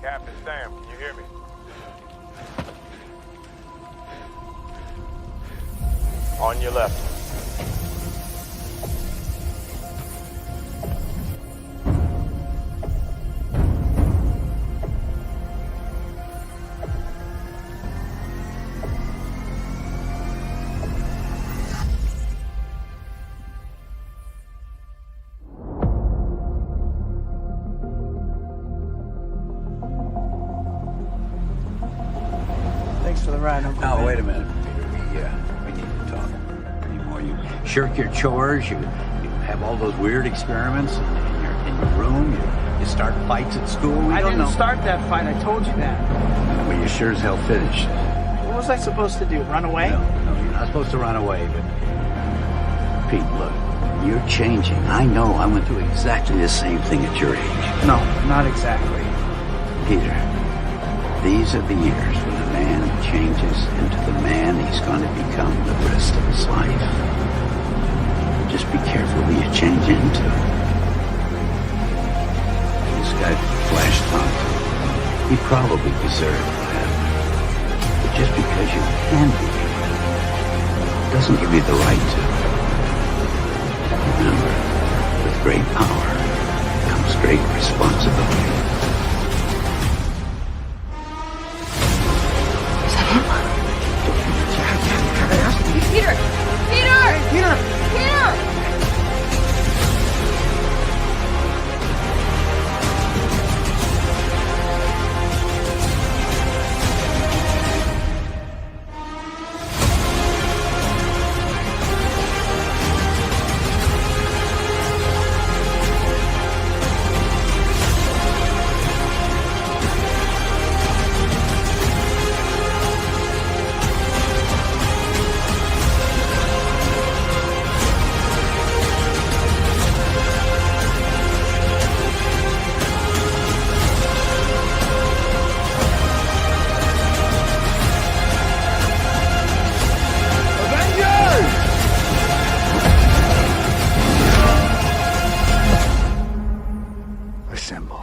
Captain Sam, can you hear me? On your left. Thanks for the ride, Uncle Now, Ben. wait a minute, Peter. We need to talk anymore. You shirk your chores. You have all those weird experiments in your room. You start fights at school. I didn't start that fight. I told you that. Well, you sure as hell finished. What was I supposed to do? Run away? No, you're not supposed to run away. But Pete, look, you're changing. I know. I went through exactly the same thing at your age. No, not exactly. Peter, these are the years when a man changes into the man he's going to become the rest of his life. Just be careful who you change into. This guy Flash Thompson, he probably deserved what happened. But just because you can be doesn't give you the right to. Remember, with great power comes great responsibility. Peter! Peter! Peter! Peter! Avengers! Assemble.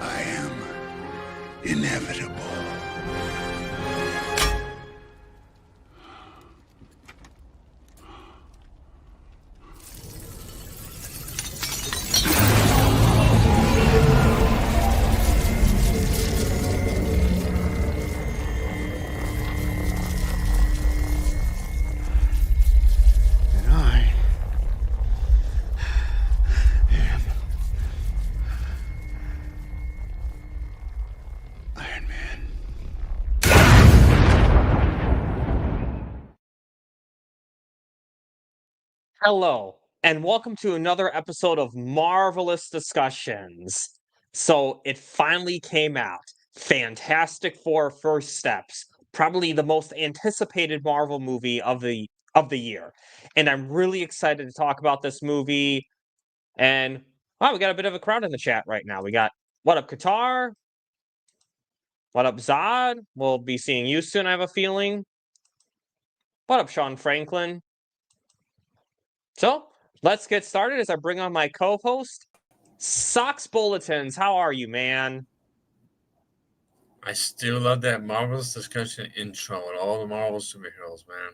I am inevitable. And I am Iron Man. Hello, and welcome to another episode of Marvelous Discussions. So it finally came out. Fantastic Four First Steps, probably the most anticipated Marvel movie of the year. And I'm really excited to talk about this movie. And wow, we got a bit of a crowd in the chat right now. We got what up, Qatar? What up, Zod? We'll be seeing you soon, I have a feeling. What up, Sean Franklin? So let's get started as I bring on my co-host, Socks Bulletins. How are you, man? I still love that Marvelous Discussion intro and all the Marvel superheroes, man.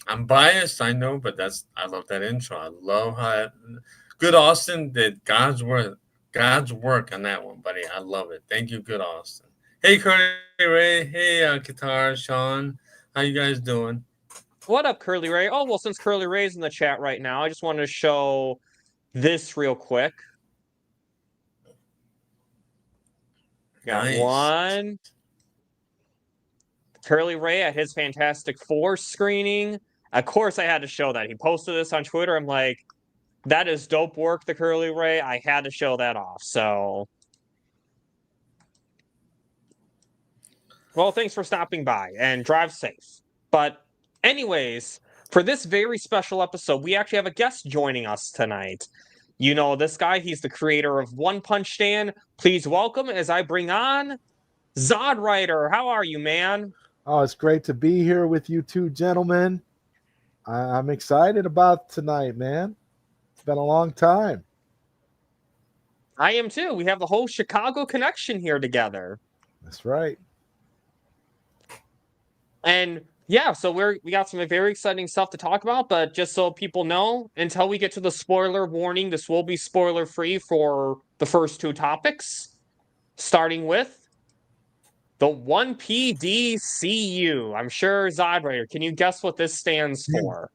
I'm biased, I know, but I love that intro. I love how Good Austin did God's work on that one, buddy. I love it. Thank you, Good Austin. Hey, Curly Ray. Hey, Guitar, Sean. How you guys doing? What up, Curly Ray? Oh, well, since Curly Ray's in the chat right now, I just wanted to show this real quick. Got Nice. one. Curly Ray at his Fantastic Four screening. Of course, I had to show that. He posted this on Twitter. I'm like, that is dope work, the Curly Ray. I had to show that off. So Well, thanks for stopping by and drive safe. But, anyways, for this very special episode, we actually have a guest joining us tonight. You know this guy, he's the creator of One Punch Stand. Please welcome as I bring on Zodwriter. How are you, man? Oh, it's great to be here with you two gentlemen. I'm excited about tonight, man. It's been a long time. I am too. We have the whole Chicago connection here together. That's right. And yeah, so we got some very exciting stuff to talk about, but just so people know, until we get to the spoiler warning, this will be spoiler free for the first two topics, starting with the 1PDCU. I'm sure Zodwriter, can you guess what this stands for?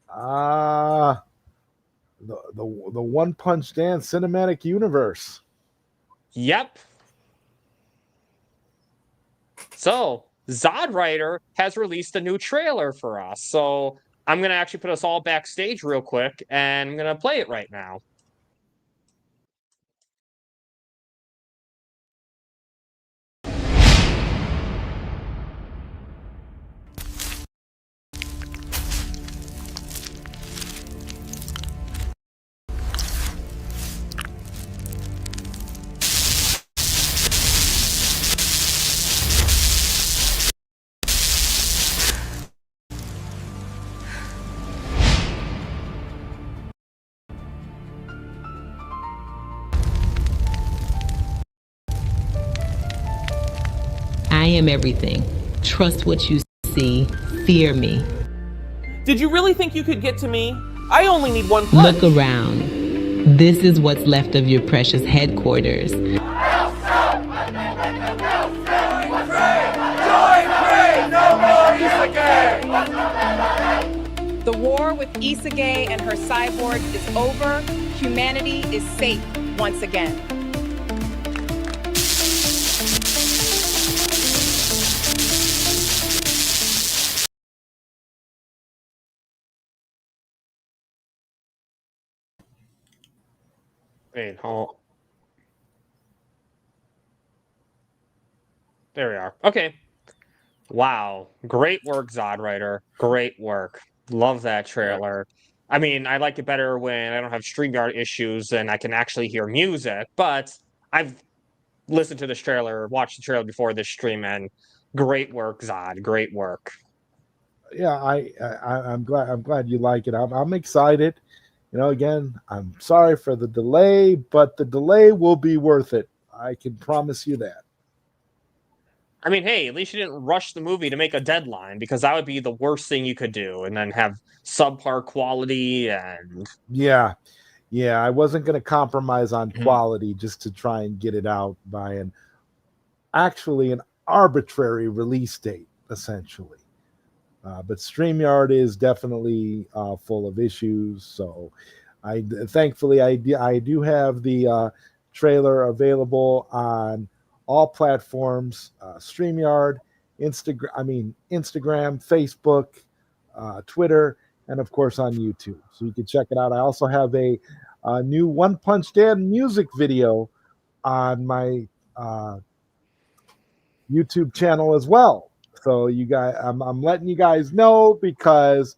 The One Punch Stand cinematic universe. Yep. So, Zodwriter has released a new trailer for us. So, I'm going to actually put us all backstage real quick, and I'm going to play it right now. I am everything. Trust what you see. Fear me. Did you really think you could get to me? I only need one punch. Look around. This is what's left of your precious headquarters. The war with Isage and her cyborg is over. Humanity is safe once again. Wait, hold. There we are. Okay. Wow. Great work, Zodwriter. Great work. Love that trailer. I mean, I like it better when I don't have StreamYard issues and I can actually hear music, but I've listened to this trailer, watched the trailer before this stream, and great work, Zod. Great work. Yeah, I'm glad you like it. I'm excited. You know, again, I'm sorry for the delay, but the delay will be worth it. I can promise you that. I mean, hey, at least you didn't rush the movie to make a deadline, because that would be the worst thing you could do, and then have subpar quality and... Yeah, I wasn't going to compromise on quality just to try and get it out by an arbitrary release date, essentially. But StreamYard is definitely full of issues. So thankfully I do have the trailer available on all platforms, StreamYard, Instagram, Facebook, Twitter, and of course on YouTube. So you can check it out. I also have a new One Punch Stand music video on my YouTube channel as well. So you guys, I'm letting you guys know, because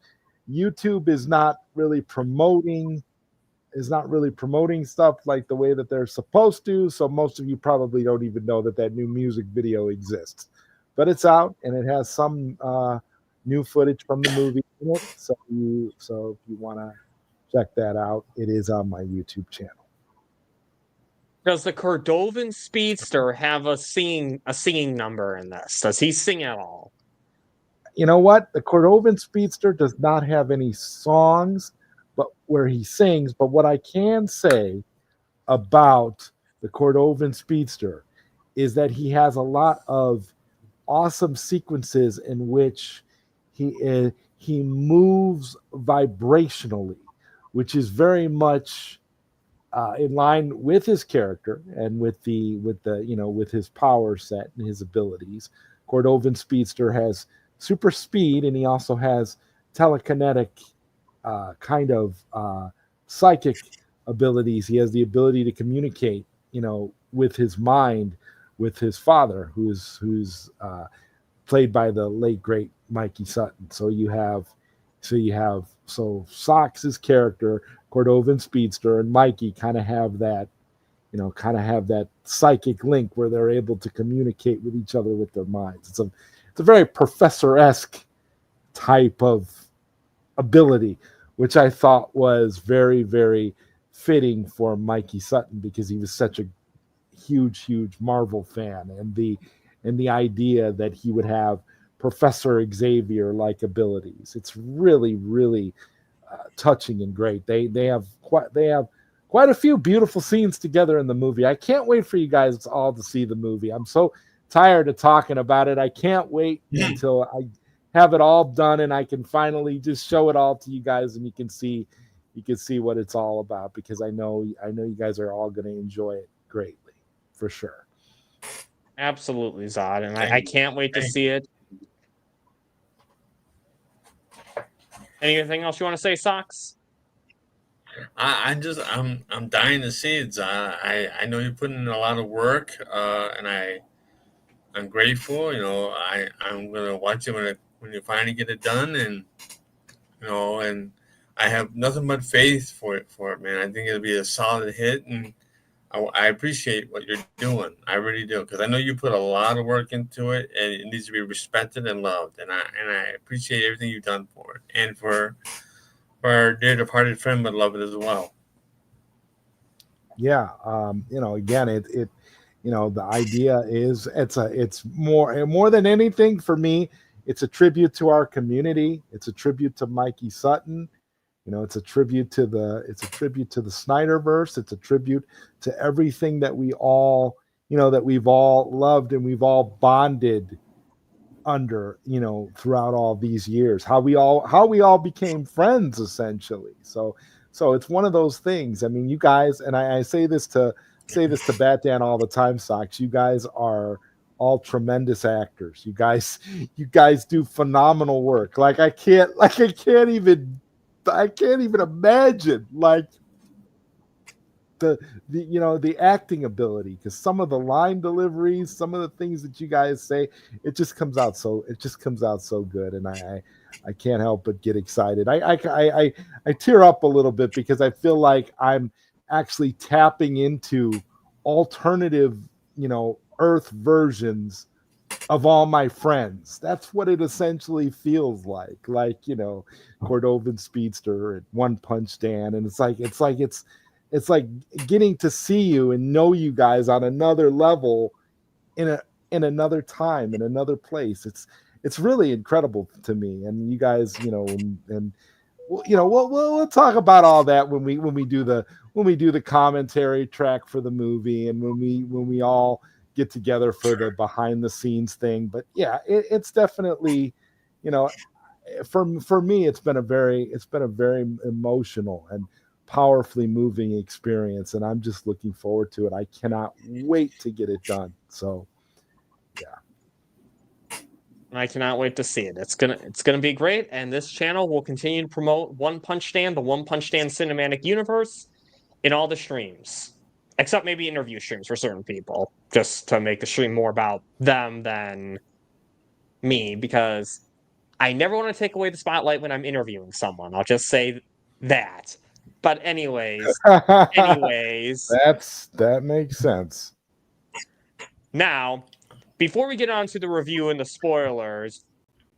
YouTube is not really promoting stuff like the way that they're supposed to. So most of you probably don't even know that new music video exists, but it's out and it has some new footage from the movie in it. So if you want to check that out, it is on my YouTube channel. Does the Cordovan Speedster have a singing number in this? Does he sing at all? You know what? The Cordovan Speedster does not have any songs, but where he sings. But what I can say about the Cordovan Speedster is that he has a lot of awesome sequences in which he moves vibrationally, which is very much in line with his character and with his power set and his abilities. Cordovan Speedster has super speed, and he also has telekinetic kind of psychic abilities. He has the ability to communicate, with his mind with his father, who's played by the late great Mikey Sutton. So Sox's character, Cordovan Speedster, and Mikey kind of have that psychic link where they're able to communicate with each other with their minds. It's a very professor-esque type of ability, which I thought was very, very fitting for Mikey Sutton because he was such a huge Marvel fan, and the idea that he would have Professor Xavier like abilities. It's really, really touching and great. They have quite a few beautiful scenes together in the movie. I can't wait for you guys all to see the movie. I'm so tired of talking about it. I can't wait until I have it all done and I can finally just show it all to you guys, and you can see what it's all about, because I know you guys are all going to enjoy it greatly, for sure. Absolutely, Zod, and I can't wait to see it. Anything else you want to say, Sox? I'm dying to see it. I know you're putting in a lot of work, and I'm grateful. I'm gonna watch it when you finally get it done, and and I have nothing but faith for it, man. I think it'll be a solid hit, and I appreciate what you're doing. I really do, because I know you put a lot of work into it, and it needs to be respected and loved. And I appreciate everything you've done for it, and for our dear departed friend, but love it as well. Yeah, again, the idea is it's more than anything for me. It's a tribute to our community. It's a tribute to Mikey Sutton. It's a tribute to the Snyderverse. It's a tribute to everything that we all, that we've all loved and we've all bonded under, throughout all these years. How we all became friends, essentially. So it's one of those things. I mean, you guys, and I say this to Bat Dan all the time, Sox. You guys are all tremendous actors. You guys do phenomenal work. I can't even imagine the acting ability, because some of the line deliveries, some of the things that you guys say, it just comes out so good, and I can't help but get excited. I tear up a little bit because I feel like I'm actually tapping into alternative, Earth versions of all my friends. That's what it essentially feels like. Cordovan Speedster and One Punch Dan, and it's like getting to see you and know you guys on another level in another time, in another place. It's really incredible to me. And you guys, we'll talk about all that when we do the commentary track for the movie, and when we all get together for the behind the scenes thing. But yeah, it's definitely, for me, it's been a very emotional and powerfully moving experience, and I'm just looking forward to it. I cannot wait to get it done. So yeah, I cannot wait to see it. It's gonna be great, and this channel will continue to promote One Punch Dan, the One Punch Dan cinematic universe, in all the streams, except maybe interview streams for certain people, just to make the stream more about them than me, because I never want to take away the spotlight when I'm interviewing someone. I'll just say that. But anyways, that makes sense. Now, before we get on to the review and the spoilers,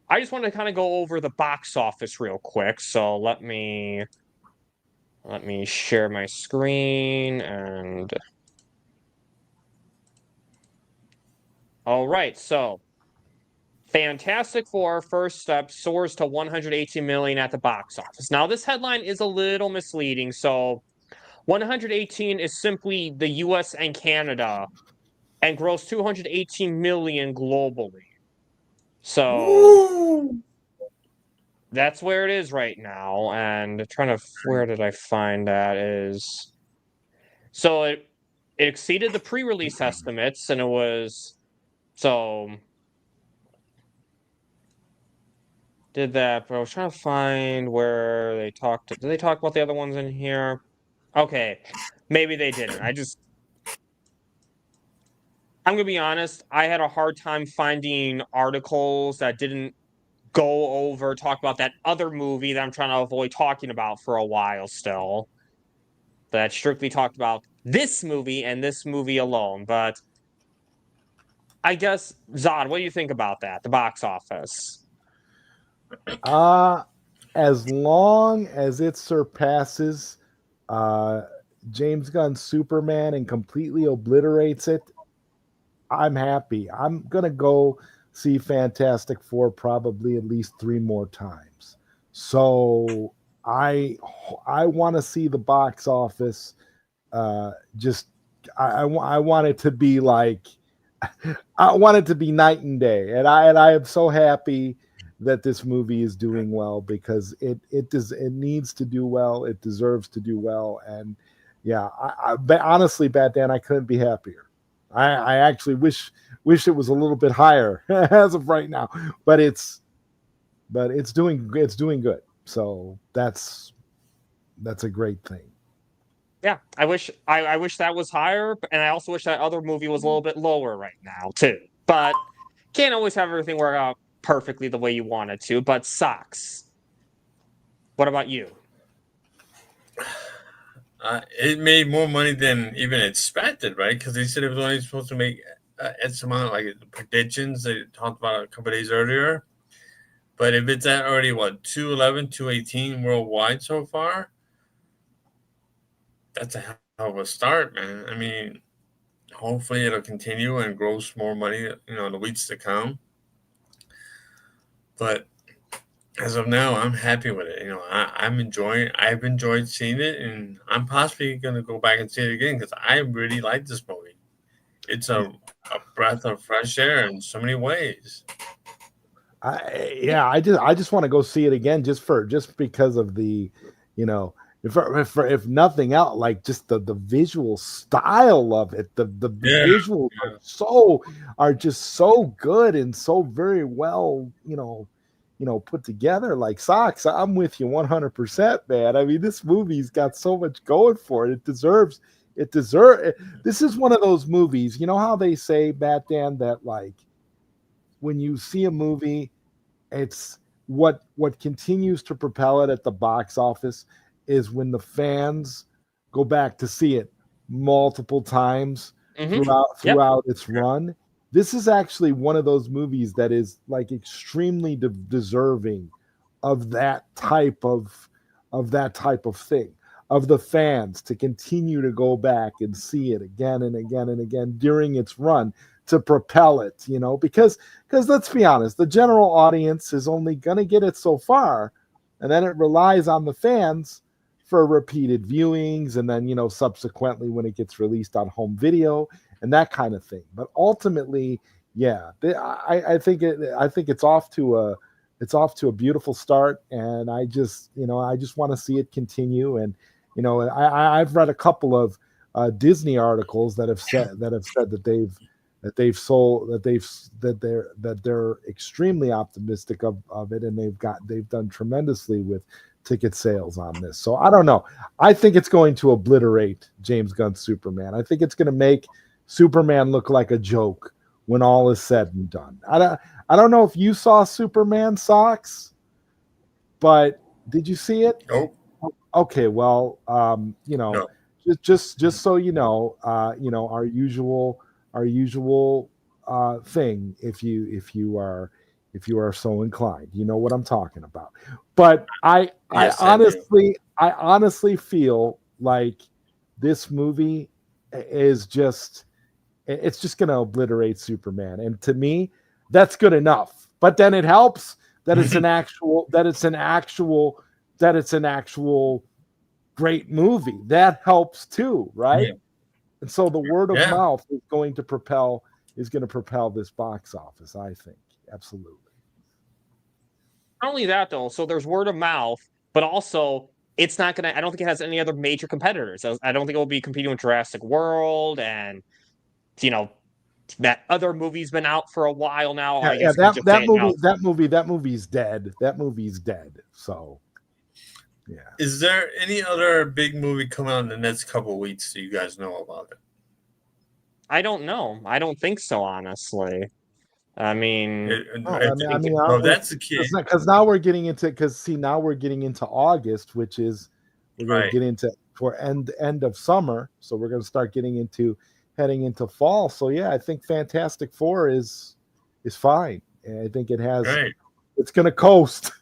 I just want to kind of go over the box office real quick. So let me share my screen, and all right, so Fantastic Four: First Step soars to 118 million at the box office. Now, this headline is a little misleading. So 118 is simply the US and Canada, and grossed 218 million globally. So that's where it is right now. And where did I find that is? So it exceeded the pre-release estimates, and it was did that, but I was trying to find where they talked. Did they talk about the other ones in here? Okay, maybe they didn't. I'm going to be honest, I had a hard time finding articles that didn't talk about that other movie that I'm trying to avoid talking about for a while still. That strictly talked about this movie and this movie alone. But I guess, Zod, what do you think about that? The box office. As long as it surpasses James Gunn's Superman and completely obliterates it, I'm happy. I'm gonna go see Fantastic Four probably at least 3 more times. So I want to see the box office. Just I want it to be like I want it to be night and day, and I am so happy that this movie is doing well because it needs to do well. It deserves to do well, and yeah, but honestly, Bat Dan, I couldn't be happier. I actually wish it was a little bit higher as of right now, but it's doing good. So that's a great thing. Yeah, I wish that was higher, and I also wish that other movie was a little bit lower right now too. But can't always have everything work out perfectly the way you want it to. But sucks. What about you? It made more money than even expected, right? Because they said it was only supposed to make X amount, like the predictions they talked about a couple days earlier. But if it's at already, 211, 218 worldwide so far, that's a hell of a start, man. I mean, hopefully it'll continue and gross more money, in the weeks to come. But as of now, I'm happy with it. I've enjoyed seeing it, and I'm possibly going to go back and see it again because I really like this movie. It's a breath of fresh air in so many ways. I just want to go see it again just because of the, if nothing else, like just the visual style of it, the visuals are just so good and so very well, put together. Like Socks, I'm with you 100%, man. I mean, this movie's got so much going for it. It deserves. This is one of those movies. You know how they say, Bat Dan, that like when you see a movie, it's what continues to propel it at the box office is when the fans go back to see it multiple times throughout its run. This is actually one of those movies that is like extremely deserving of that type of thing, of the fans to continue to go back and see it again and again and again during its run to propel it, because let's be honest, the general audience is only going to get it so far, and then it relies on the fans for repeated viewings, and then subsequently when it gets released on home video and that kind of thing. But ultimately, yeah, I think it's off to a beautiful start, and I just want to see it continue. And I've read a couple of Disney articles that have said that they're extremely optimistic of it, and they've done tremendously with ticket sales on this. So I don't know. I think it's going to obliterate James Gunn's Superman. I think it's going to make Superman look like a joke when all is said and done. I don't know if you saw Superman, Socks, but did you see it? Nope. Okay, well, No. just so you know, our usual thing, if you are so inclined, you know what I'm talking about. But I honestly feel like this movie is just going to obliterate Superman, and to me, that's good enough. But then it helps that it's an actual great movie. That helps too, right? Yeah. And so the word of mouth is going to propel this box office, I think. Absolutely. Not only that, though, so there's word of mouth, but also it's not going to, I don't think it has any other major competitors. I don't think it will be competing with Jurassic World, and, that other movie's been out for a while now. That movie's dead. That movie's dead. So, yeah. Is there any other big movie coming out in the next couple of weeks that you guys know about it? I don't know. I don't think so, honestly. I mean, Well, that's the key. Because now we're getting into now we're getting into August, which is we're going to get into for end of summer, so we're going to start heading into fall. So yeah, I think Fantastic Four is fine. And I think it's going to coast.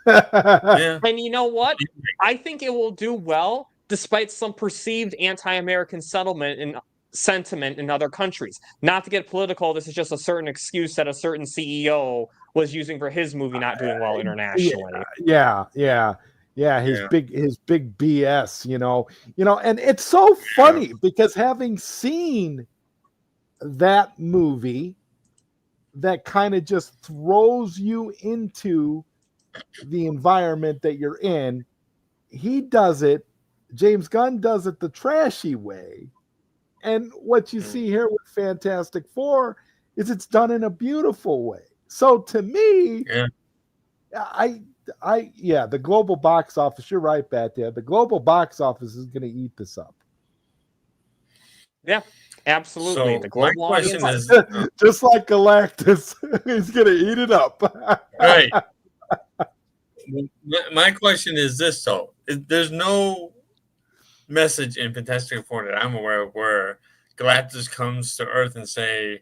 Yeah. And you know what? I think it will do well despite some perceived anti-American sentiment in other countries. Not to get political, this is just a certain excuse that a certain CEO was using for his movie not doing well internationally. Yeah. His big BS, and it's so funny because having seen that movie, that kind of just throws you into the environment that you're in. He does it. James Gunn does it the trashy way. And what you see here with Fantastic Four is it's done in a beautiful way. So to me, the global box office, you're right, Bat. Yeah, the global box office is going to eat this up. Yeah, absolutely. So the global question audience is, just like Galactus, he's going to eat it up. Right. My question is this, though. There's no message in Fantastic Four that I'm aware of where Galactus comes to Earth and say,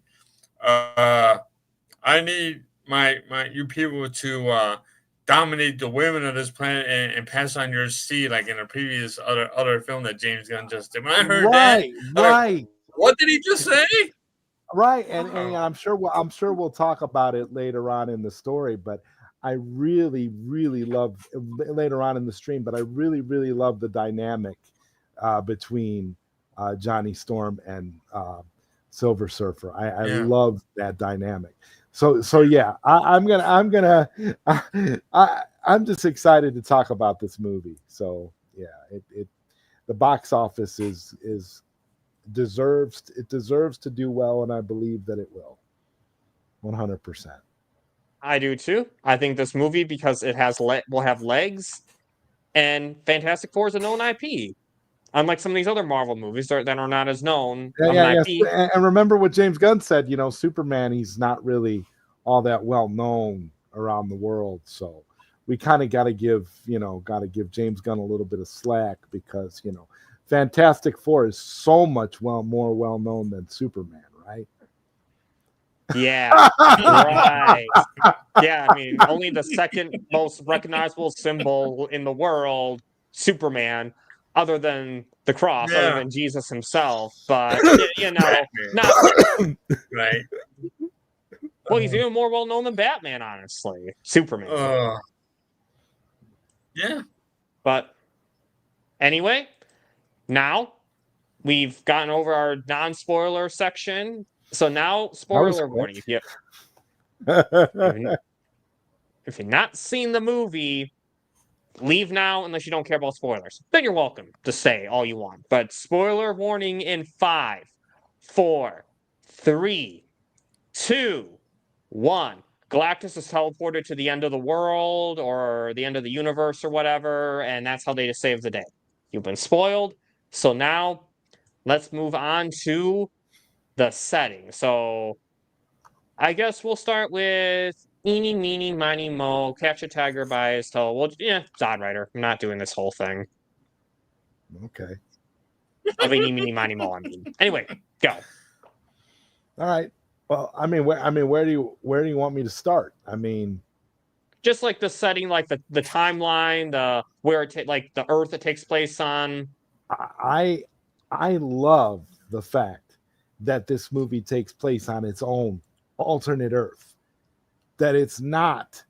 I need my you people to dominate the women of this planet and pass on your seed, like in a previous other film that James Gunn just did. When I heard that, right. What did he just say? Right, and I'm sure we'll talk about it later on in the story, but I really, really love later on in the stream. But I really, really love the dynamic between Johnny Storm and Silver Surfer. I love that dynamic. So yeah, I'm just excited to talk about this movie. So yeah, the box office deserves to do well, and I believe that it will. 100%. I do too. I think this movie, because it will have legs, and Fantastic Four is a known IP. Unlike some of these other Marvel movies that are not as known of an IP. And remember what James Gunn said, Superman, he's not really all that well known around the world. So we kind of got to give James Gunn a little bit of slack because, Fantastic Four is so much more well known than Superman, right? Yeah, right. Yeah, I mean, only the second most recognizable symbol in the world, Superman, other than the cross, other than Jesus himself. But, not right. Well, he's even more well known than Batman, honestly. Superman. Yeah. But anyway, now we've gotten over our non-spoiler section. So now, spoiler warning. If you've not seen the movie, leave now unless you don't care about spoilers. Then you're welcome to say all you want. But spoiler warning in 5, 4, 3, 2, 1. Galactus is teleported to the end of the world or the end of the universe or whatever, and that's how they just save the day. You've been spoiled. So now let's move on to the setting. So I guess we'll start with eeny, meeny, miny, mo, catch a tiger by his toe. Well, Zodwriter. I'm not doing this whole thing. Okay. Of eeny, meeny, miny, mo, I mean. Anyway, go. All right. Well, where do you want me to start? I mean, just like the setting, like the timeline, the Earth it takes place on. I love the fact that this movie takes place on its own alternate Earth, that it's not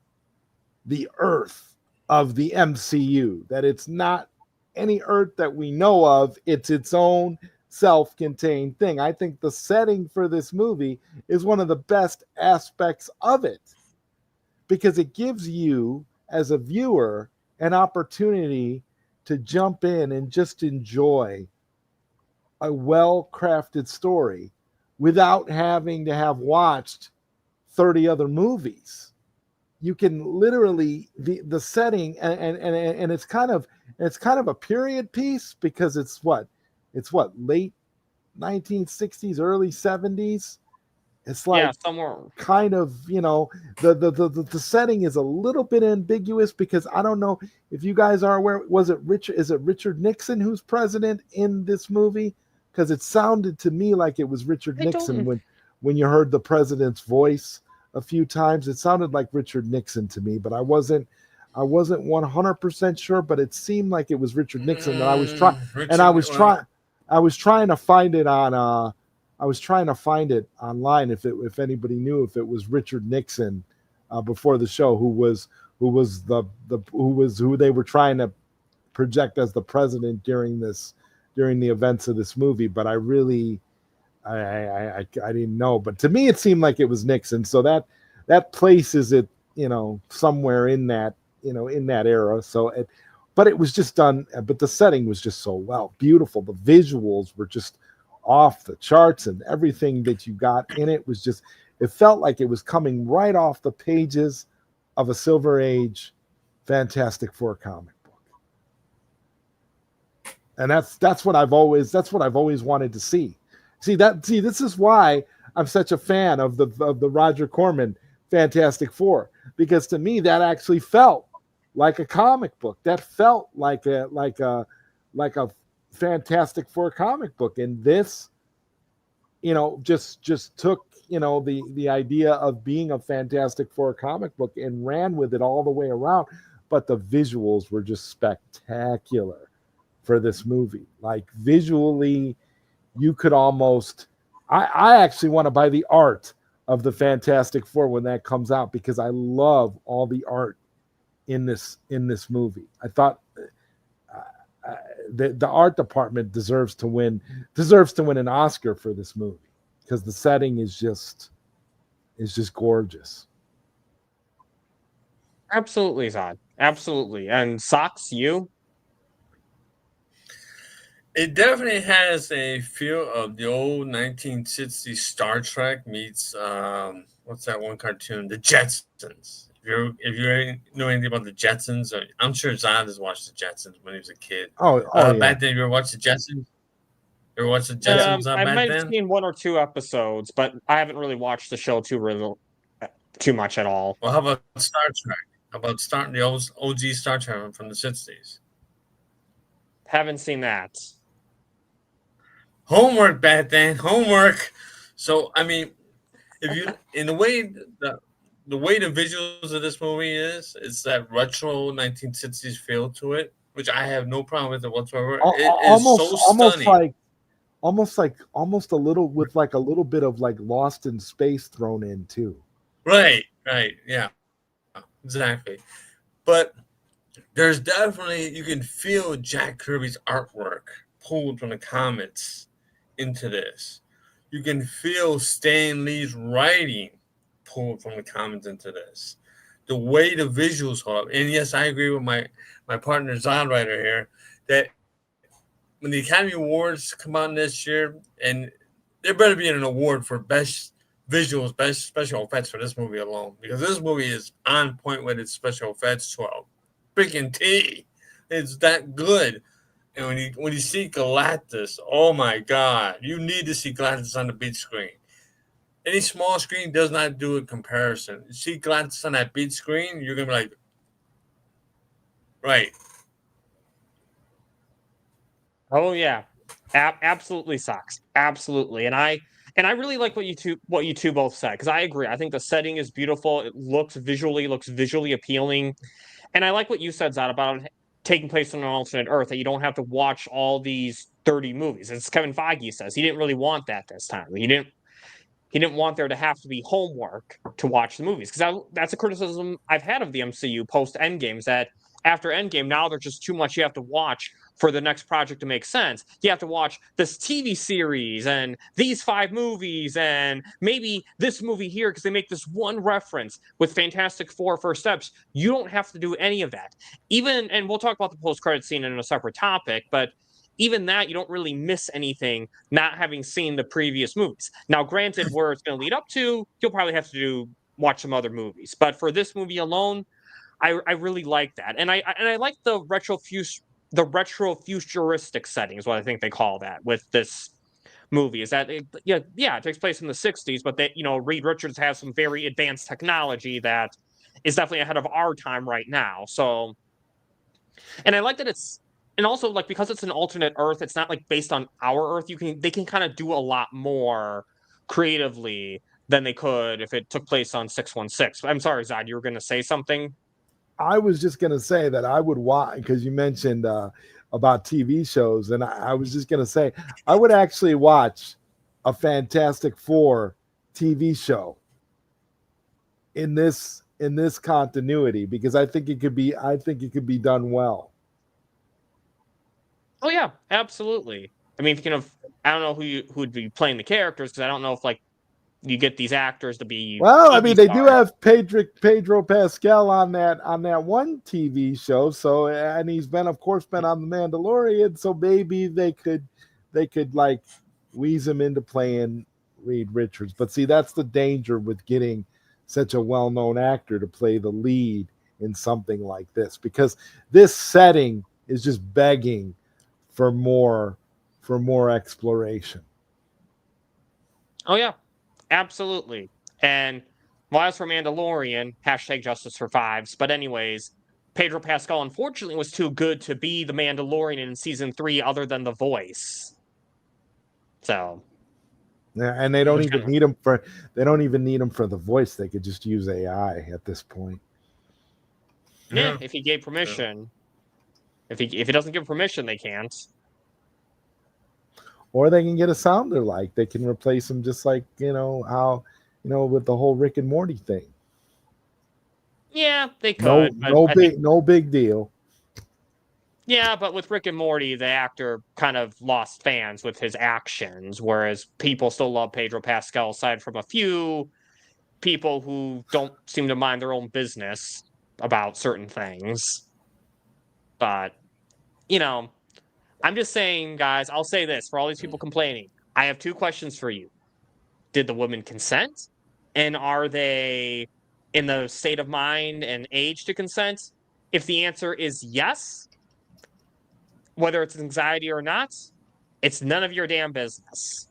the Earth of the MCU, that it's not any Earth that we know of. It's its own self-contained thing. I think the setting for this movie is one of the best aspects of it because it gives you, as a viewer, an opportunity to jump in and just enjoy a well-crafted story without having to have watched 30 other movies. You can literally the setting and it's kind of a period piece because it's late 1960s, early 70s. It's like somewhere. kind of, the setting is a little bit ambiguous because I don't know if you guys are aware. Is it Richard Nixon who's president in this movie? Because it sounded to me like it was Richard Nixon when you heard the president's voice a few times. It sounded like Richard Nixon to me, but I wasn't 100% sure, but it seemed like it was Richard Nixon. And I was trying to find it on I was trying to find it online if anybody knew if it was Richard Nixon before the show who they were trying to project as the president during the events of this movie. But I really I didn't know. But to me it seemed like it was Nixon. So that places it somewhere in that in that era. But it was just done. But the setting was just so beautiful. The visuals were just off the charts, and everything that you got in it was just, it felt like it was coming right off the pages of a Silver Age Fantastic Four comic book. And that's what I've always wanted to see. This is why I'm such a fan of the Roger Corman Fantastic Four, because to me that actually felt like a comic book. That felt like a Fantastic Four comic book, and this just took the idea of being a Fantastic Four comic book and ran with it all the way around. But the visuals were just spectacular for this movie. Like visually, you could almost I actually want to buy the art of the Fantastic Four when that comes out, because I love all the art in this movie. I thought the art department deserves to win an Oscar for this movie, because the setting is just gorgeous. Absolutely, Zod. Absolutely. And Socks, you? It definitely has a feel of the old 1960s Star Trek meets what's that one cartoon? The Jetsons. If you know anything about the Jetsons, I'm sure Zod has watched the Jetsons when he was a kid. Yeah. Back then, you ever watched the Jetsons? You ever watched the Jetsons I back might then? have seen one or two episodes, but I haven't really watched the show too much at all. Well, how about Star Trek? How about starting the OG Star Trek from the 60s? Haven't seen that. Homework back then. Homework. So, I mean, if you in the way the way the visuals of this movie is, it's that retro 1960s feel to it, which I have no problem with it whatsoever. It is so stunning. Almost a little with like a little bit of like Lost in Space thrown in too. Right, yeah, exactly. But there's definitely, you can feel Jack Kirby's artwork pulled from the comics into this. You can feel Stan Lee's writing pulled from the comics into this. The way the visuals hold up. And yes, I agree with my partner Zodwriter here that when the Academy Awards come out this year, and there better be an award for best visuals, best special effects for this movie alone, because this movie is on point with its special effects to a freaking T. It's that good. And when you see Galactus, oh my God, you need to see Galactus on the big screen. Any small screen does not do a comparison. You see Galactus on that big screen, you're gonna be like, right. Oh yeah, absolutely sucks. Absolutely, and I really like what you two both said, because I agree. I think the setting is beautiful. It looks visually appealing, and I like what you said, Zod, about it taking place on an alternate Earth, that you don't have to watch all these 30 movies. As Kevin Feige says, he didn't really want that this time. He didn't want there to have to be homework to watch the movies, because that's a criticism I've had of the MCU post Endgame, that after Endgame, now there's just too much you have to watch for the next project to make sense. You have to watch this TV series and these 5 movies and maybe this movie here because they make this one reference. With Fantastic Four First Steps, you don't have to do any of that. And we'll talk about the post-credit scene in a separate topic, but even that, you don't really miss anything not having seen the previous movies. Now, granted, where it's going to lead up to, you'll probably have to watch some other movies. But for this movie alone, I really like that. And I like the retrofuturistic setting is what I think they call that, with movie. Is that it takes place in the 60s, but that, Reed Richards has some very advanced technology that is definitely ahead of our time right now. So, and I like that and also like because it's an alternate Earth, it's not like based on our Earth. They can kind of do a lot more creatively than they could if it took place on 616. I'm sorry, Zod, you were going to say something? I was just going to say that I would watch, because you mentioned about TV shows, and I was just going to say I would actually watch a Fantastic Four TV show in this continuity, because I think it could be done well. Oh yeah, absolutely. I mean, I don't know who would be playing the characters, because I don't know if like you get these actors to be. Well, I mean, they do have Pedro Pascal on that one TV show. So, and he's of course been on The Mandalorian. So maybe they could like wheeze him into playing Reed Richards. But see, that's the danger with getting such a well-known actor to play the lead in something like this, because this setting is just begging for more exploration. Oh yeah. Absolutely. And as for Mandalorian, #Justice survives. But anyways, Pedro Pascal unfortunately was too good to be the Mandalorian in season 3 other than the voice. So. Yeah, and they don't even need him for the voice. They could just use AI at this point. Yeah, if he gave permission. If he doesn't give permission, they can't. Or they can get a sounder like. They can replace him just like, how, with the whole Rick and Morty thing. Yeah, they could. No big deal. Yeah, but with Rick and Morty, the actor kind of lost fans with his actions, whereas people still love Pedro Pascal, aside from a few people who don't seem to mind their own business about certain things. But, I'm just saying, guys, I'll say this for all these people complaining. I have 2 questions for you. Did the women consent? And are they in the state of mind and age to consent? If the answer is yes, whether it's anxiety or not, it's none of your damn business.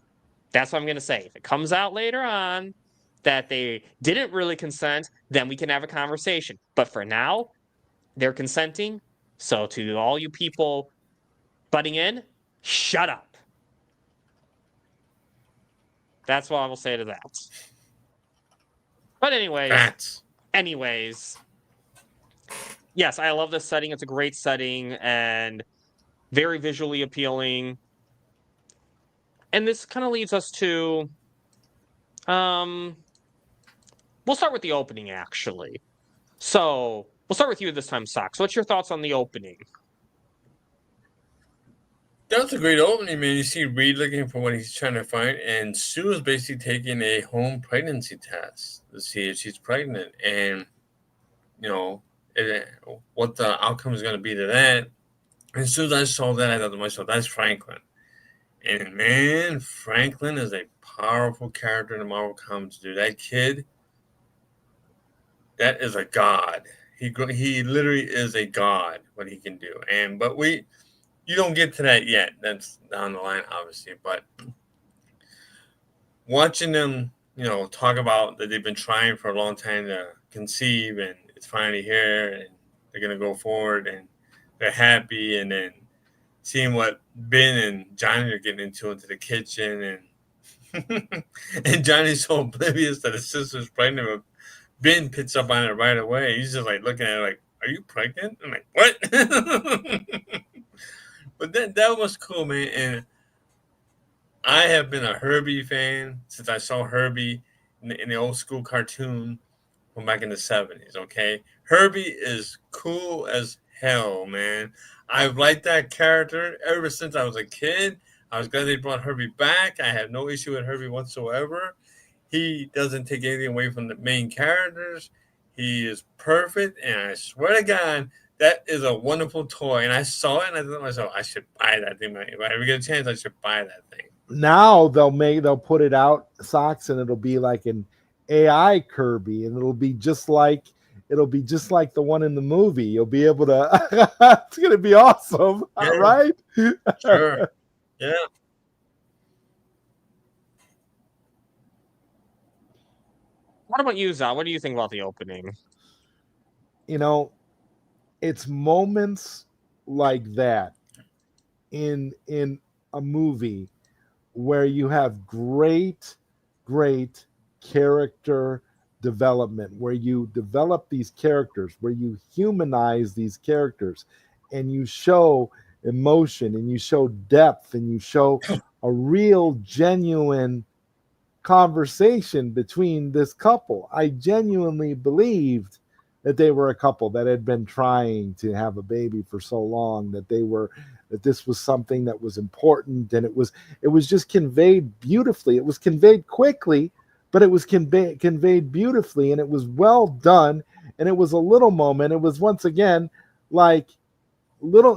That's what I'm going to say. If it comes out later on that they didn't really consent, then we can have a conversation. But for now, they're consenting. So to all you people butting in, shut up. That's what I will say to that. But anyways, yes, I love this setting. It's a great setting and very visually appealing. And this kind of leads us to, we'll start with the opening, actually. So we'll start with you this time, Sox. What's your thoughts on the opening? That's a great opening, man. You see Reed looking for what he's trying to find, and Sue is basically taking a home pregnancy test to see if she's pregnant, and what the outcome is going to be to that. And as soon as I saw that, I thought to myself, that's Franklin. And man, Franklin is a powerful character in the Marvel Comics, dude. That kid, that is a god. He literally is a god, what he can do. But you don't get to that yet. That's down the line, obviously. But watching them, talk about that they've been trying for a long time to conceive, and it's finally here, and they're going to go forward, and they're happy, and then seeing what Ben and Johnny are getting into the kitchen, and and Johnny's so oblivious that his sister's pregnant, but Ben picks up on it right away. He's just like looking at her like, "Are you pregnant?" I'm like, "What?" But that was cool, man. And I have been a Herbie fan since I saw Herbie in the old school cartoon from back in the 70s, okay? Herbie is cool as hell, man. I've liked that character ever since I was a kid. I was glad they brought Herbie back. I have no issue with Herbie whatsoever. He doesn't take anything away from the main characters. He is perfect, and I swear to God, that is a wonderful toy. And I saw it, and I thought to myself, I should buy that thing. If I ever get a chance, I should buy that thing. Now they'll put it out, Socks, and it'll be like an AI Kirby, and it'll be just like the one in the movie. You'll be able to. It's gonna be awesome, yeah. right? Sure. Yeah. What about you, Zod? What do you think about the opening? You know, it's moments like that in a movie where you have great character development, where you develop these characters, where you humanize these characters, and you show emotion, and you show depth, and you show a real genuine conversation between this couple. I genuinely believed that they were a couple that had been trying to have a baby for so long, that this was something that was important, and it was just conveyed beautifully. It was conveyed quickly, but it was conveyed beautifully, and it was well done, and it was a little moment. It was once again like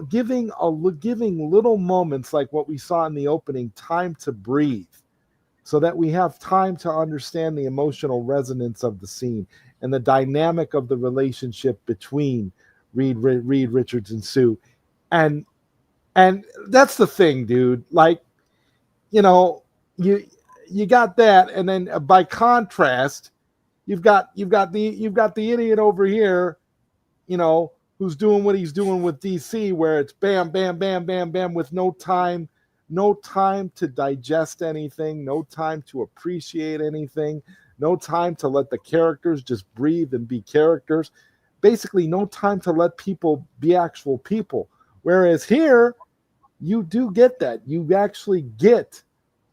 giving little moments like what we saw in the opening time to breathe, so that we have time to understand the emotional resonance of the scene and the dynamic of the relationship between Reed Richards, and Sue. And that's the thing, dude. Like, you got that, and then by contrast, you've got the idiot over here, who's doing what he's doing with DC, where it's bam, bam, bam, bam, bam, with no time to digest anything, no time to appreciate anything, no time to let the characters just breathe and be characters. Basically, no time to let people be actual people. Whereas here, you do get that. You actually get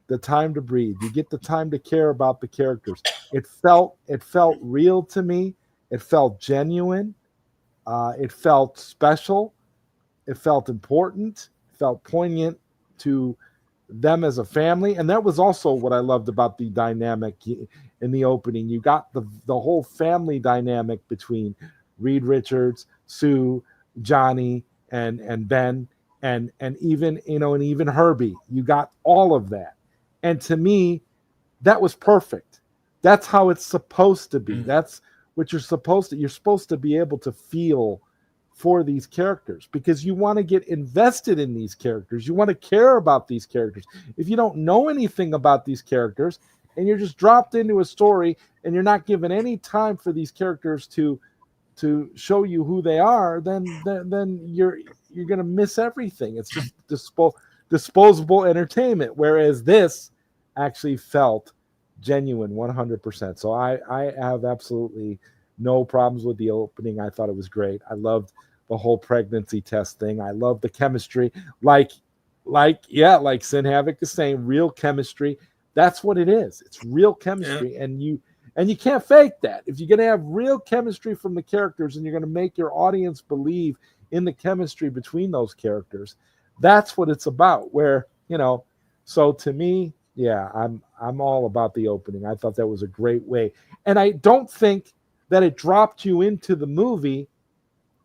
the time to breathe. You get the time to care about the characters. It felt real to me. It felt genuine. It felt special. It felt important. It felt poignant to them as a family. And that was also what I loved about the dynamic in the opening. You got the whole family dynamic between Reed Richards, Sue, Johnny, and Ben, and even even Herbie. You got all of that. And to me, that was perfect. That's how it's supposed to be. That's what you're supposed to be able to feel for these characters, because you want to get invested in these characters. You want to care about these characters. If you don't know anything about these characters and you're just dropped into a story and you're not given any time for these characters to show you who they are, then you're going to miss everything. It's just disposable entertainment, whereas this actually felt genuine 100%. So I have absolutely no problems with the opening. I thought it was great. I loved the whole pregnancy test thing. I love the chemistry. Like Sin Havoc is saying, real chemistry. That's what it is. It's real chemistry. Yeah. And you can't fake that. If you're going to have real chemistry from the characters and you're going to make your audience believe in the chemistry between those characters, that's what it's about. Where, so to me, yeah, I'm all about the opening. I thought that was a great way. And I don't think that it dropped you into the movie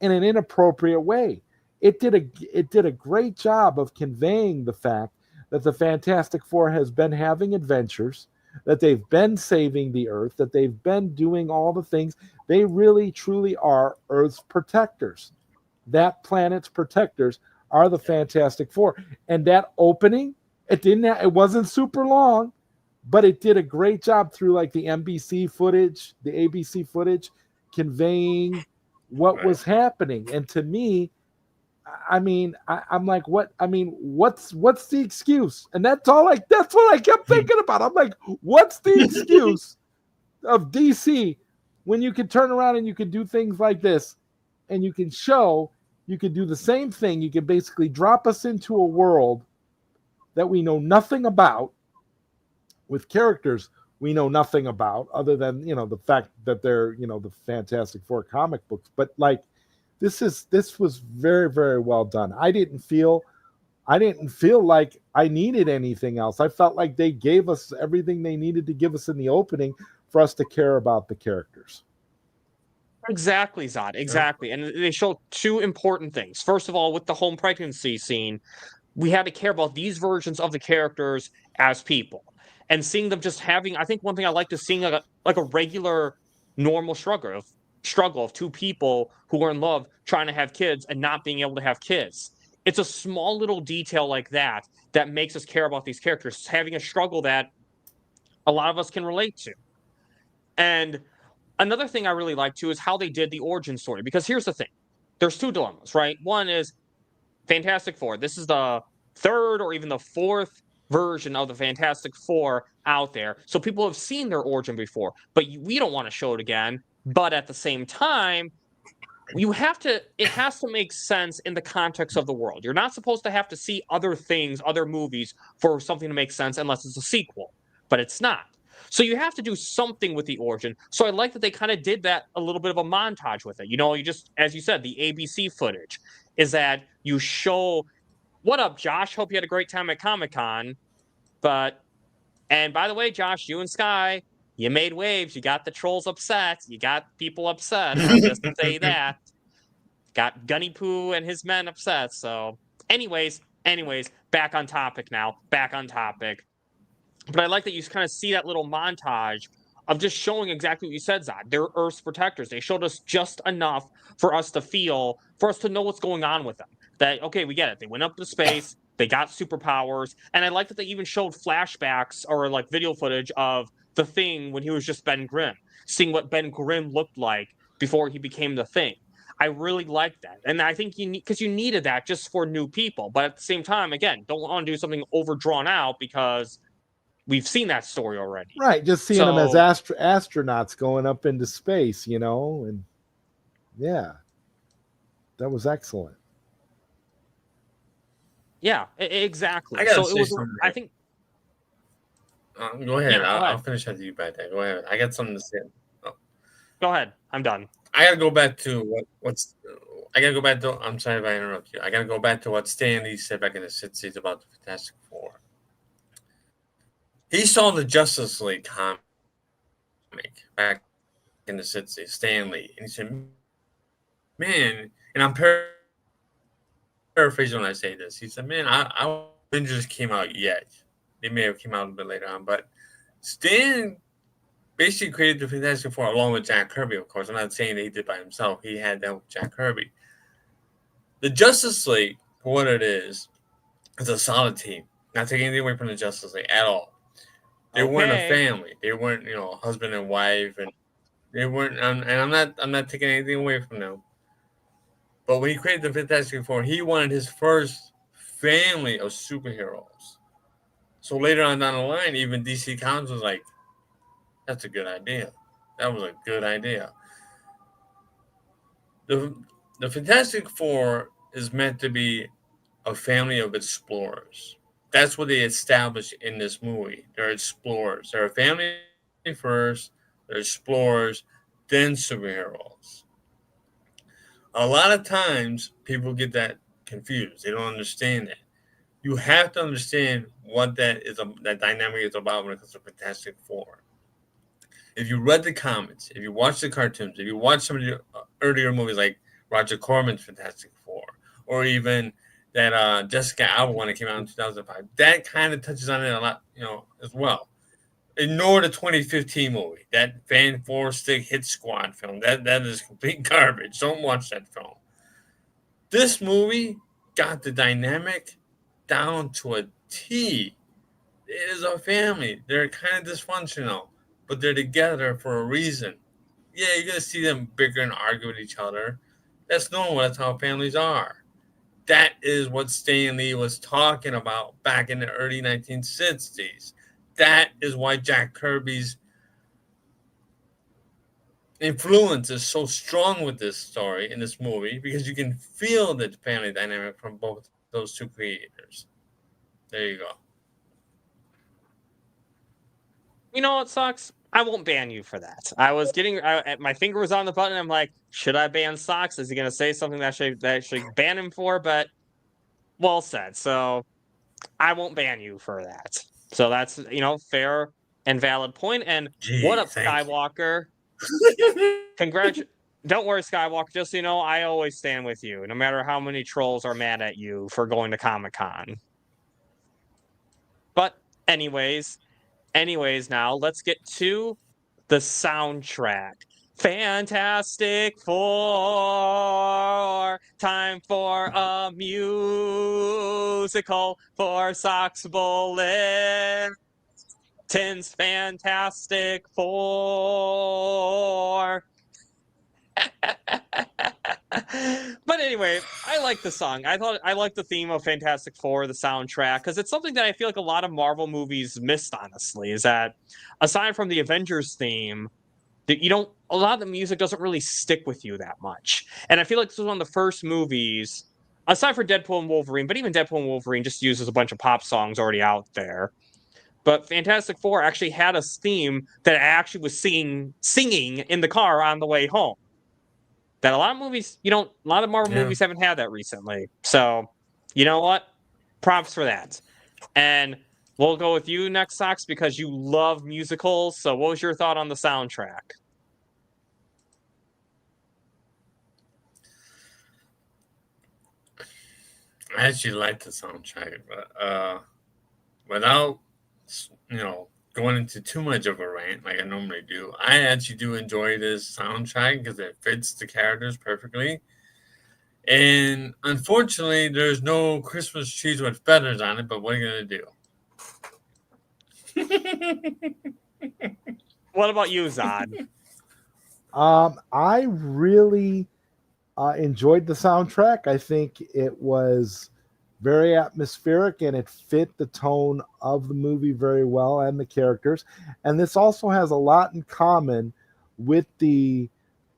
in an inappropriate way. It did a great job of conveying the fact that the Fantastic Four has been having adventures, that they've been saving the Earth, that they've been doing all the things. They really, truly are Earth's protectors. That planet's protectors are the Fantastic Four. And that opening, it wasn't super long, but it did a great job through like the NBC footage, the ABC footage, conveying what was happening. And to me, I'm like, what's the excuse? And that's what I kept thinking about. I'm like, what's the excuse of DC when you can turn around and you can do things like this, and you can do the same thing. You can basically drop us into a world that we know nothing about, with characters we know nothing about, other than the fact that they're the Fantastic Four comic books. But like, this was very, very well done. I didn't feel like I needed anything else. I felt like they gave us everything they needed to give us in the opening for us to care about the characters. Exactly, Zod. Exactly. And they show two important things. First of all, with the home pregnancy scene, we had to care about these versions of the characters as people, and seeing them just having, I think one thing I like is seeing like a regular, normal struggle of two people who are in love trying to have kids and not being able to have kids. It's a small little detail like that makes us care about these characters, having a struggle that a lot of us can relate to. And another thing I really like too is how they did the origin story. Because here's the thing, there's two dilemmas, right? One is Fantastic Four. This is the third or even the fourth version of the Fantastic Four out there. So people have seen their origin before, but we don't want to show it again. But at the same time, it has to make sense in the context of the world. You're not supposed to have to see other things, other movies for something to make sense unless it's a sequel, but it's not. So you have to do something with the origin. So I like that they kind of did that, a little bit of a montage with it. You know, you just, as you said, the ABC footage is that you show, what up, Josh? Hope you had a great time at Comic-Con. And by the way, Josh, you and Sky, you made waves. You got the trolls upset. You got people upset. I'll just say that. Got Gunny Poo and his men upset. So, anyways, back on topic now. Back on topic. But I like that you kind of see that little montage of just showing exactly what you said, Zod. They're Earth's protectors. They showed us just enough for us to know what's going on with them. That, okay, we get it. They went up to space. They got superpowers. And I like that they even showed flashbacks or like video footage of the Thing when he was just Ben Grimm, seeing what Ben Grimm looked like before he became the Thing. I really like that. And I think because you needed that just for new people. But at the same time, again, don't want to do something overdrawn out because we've seen that story already. Right, just seeing them as astronauts going up into space, you know, and yeah, that was excellent. Yeah, exactly. I gotta so say it was. something. I think. Go ahead. Yeah, I'll finish after you back there. Go ahead. I got something to say. Oh. Go ahead. I'm done. I gotta go back to what's. I gotta go back to. I'm sorry if I interrupt you. I gotta go back to what Stan Lee said back in the 60s about the Fantastic Four. He saw the Justice League comic back in the 60s, Stan Lee, and he said, "Man," and I'm paraphrasing when I say this. He said, "Man, I Avengers came out yet. They may have came out a bit later on, but Stan basically created the Fantastic Four along with Jack Kirby, of course. I'm not saying that he did by himself. He had that with Jack Kirby. The Justice League, for what it is a solid team. Not taking anything away from the Justice League at all. They weren't a family. They weren't, husband and wife, and they weren't. And I'm not taking anything away from them. But when he created the Fantastic Four, he wanted his first family of superheroes. So later on down the line, even DC Comics was like, "That's a good idea. That was a good idea." The Fantastic Four is meant to be a family of explorers. That's what they established in this movie. They're explorers. They're a family first, they're explorers, then superheroes. A lot of times, people get that confused. They don't understand that. You have to understand what that dynamic is about when it comes to Fantastic Four. If you read the comics, if you watch the cartoons, if you watch some of the earlier movies like Roger Corman's Fantastic Four, or even that Jessica Alba one that came out in 2005, that kind of touches on it a lot, as well. Ignore the 2015 movie, that Fan Four Stick Hit Squad film. That is complete garbage. Don't watch that film. This movie got the dynamic down to a T. It is a family. They're kind of dysfunctional, but they're together for a reason. Yeah, you're going to see them bicker and argue with each other. That's normal. That's how families are. That is what Stan Lee was talking about back in the early 1960s. That is why Jack Kirby's influence is so strong with this story in this movie, because you can feel the family dynamic from both those two creators. There you go. You know what sucks? I won't ban you for that. I was my finger was on the button. I'm like, should I ban Socks? Is he going to say something that I should ban him for? But well said. So I won't ban you for that. So that's, fair and valid point. And what up, Skywalker? Don't worry, Skywalker. Just so you know, I always stand with you, no matter how many trolls are mad at you for going to Comic-Con. But anyways, now let's get to the soundtrack. Fantastic Four, time for a musical for Socks Bullet. Tin's Fantastic Four. But anyway, I like the song. I like the theme of Fantastic Four, the soundtrack, because it's something that I feel like a lot of Marvel movies missed, honestly, is that aside from the Avengers theme, that a lot of the music doesn't really stick with you that much. And I feel like this was one of the first movies, aside from Deadpool and Wolverine, but even Deadpool and Wolverine just uses a bunch of pop songs already out there. But Fantastic Four actually had a theme that I actually was singing in the car on the way home. That a lot of movies, a lot of Marvel movies haven't had that recently. So, you know what? Props for that. And we'll go with you next, Sox, because you love musicals. So what was your thought on the soundtrack? I actually like the soundtrack, but without going into too much of a rant like I normally do, I actually do enjoy this soundtrack because it fits the characters perfectly. And unfortunately, there's no Christmas trees with feathers on it, but what are you gonna do? What about you, Zod? I really enjoyed the soundtrack. I think it was very atmospheric and it fit the tone of the movie very well and the characters. And this also has a lot in common with the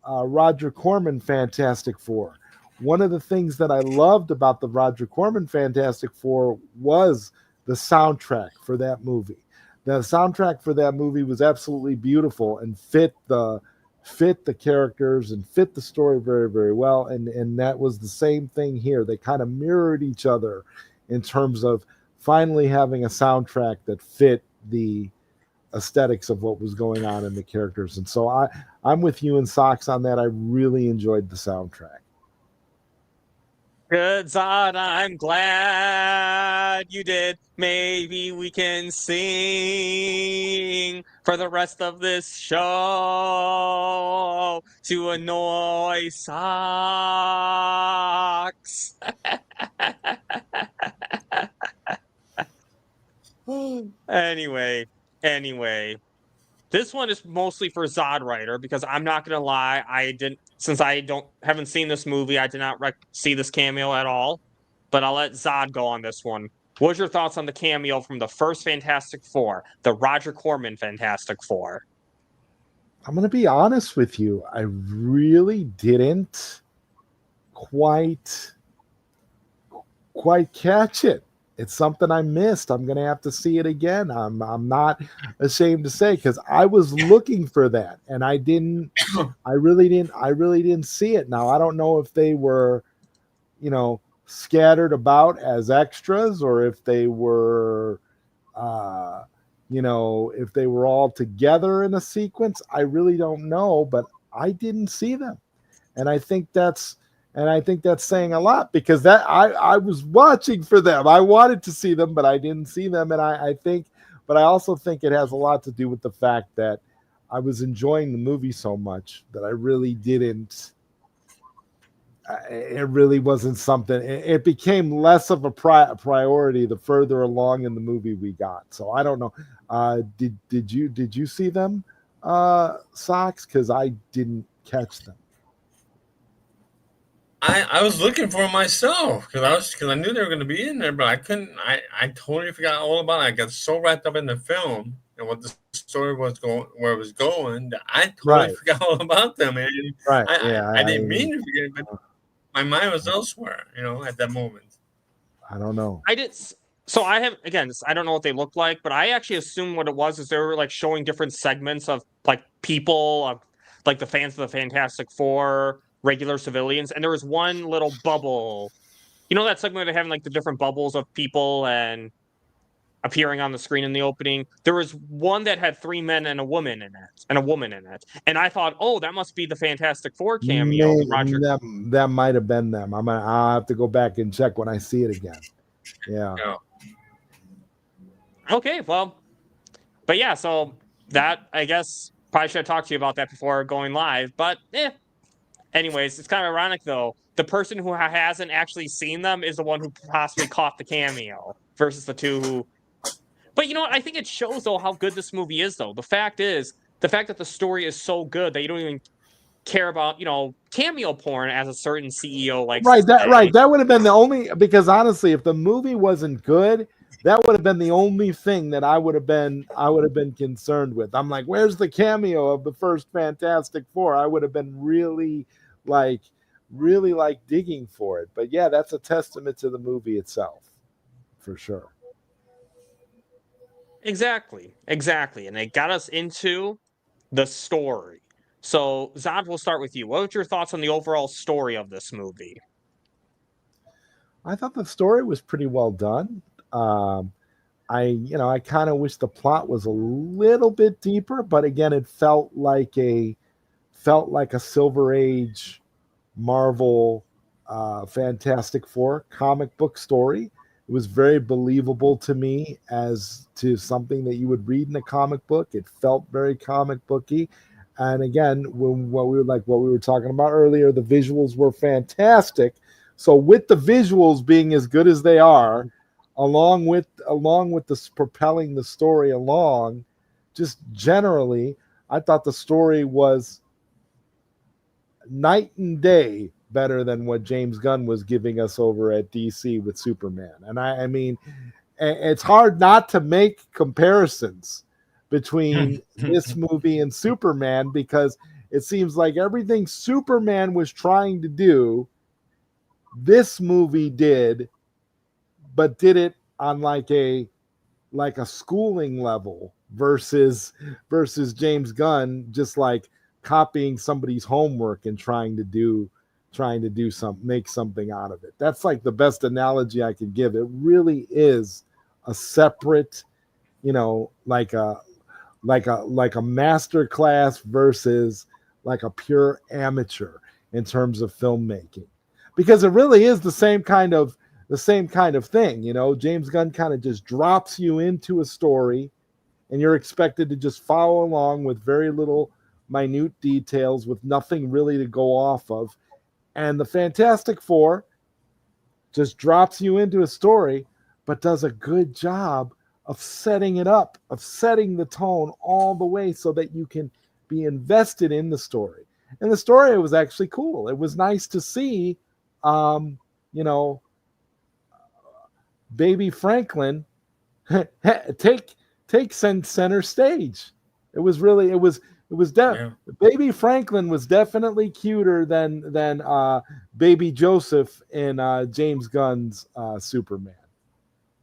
Roger Corman Fantastic Four. One of the things that I loved about the Roger Corman Fantastic Four was the soundtrack for that movie. The soundtrack for that movie was absolutely beautiful and fit the characters and fit the story very, very well. And that was the same thing here. They kind of mirrored each other in terms of finally having a soundtrack that fit the aesthetics of what was going on in the characters. And so I'm with you and Socks on that. I really enjoyed the soundtrack. Good, Zod, I'm glad you did. Maybe we can sing for the rest of this show to annoy Socks. Anyway. This one is mostly for Zodwriter because I'm not gonna lie, since I haven't seen this movie, I did not see this cameo at all. But I'll let Zod go on this one. What's your thoughts on the cameo from the first Fantastic Four, the Roger Corman Fantastic Four? I'm gonna be honest with you. I really didn't quite catch it. It's something I missed. I'm gonna have to see it again. I'm not ashamed to say because I was looking for that and I really didn't see it. Now I don't know if they were, scattered about as extras or if they were if they were all together in a sequence. I really don't know, but I didn't see them. And I think that's saying a lot because that I was watching for them. I wanted to see them, but I didn't see them. And I also think it has a lot to do with the fact that I was enjoying the movie so much that I really didn't. It really wasn't something. It became less of a priority the further along in the movie we got. So I don't know. Did you see them, Socks? Because I didn't catch them. I was looking for them myself because I knew they were going to be in there, but I couldn't. I totally forgot all about it. I got so wrapped up in the film and what the story was going, where it was going, that I totally forgot all about them. And I didn't mean to forget, but my mind was elsewhere. At that moment. I don't know. I did. So I have I don't know what they look like, but I actually assumed what it was is they were like showing different segments of like people, of like the fans of the Fantastic Four, regular civilians, and there was one little bubble. That segment where they're having like the different bubbles of people and appearing on the screen in the opening? There was one that had 3 men and a woman in it, and I thought, oh, that must be the Fantastic Four cameo. Maybe, Roger, that might have been them. I'll have to go back and check when I see it again. Yeah. Okay, well, but yeah, so that, I guess, probably should have talked to you about that before going live, but anyways, it's kind of ironic, though. The person who hasn't actually seen them is the one who possibly caught the cameo versus the two who... But you know what? I think it shows though how good this movie is. Though the fact that the story is so good that you don't even care about cameo porn, as a certain CEO likes to say. That would have been the only, because honestly, if the movie wasn't good, that would have been the only thing that I would have been concerned with. I'm like, where's the cameo of the first Fantastic Four? I would have been really like digging for it. But yeah, that's a testament to the movie itself, for sure. Exactly. And it got us into the story. So, Zod, we'll start with you. What were your thoughts on the overall story of this movie? I thought the story was pretty well done. I kind of wish the plot was a little bit deeper, but again, it felt like a Silver Age Marvel Fantastic Four comic book story. It was very believable to me as to something that you would read in a comic book. It felt very comic booky. And again, what we were talking about earlier, the visuals were fantastic. So with the visuals being as good as they are, along with this propelling the story along, just generally, I thought the story was night and day better than what James Gunn was giving us over at DC with Superman. And I mean, it's hard not to make comparisons between this movie and Superman, because it seems like everything Superman was trying to do, this movie did, but did it on like a schooling level versus James Gunn just like copying somebody's homework and trying to do something, make something out of it. That's like the best analogy I could give. It really is a separate, like a master class versus like a pure amateur in terms of filmmaking, because it really is the same kind of thing. James Gunn kind of just drops you into a story and you're expected to just follow along with very little minute details, with nothing really to go off of. And the Fantastic Four just drops you into a story, but does a good job of setting it up, of setting the tone all the way so that you can be invested in the story. And the story was actually cool. It was nice to see, baby Franklin take center stage. Baby Franklin was definitely cuter than baby Joseph in James Gunn's Superman.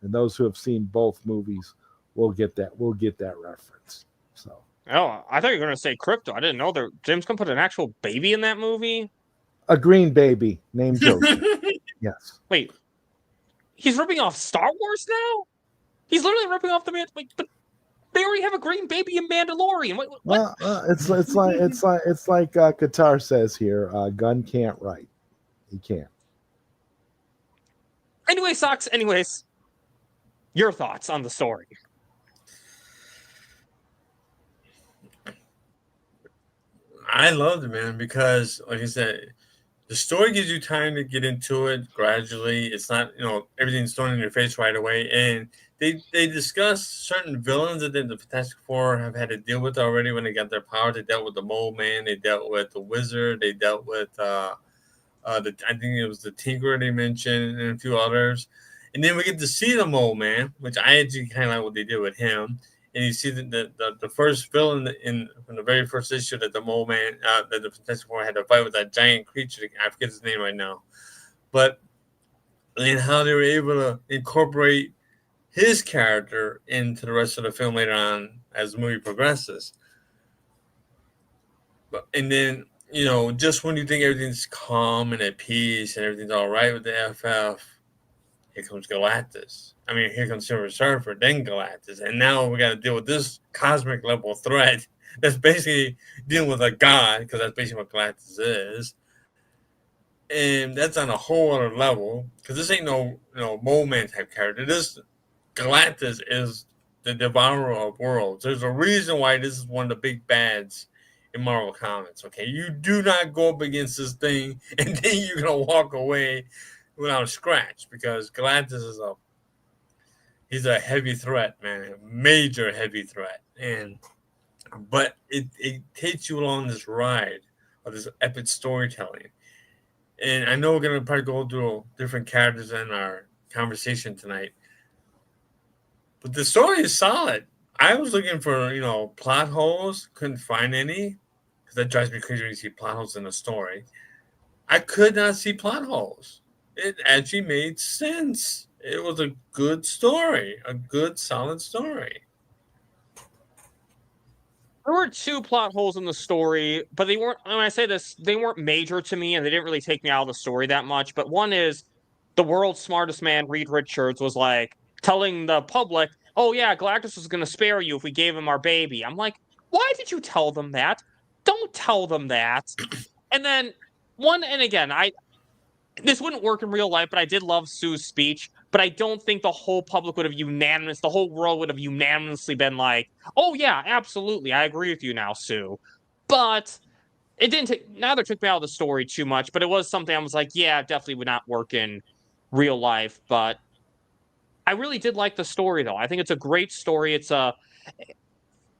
And those who have seen both movies will get that reference. So, oh, I thought you were going to say Crypto. I didn't know that James Gunn put an actual baby in that movie. A green baby named Joseph. Yes. Wait, he's ripping off Star Wars now? He's literally ripping off the man. Wait, but they already have a green baby in Mandalorian. What? Well, it's like Qatar says here. Gunn can't write. He can't. Anyway, Socks. Anyways, your thoughts on the story? I loved it, man, because like I said, the story gives you time to get into it gradually. It's not, everything's thrown in your face right away. And they discuss certain villains that the Fantastic Four have had to deal with already when they got their power. They dealt with the Mole Man. They dealt with the Wizard. They dealt with I think it was the Tinker they mentioned, and a few others. And then we get to see the Mole Man, which I actually kind of like what they did with him. And you see the first villain from the very first issue that the Mole Man, that the Fantastic Four had to fight with that giant creature. I forget his name right now. But and how they were able to incorporate his character into the rest of the film later on as the movie progresses. And then, just when you think everything's calm and at peace and everything's all right with the FF, here comes Galactus. I mean, here comes Silver Surfer, then Galactus. And now we got to deal with this cosmic level threat that's basically dealing with a god, because that's basically what Galactus is. And that's on a whole other level, because this ain't no Mole Man type character. This Galactus is the devourer of worlds. There's a reason why this is one of the big bads in Marvel Comics, okay? You do not go up against this thing and then you're going to walk away without a scratch, because Galactus is he's a heavy threat, man, a major heavy threat. But it takes you along this ride of this epic storytelling. And I know we're gonna probably go through different characters in our conversation tonight, but the story is solid. I was looking for plot holes, couldn't find any, because that drives me crazy when you see plot holes in a story. I could not see plot holes. It actually made sense. It was a good story, a good solid story. There were 2 plot holes in the story, but they weren't. When I say this, they weren't major to me, and they didn't really take me out of the story that much. But one is the world's smartest man, Reed Richards, was like telling the public, "Oh yeah, Galactus was going to spare you if we gave him our baby." I'm like, why did you tell them that? Don't tell them that. And then and again, this wouldn't work in real life, but I did love Sue's speech. But I don't think the whole public would have the whole world would have unanimously been like, "Oh yeah, absolutely, I agree with you now, Sue." But it neither took me out of the story too much, but it was something I was like, yeah, it definitely would not work in real life. But I really did like the story, though. I think it's a great story.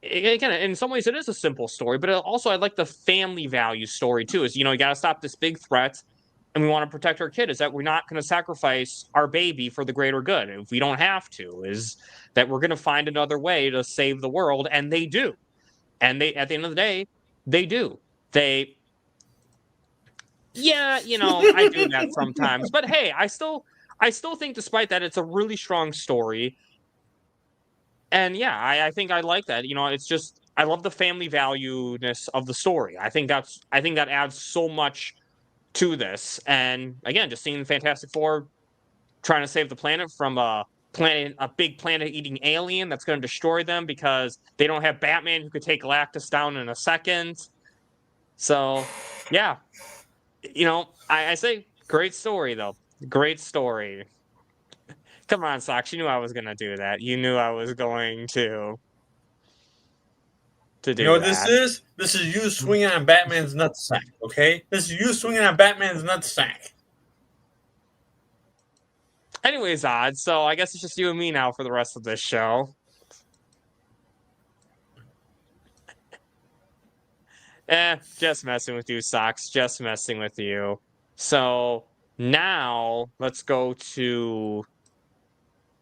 Again, in some ways, it is a simple story, but also I like the family value story too. Is you got to stop this big threat, and we want to protect our kid. Is that we're not going to sacrifice our baby for the greater good. If we don't have to, is that we're going to find another way to save the world, and they do. And at the end of the day, they do. I do that sometimes. But hey, I still think, despite that, it's a really strong story. And yeah, I think I like that. It's just I love the family value-ness of the story. I think that adds so much to this. And again, just seeing Fantastic Four trying to save the planet from a big planet-eating alien that's going to destroy them because they don't have Batman who could take Galactus down in a second. So, yeah. I say great story, though. Great story. Come on, Sox. You knew I was going to do that. You knew I was going to do You know what that. this is? This is you swinging on Batman's nutsack, okay? This is you swinging on Batman's nutsack. Anyways, Odd, so I guess it's just you and me now for the rest of this show. Just messing with you, Sox. Just messing with you. So now let's go to...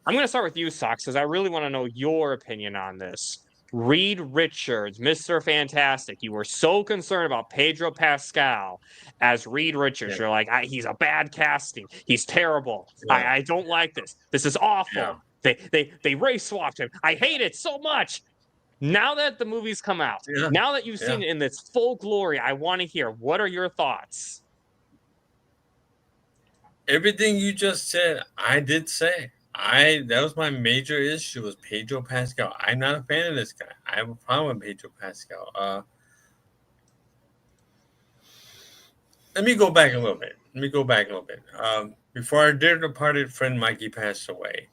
I'm going to start with you, Sox, because I really want to know your opinion on this. Reed Richards, Mr. Fantastic. You were so concerned about Pedro Pascal as Reed Richards. Yeah. You're like, he's a bad casting. He's terrible. Yeah. I don't like this. This is awful. Yeah. They race swapped him. I hate it so much. Now that the movie's come out, now that you've seen it in its full glory, I want to hear, what are your thoughts? Everything you just said, I did say. That was my major issue was Pedro Pascal. I'm not a fan of this guy. I have a problem with Pedro Pascal. Let me go back a little bit. Before our dear departed friend Mikey passed away,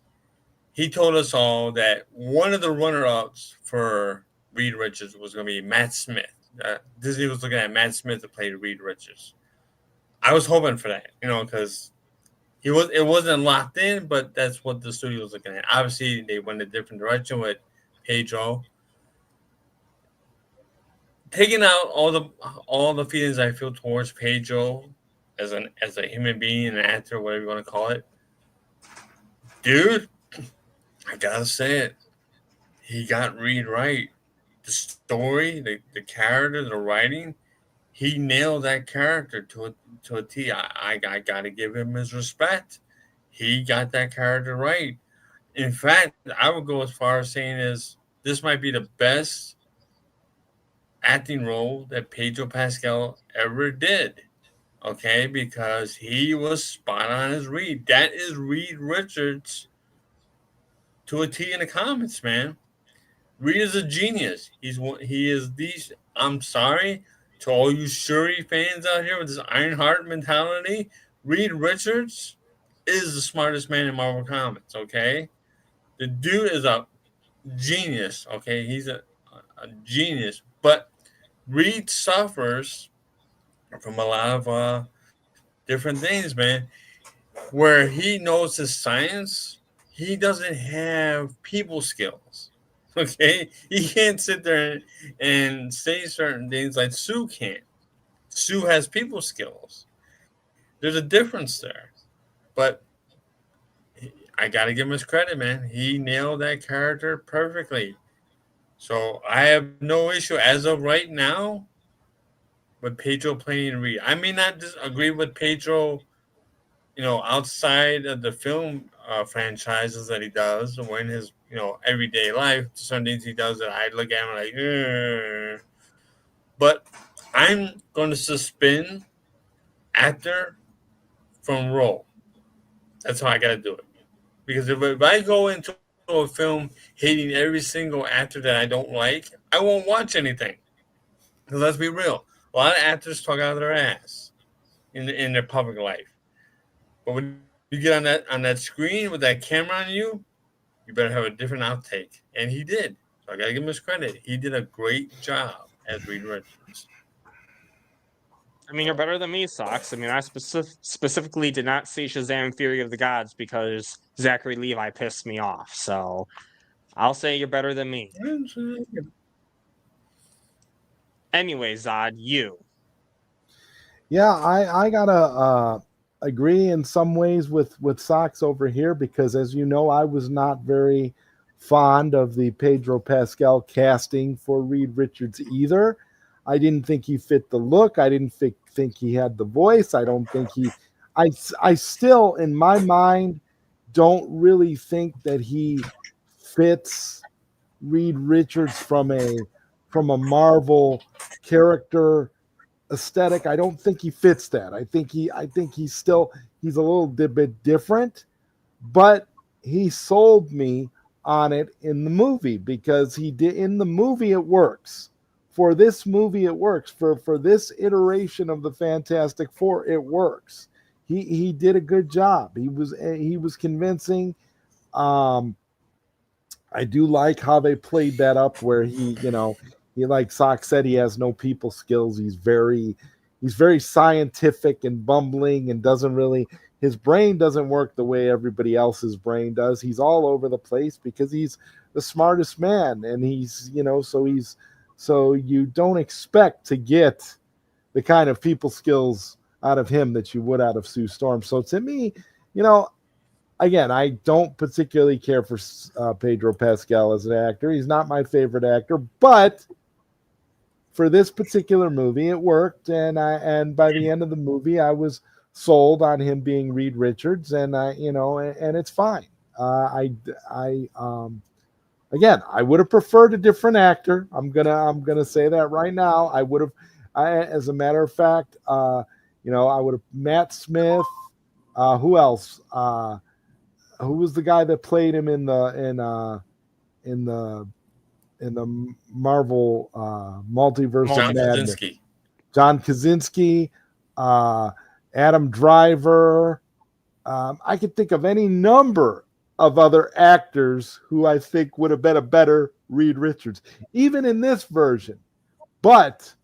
he told us all that one of the runner-ups for Reed Richards was going to be Matt Smith. Disney was looking at Matt Smith to play Reed Richards. I was hoping for that, because it wasn't locked in, but that's what the studio was looking at. Obviously, they went a different direction with Pedro. Taking out all the feelings I feel towards Pedro as a human being, an actor, whatever you want to call it, dude, I gotta say it. He got Reed right. The story, the character, the writing, he nailed that character to a T. I got to give him his respect. He got that character right. In fact, I would go as far as saying this might be the best acting role that Pedro Pascal ever did. Okay, because he was spot on as Reed. That is Reed Richards to a T in the comics, man. Reed is a genius. He is the. I'm sorry to all you Shuri fans out here with this Ironheart mentality. Reed Richards is the smartest man in Marvel Comics. Okay, the dude is a genius. Okay, he's a genius. But Reed suffers from a lot of different things, man. Where he knows his science, he doesn't have people skills. Okay, he can't sit there and say certain things like Sue can. Sue has people skills. There's a difference there, but I got to give him his credit, man. He nailed that character perfectly. So I have no issue as of right now with Pedro playing Reed. I may not agree with Pedro, outside of the film franchises that he does or in his, everyday life. Some things he does that I look at him like, "Ugh." But I'm going to suspend actor from role. That's how I got to do it. Because if I go into a film hating every single actor that I don't like, I won't watch anything. Because let's be real, a lot of actors talk out of their ass in their public life. But when you get on that screen with that camera on you, you better have a different outtake. And he did. So I got to give him his credit. He did a great job as Reed Richards. I mean, you're better than me, Sox. I mean, I specifically did not see Shazam Fury of the Gods because Zachary Levi pissed me off. So I'll say you're better than me. Anyway, Zod, you. Yeah, I gotta agree in some ways with Sox over here because, as you know, I was not very fond of the Pedro Pascal casting for Reed Richards either. I didn't think he fit the look. I didn't think he had the voice. I don't think he. I still, in my mind, don't really think that he fits Reed Richards from a Marvel character aesthetic. I don't think he fits that. I think he's a little bit different, but he sold me on it in the movie because he did in the movie it works. For this movie it works. For this iteration of the Fantastic Four it works. He did a good job. He was convincing. I do like how they played that up where he like Sock said, he has no people skills. He's very scientific and bumbling and his brain doesn't work the way everybody else's brain does. He's all over the place because he's the smartest man. And so you don't expect to get the kind of people skills out of him that you would out of Sue Storm. So to me, again, I don't particularly care for Pedro Pascal as an actor. He's not my favorite actor, but for this particular movie, it worked, and by the end of the movie, I was sold on him being Reed Richards, and and it's fine. Again, I would have preferred a different actor. I'm gonna say that right now. I would have, as a matter of fact, I would have Matt Smith. Who else? Who was the guy that played him in the Marvel multiverse of madness? John Krasinski, Adam Driver. I could think of any number of other actors who I think would have been a better Reed Richards, even in this version. But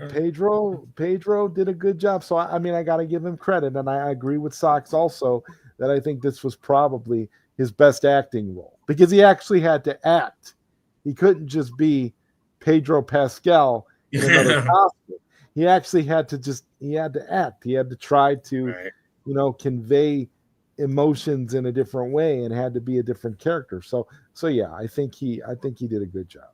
Pedro did a good job. So I mean, I got to give him credit, and I agree with Sox also that I think this was probably his best acting role because he actually had to act. He couldn't just be Pedro Pascal in another costume. He actually had to act. He had to try to, convey emotions in a different way and had to be a different character. So yeah, I think he did a good job.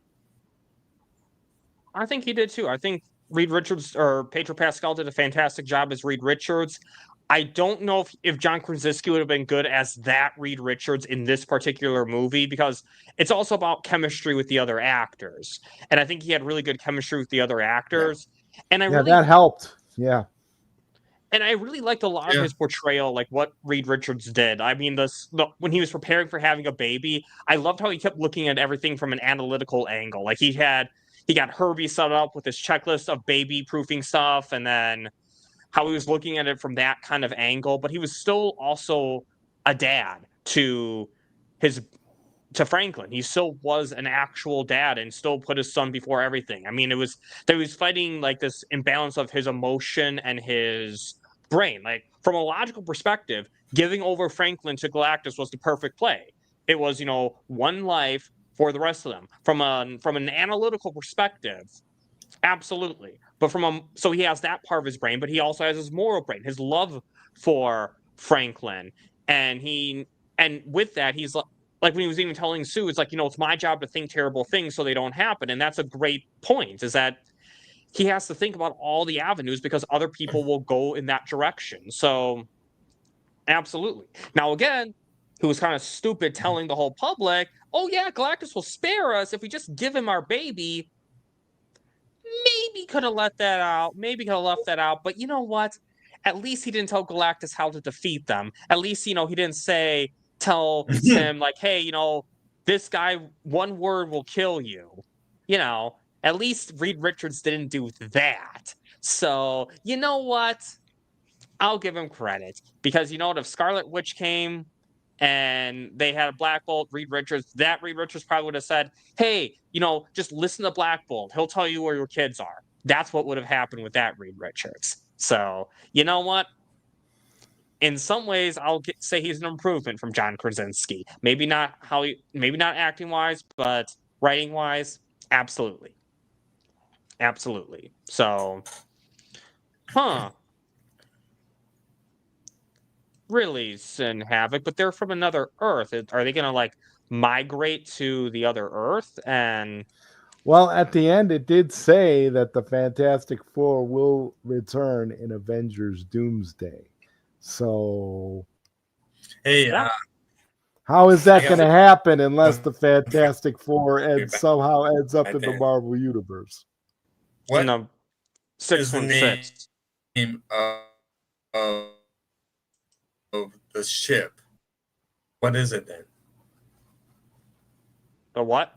I think he did too. I think Reed Richards or Pedro Pascal did a fantastic job as Reed Richards. I don't know if John Krasinski would have been good as that Reed Richards in this particular movie because it's also about chemistry with the other actors. And I think he had really good chemistry with the other actors. Yeah. And that helped. Yeah. And I really liked a lot of his portrayal, like what Reed Richards did. I mean, when he was preparing for having a baby, I loved how he kept looking at everything from an analytical angle. Like he got Herbie set up with his checklist of baby proofing stuff, and then how he was looking at it from that kind of angle. But he was still also a dad to Franklin. He still was an actual dad and still put his son before everything. I mean, he was fighting like this imbalance of his emotion and his brain. Like from a logical perspective, giving over Franklin to Galactus was the perfect play. It was, one life for the rest of them. From an analytical perspective, absolutely. But so he has that part of his brain, but he also has his moral brain, his love for Franklin. And with that, he's like when he was even telling Sue, it's like, it's my job to think terrible things so they don't happen. And that's a great point, is that he has to think about all the avenues because other people will go in that direction. So absolutely. Now, again, who was kind of stupid telling the whole public, oh yeah, Galactus will spare us if we just give him our baby. Maybe could have let that out. Maybe could have left that out. But you know what? At least he didn't tell Galactus how to defeat them. At least, he didn't tell Tim, like, hey, this guy, one word will kill you. At least Reed Richards didn't do that. So, you know what? I'll give him credit. Because, if Scarlet Witch came and they had a Black Bolt, Reed Richards probably would have said, hey, just listen to Black Bolt. He'll tell you where your kids are. That's what would have happened with that Reed Richards. So, you know what? In some ways, I'll say he's an improvement from John Krasinski. Maybe not acting wise, but writing wise, absolutely. Absolutely. So, really, Sin Havoc, but they're from another Earth. Are they going to migrate to the other Earth? And well, at the end, it did say that the Fantastic Four will return in Avengers Doomsday. So, hey, how is that going to happen unless the Fantastic Four somehow ends up in the Marvel Universe? What no, is the name of the ship? What is it then? The what?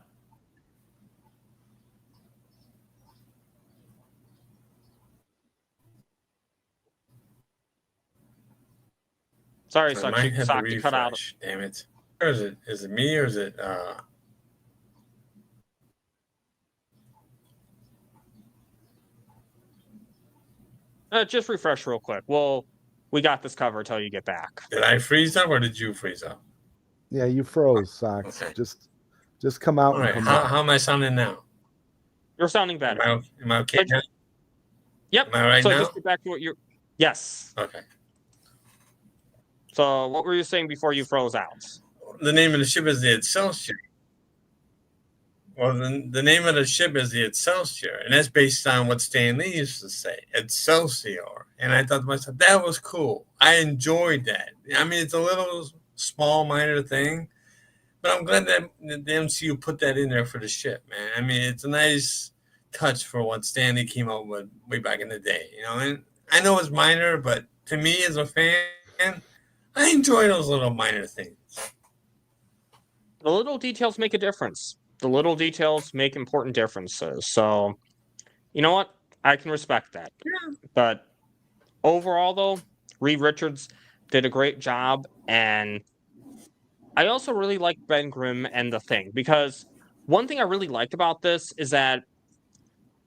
Sorry, I Sock, might have to cut out. refresh. Damn it! Or is it me or is it? Just refresh real quick. Well, we got this covered until you get back. Did I freeze up or did you freeze up? Yeah, you froze, Socks. Okay. Just come out. All and right. come How back. am I sounding now? You're sounding better. Am I okay now? Yep. Am I right now? Just get back to what you're. Yes. Okay. So what were you saying before you froze out? The name of the ship is the Excelsior. Well, the name of the ship is the Excelsior, and that's based on what Stan Lee used to say, Excelsior. And I thought to myself, that was cool. I enjoyed that. I mean, it's a little small, minor thing, but I'm glad that the MCU put that in there for the ship, man. I mean, it's a nice touch for what Stan Lee came up with way back in the day, And I know it's minor, but to me as a fan, I enjoy those little minor things. The little details make a difference. The little details make important differences. So, you know what? I can respect that. Yeah. But overall, though, Reed Richards did a great job. And I also really like Ben Grimm and The Thing. Because one thing I really liked about this is that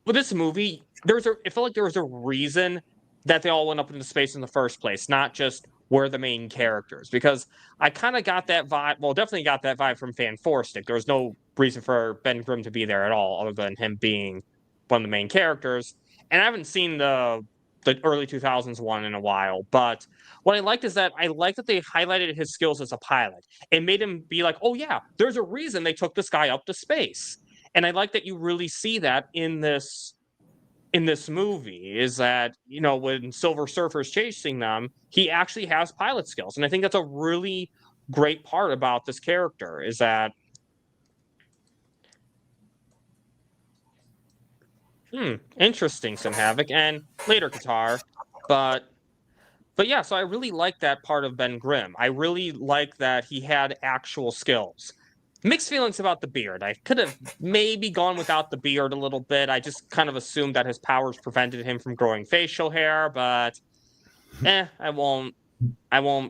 with this movie, it felt like there was a reason that they all went up into space in the first place. Not just were the main characters, because I kind of got that vibe. Well, definitely got that vibe from Fan Four Stick. There was no reason for Ben Grimm to be there at all, other than him being one of the main characters. And I haven't seen the early 2000s one in a while. But what I liked is that they highlighted his skills as a pilot. It made him be like, oh yeah, there's a reason they took this guy up to space. And I like that you really see that in this movie, is that, when Silver Surfer's chasing them, he actually has pilot skills. And I think that's a really great part about this character, is that interesting, Sim Havoc, and later Qatar. But yeah, so I really like that part of Ben Grimm. I really like that he had actual skills. Mixed feelings about the beard. I could have maybe gone without the beard a little bit. I just kind of assumed that his powers prevented him from growing facial hair, but I won't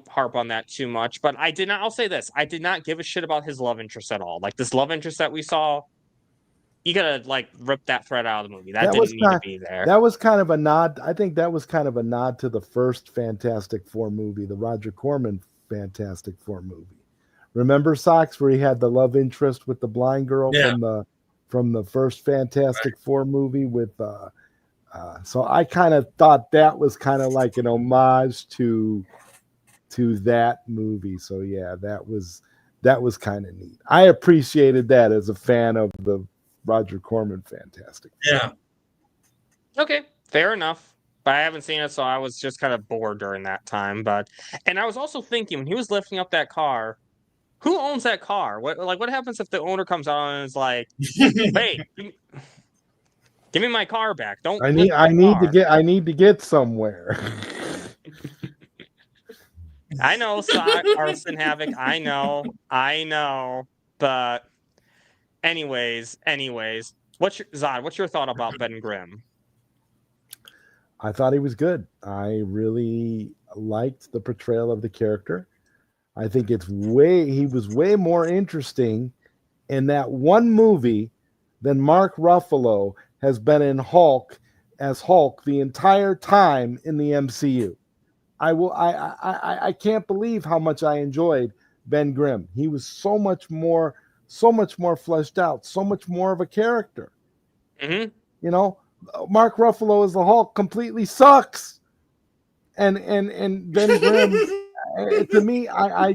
harp on that too much. But I'll say this. I did not give a shit about his love interest at all. Like, this love interest that we saw, you gotta like rip that thread out of the movie. That didn't need to be there. That was kind of a nod. I think that was kind of a nod to the first Fantastic Four movie, the Roger Corman Fantastic Four movie. Remember, Sox, where he had the love interest with the blind girl from the first Fantastic Four movie with. So I kind of thought that was kind of like an homage to that movie. So yeah, that was kind of neat. I appreciated that as a fan of the Roger Corman Fantastic Four. Yeah. Okay, fair enough. But I haven't seen it, so I was just kind of bored during that time. And I was also thinking when he was lifting up that car, who owns that car? What happens if the owner comes out and is like, "Hey, give me my car back. Don't I need to get somewhere." I know, Arson Havoc. I know. But anyways, what's your thought about Ben Grimm? I thought he was good. I really liked the portrayal of the character. I think he was way more interesting in that one movie than Mark Ruffalo has been in Hulk as Hulk the entire time in the MCU. I can't believe how much I enjoyed Ben Grimm. He was so much more fleshed out, so much more of a character. Mm-hmm. You know, Mark Ruffalo as the Hulk completely sucks, and Ben Grimm to me, I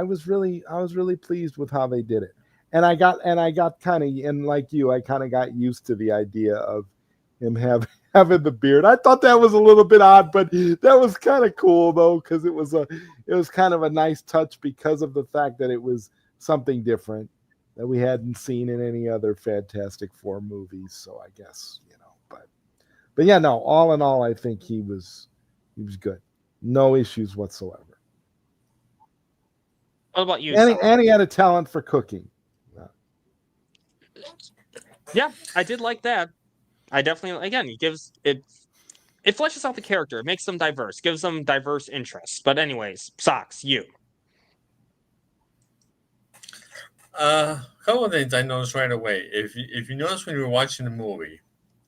was really pleased with how they did it, and I got kind of, and like you, I kind of got used to the idea of him having the beard. I thought that was a little bit odd, but that was kind of cool though, because it was kind of a nice touch because of the fact that it was something different that we hadn't seen in any other Fantastic Four movies. So I guess, but yeah, no, all in all, I think he was good. No issues whatsoever. What about you? And he had a talent for cooking. Yeah, I did like that. I definitely, again, he gives it fleshes out the character. It makes them diverse, gives them diverse interests. But anyways, Sox, you. A couple of things I noticed right away. If you notice when you're watching the movie,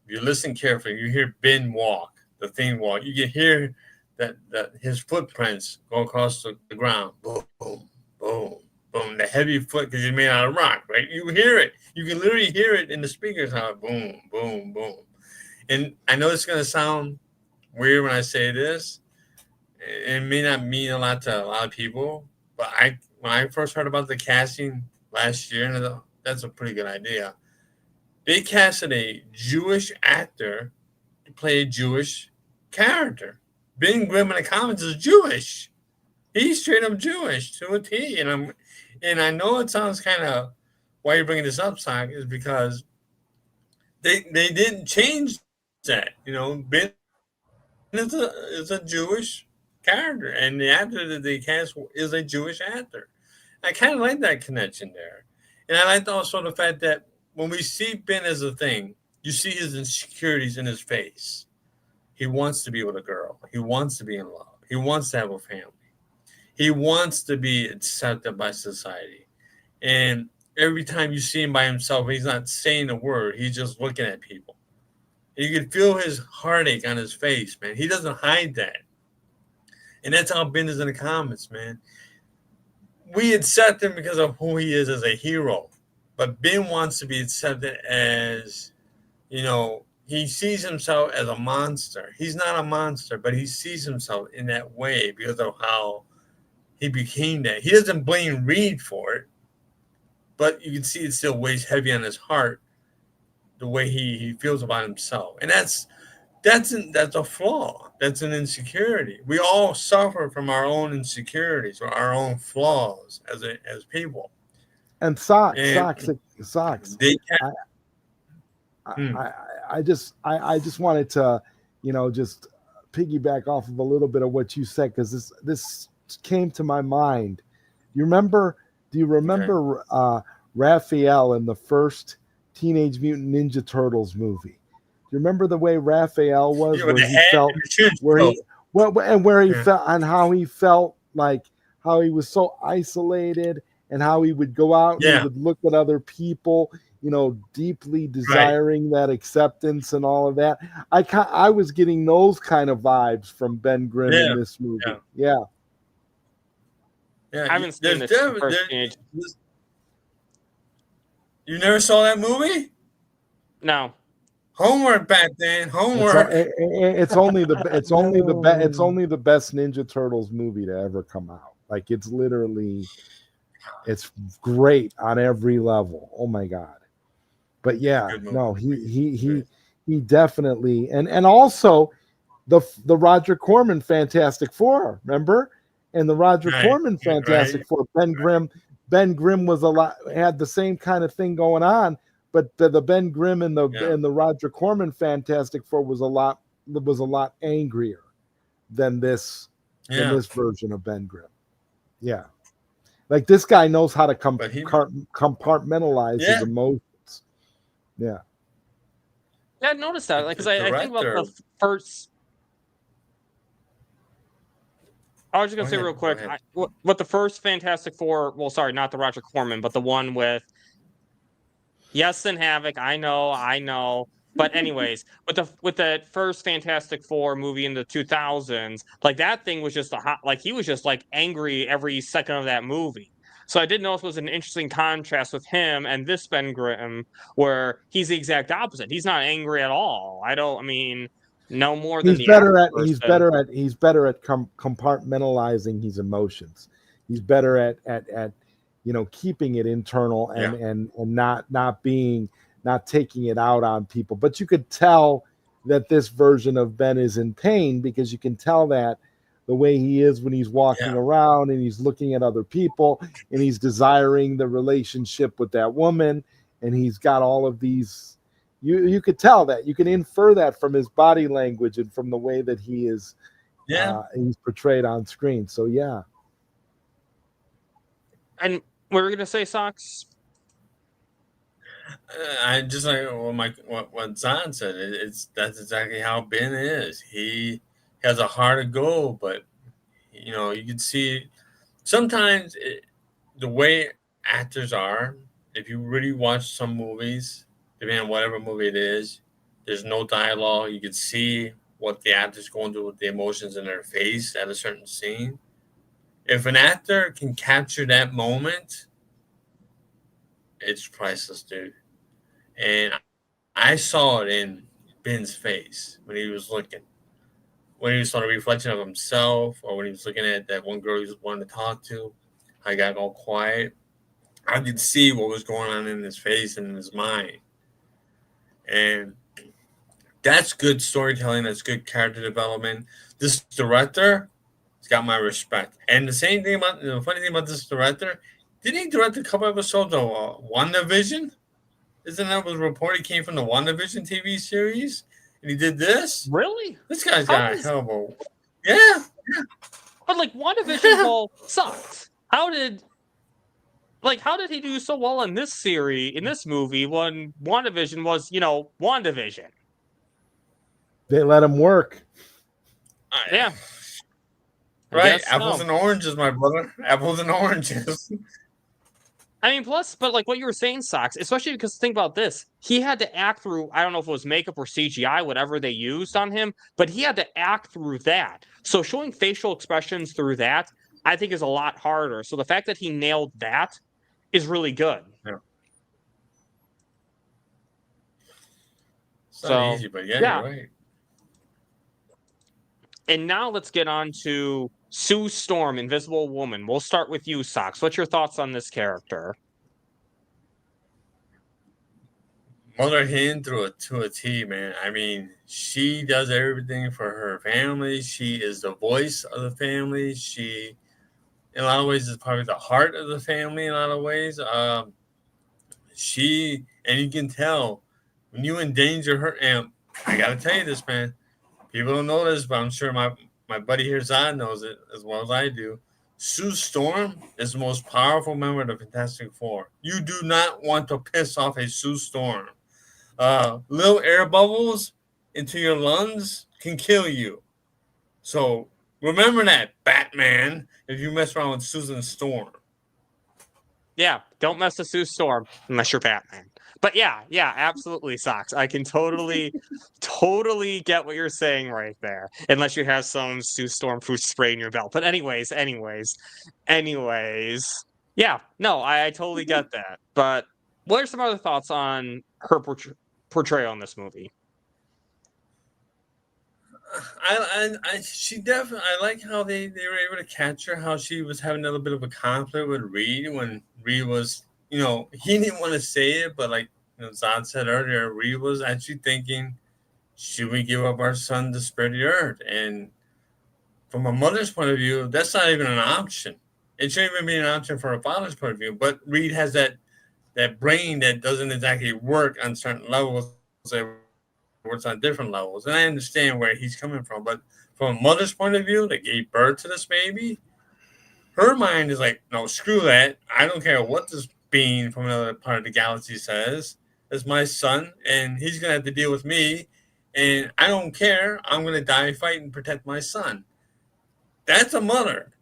if you listen carefully, you hear Ben walk, the Thing walk. You can hear that his footprints go across the ground. Boom, boom, boom, boom. The heavy foot, because he's made out of rock, right? You hear it. You can literally hear it in the speakers. How boom, boom, boom. And I know it's going to sound weird when I say this. It may not mean a lot to a lot of people, but when I first heard about the casting last year, and I thought, that's a pretty good idea. They casted a Jewish actor to play a Jewish character. Ben Grimm in the comics is Jewish. He's straight up Jewish to a T. And I know it sounds kind of, why you're bringing this up, Sock, is because they didn't change that. Ben is a Jewish character, and the actor that they cast is a Jewish actor. I kind of like that connection there. And I liked also the fact that when we see Ben as a Thing, you see his insecurities in his face. He wants to be with a girl. He wants to be in love. He wants to have a family. He wants to be accepted by society. And every time you see him by himself, he's not saying a word. He's just looking at people. You can feel his heartache on his face, man. He doesn't hide that. And that's how Ben is in the comics, man. We accept him because of who he is as a hero. But Ben wants to be accepted as, he sees himself as a monster. He's not a monster, but he sees himself in that way because of how he became that. He doesn't blame Reed for it, but you can see it still weighs heavy on his heart, the way he feels about himself. And that's a flaw. That's an insecurity. We all suffer from our own insecurities or our own flaws as people. And Socks. I just wanted to, just piggyback off of a little bit of what you said, because this came to my mind. Do you remember Raphael in the first Teenage Mutant Ninja Turtles movie? Do you remember the way Raphael was, where he felt, where he felt, and how he felt like how he was so isolated and how he would go out and Yeah. he would look at other people, deeply desiring that acceptance and all of that. I was getting those kind of vibes from Ben Grimm in this movie. Yeah. I haven't seen this. You never saw that movie? No. Homework back then. Homework. It's only the best Ninja Turtles movie to ever come out. Like it's great on every level. Oh my god. But yeah, no, he definitely and also the Roger Corman Fantastic Four, remember? And the Roger Corman Fantastic Four, Ben Grimm had the same kind of thing going on, but the Ben Grimm and the Roger Corman Fantastic Four was a lot angrier than this version of Ben Grimm. Yeah. Like this guy knows how to compartmentalize his emotions. Yeah. Yeah, I noticed that. Like, because I think about the first. I was just gonna say real quick, what the first Fantastic Four. Well, sorry, not the Roger Corman, but the one with and Havoc. I know. But anyways, with the first Fantastic Four movie in the 2000s, like that thing was just he was just like angry every second of that movie. So I did notice it was an interesting contrast with him and this Ben Grimm, where he's the exact opposite. He's not angry at all. No more than he's better at compartmentalizing his emotions. He's better at keeping it internal and not taking it out on people. But you could tell that this version of Ben is in pain because you can tell that the way he is when he's walking around and he's looking at other people and he's desiring the relationship with that woman, and he's got all of these. You could tell that. You can infer that from his body language and from the way that he is he's portrayed on screen. So yeah. And what were you gonna say, Socks? I just like what Zahn said. That's exactly how Ben is. He has a heart of gold, but you can see sometimes the way actors are. If you really watch some movies, depending on whatever movie it is, there's no dialogue. You can see what the actor's going through with the emotions in their face at a certain scene. If an actor can capture that moment, it's priceless, dude. And I saw it in Ben's face when he was looking. When he saw the reflection of himself, or when he was looking at that one girl he was wanting to talk to, I got all quiet. I could see what was going on in his face and in his mind. And that's good storytelling. That's good character development. This director has got my respect. And the funny thing about this director, didn't he direct a couple episodes of WandaVision? Isn't that what was reported came from the WandaVision TV series? And he did this? Really? This guy's got a hell of a... Yeah. But like WandaVision sucked. How did he do so well in this series, in this movie, when WandaVision was, WandaVision? They let him work. Yeah. Right. Apples and oranges, my brother. Apples and oranges. Plus, but like what you were saying, Socks, especially because think about this. He had to act through, I don't know if it was makeup or CGI, whatever they used on him, but he had to act through that. So showing facial expressions through that, I think is a lot harder. So the fact that he nailed that is really good. Yeah. It's not easy, but yeah, you're right. And now let's get on to Sue Storm, Invisible Woman. We'll start with you, Socks. What's your thoughts on this character? Mother hen to a T, man. She does everything for her family. She is the voice of the family. She, in a lot of ways, is probably the heart of the family in a lot of ways. And you can tell when you endanger her, and I got to tell you this, man. People don't know this, but I'm sure my buddy here, Zod, knows it as well as I do. Sue Storm is the most powerful member of the Fantastic Four. You do not want to piss off a Sue Storm. Little air bubbles into your lungs can kill you. So remember that, Batman, if you mess around with Susan Storm. Yeah, don't mess with Sue Storm unless you're Batman. But yeah, absolutely, Socks. I can totally get what you're saying right there. Unless you have some Sue Storm fruit spray in your belt. But anyways. Yeah, no, I totally get that. But what are some other thoughts on her portrayal in this movie? She definitely. I like how they were able to catch her. How she was having a little bit of a conflict with Reed when Reed was, he didn't want to say it, but like Zod said earlier, Reed was actually thinking, should we give up our son to spare the earth? And from a mother's point of view, that's not even an option. It shouldn't even be an option for a father's point of view. But Reed has that brain that doesn't exactly work on certain levels. It works on different levels. And I understand where he's coming from. But from a mother's point of view that gave birth to this baby, her mind is like, no, screw that. I don't care what this being from another part of the galaxy says. It's my son, and he's going to have to deal with me. And I don't care. I'm going to die fighting and protect my son. That's a mother.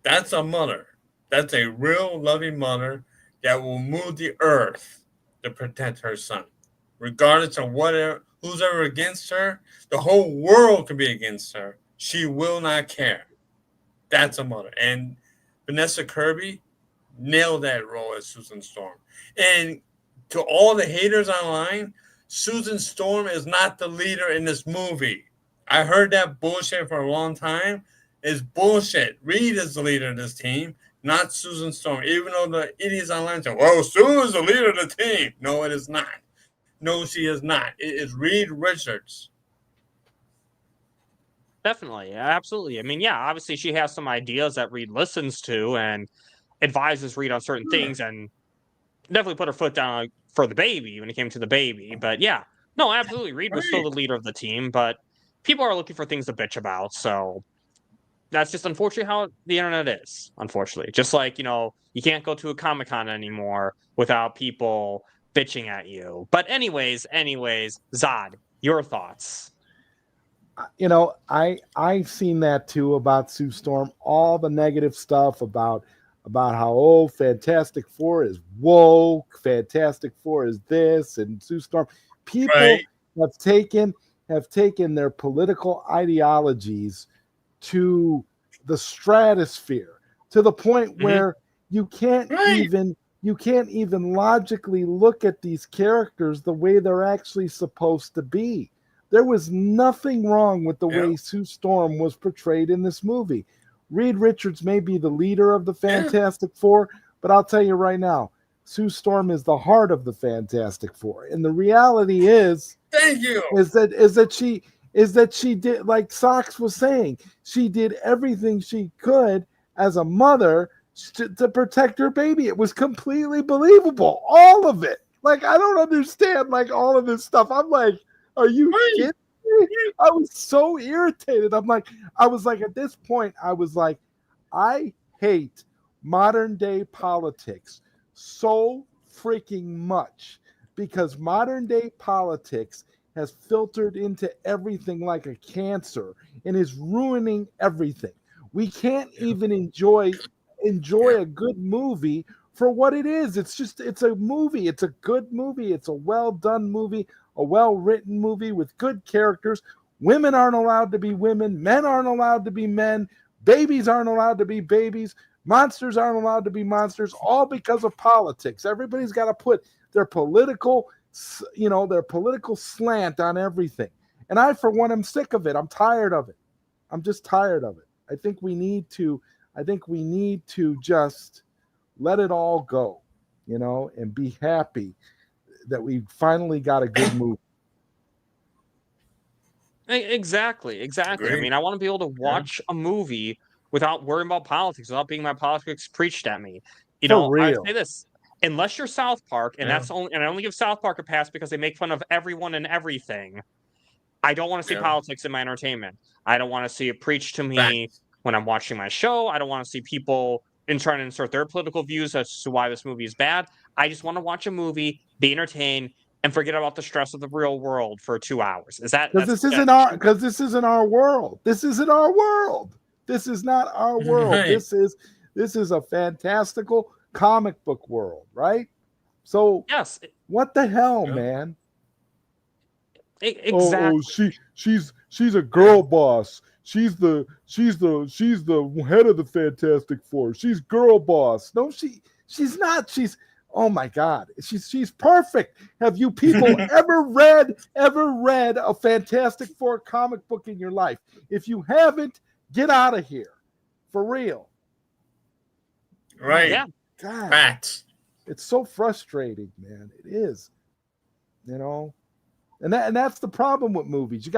That's a mother. That's a real loving mother that will move the earth to protect her son. Regardless of who's ever against her, the whole world can be against her. She will not care. That's a mother. And Vanessa Kirby nailed that role as Susan Storm. And to all the haters online, Susan Storm is not the leader in this movie. I heard that bullshit for a long time. It's bullshit. Reed is the leader of this team, not Susan Storm. Even though the idiots online say, well, Sue is the leader of the team. No, it is not. No, she is not. It is Reed Richards. Definitely. Absolutely. I mean, yeah, obviously she has some ideas that Reed listens to and advises Reed on certain things and definitely put her foot down for the baby when it came to the baby. But yeah, no, absolutely. Reed was still the leader of the team, but people are looking for things to bitch about. So that's just unfortunately how the internet is, unfortunately. Just like, you can't go to a Comic-Con anymore without people bitching at you. But anyways, Zod, your thoughts. I've seen that too about Sue Storm, all the negative stuff about how Fantastic Four is woke, Fantastic Four is this, and Sue Storm. People have taken their political ideologies to the stratosphere, to the point where you can't even logically look at these characters the way they're actually supposed to be. There was nothing wrong with the way Sue Storm was portrayed in this movie. Reed Richards may be the leader of the Fantastic Four, but I'll tell you right now, Sue Storm is the heart of the Fantastic Four. And the reality is, is that she did, like Sox was saying, she did everything she could as a mother to protect her baby. It was completely believable, all of it. Like, I don't understand, like, all of this stuff. I'm like, are you kidding me? I was so irritated. I was like, at this point, I was like, I hate modern day politics so freaking much, because modern day politics has filtered into everything like a cancer and is ruining everything. We can't even enjoy a good movie for what it is. It's a movie. It's a good movie. It's a well done movie, a well written movie with good characters. Women aren't allowed to be women. Men aren't allowed to be men. Babies aren't allowed to be babies. Monsters aren't allowed to be monsters, all because of politics. Everybody's got to put their political slant on everything. And I, for one, am sick of it. I'm tired of it. I'm just tired of it. I think we need to just let it all go, and be happy that we finally got a good movie. Exactly. Great. I mean, I want to be able to watch a movie without worrying about politics, without being my politics preached at me. I say this, unless you're South Park, and I only give South Park a pass because they make fun of everyone and everything. I don't want to see politics in my entertainment. I don't want to see it preached to me when I'm watching my show. I don't want to see people trying to insert their political views as to why this movie is bad. I just want to watch a movie, be entertained, and forget about the stress of the real world for 2 hours. Because this isn't our world. This isn't our world. This is not our world. Right. This is a fantastical comic book world, right? So Yes, what the hell, Yeah. man? exactly. She's a girl boss. She's the head of the Fantastic Four. She's girl boss. No, she's not. Oh my God. She's perfect. Have you people ever read a Fantastic Four comic book in your life? If you haven't, get out of here. For real. Right. Yeah. God. Facts. It's so frustrating, man. It is. You know? And that's the problem with movies. You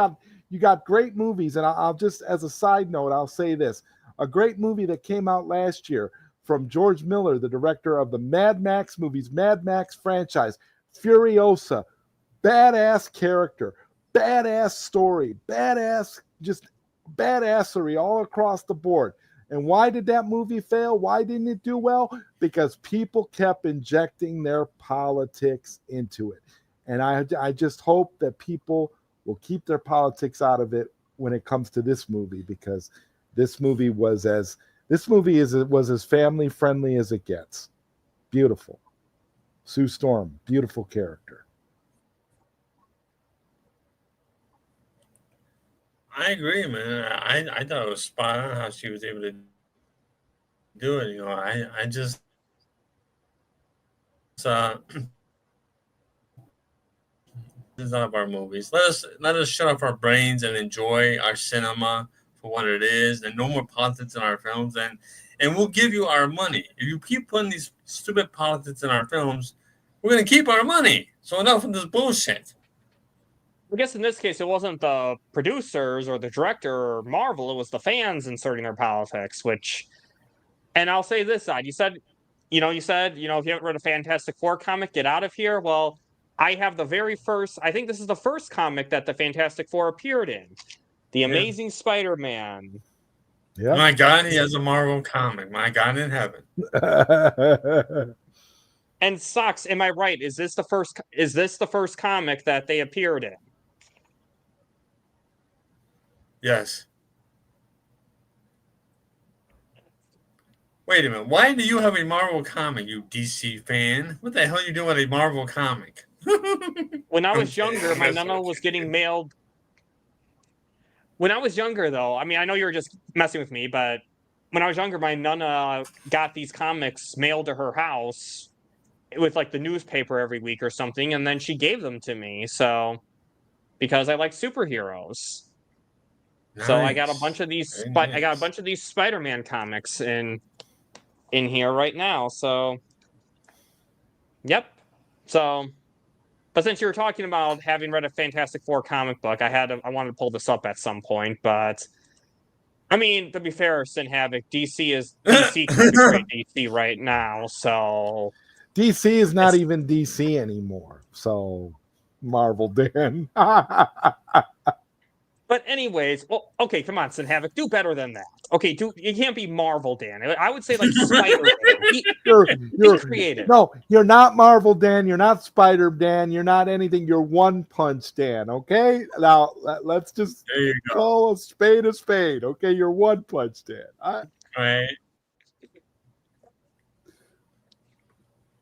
got great movies, and I'll just, as a side note, I'll say this: a great movie that came out last year from George Miller, the director of the Mad Max movies, Mad Max franchise, Furiosa, badass character, badass story, just badassery all across the board. And why did that movie fail? Why didn't it do well? Because people kept injecting their politics into it. And I just hope that people will keep their politics out of it when it comes to this movie, because this movie was as family friendly as it gets. Beautiful. Sue Storm, beautiful character. I agree, man. I thought it was spot on how she was able to do it. You know, I just this is one of our movies. Let us shut off our brains and enjoy our cinema for what it is, and no more politics in our films, and we'll give you our money. If you keep putting these stupid politics in our films, we're gonna keep our money. So enough of this bullshit. I guess in this case, it wasn't the producers or the director or Marvel, it was the fans inserting their politics, and I'll say this side, you said, if you haven't read a Fantastic Four comic, get out of here. Well, I have I think this is the first comic that the Fantastic Four appeared in. The Amazing Spider-Man. Yeah. My God, he has a Marvel comic. My God in heaven. And Socks, am I right? Is this the first comic that they appeared in? Yes. Wait a minute. Why do you have a Marvel comic, you DC fan? What the hell are you doing with a Marvel comic? When I was younger, my nana was getting mailed. When I was younger, though, I mean, I know you're just messing with me, but when I was younger, my nana got these comics mailed to her house with like the newspaper every week or something, and then she gave them to me. So, because I like superheroes. Nice. So I got a bunch of these. I got a bunch of these Spider-Man comics in here right now. So, yep. So, but since you were talking about having read a Fantastic Four comic book, I wanted to pull this up at some point. But I mean, to be fair, Sin Havoc, DC is DC right now. So DC is not even DC anymore. So Marvel, Dan. But anyways, well, okay, come on, Sin Havoc, do better than that. Okay, you can't be Marvel, Dan. I would say like Spider-Man. You're creative. No, you're not Marvel, Dan. You're not Spider, Dan. You're not anything. You're One Punch, Dan. Okay, now let's just call a spade a spade. Okay, you're One Punch, Dan. All right.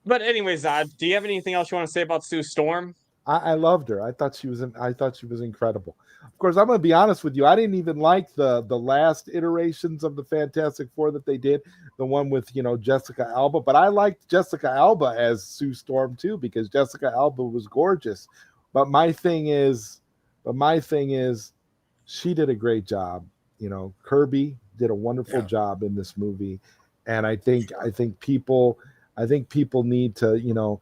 But anyways, do you have anything else you want to say about Sue Storm? I loved her. I thought she was incredible. Of course, I'm going to be honest with you. I didn't even like the last iterations of the Fantastic Four that they did, the one with Jessica Alba. But I liked Jessica Alba as Sue Storm too, because Jessica Alba was gorgeous. But my thing is, she did a great job. Kirby did a wonderful job in this movie, and I think people need to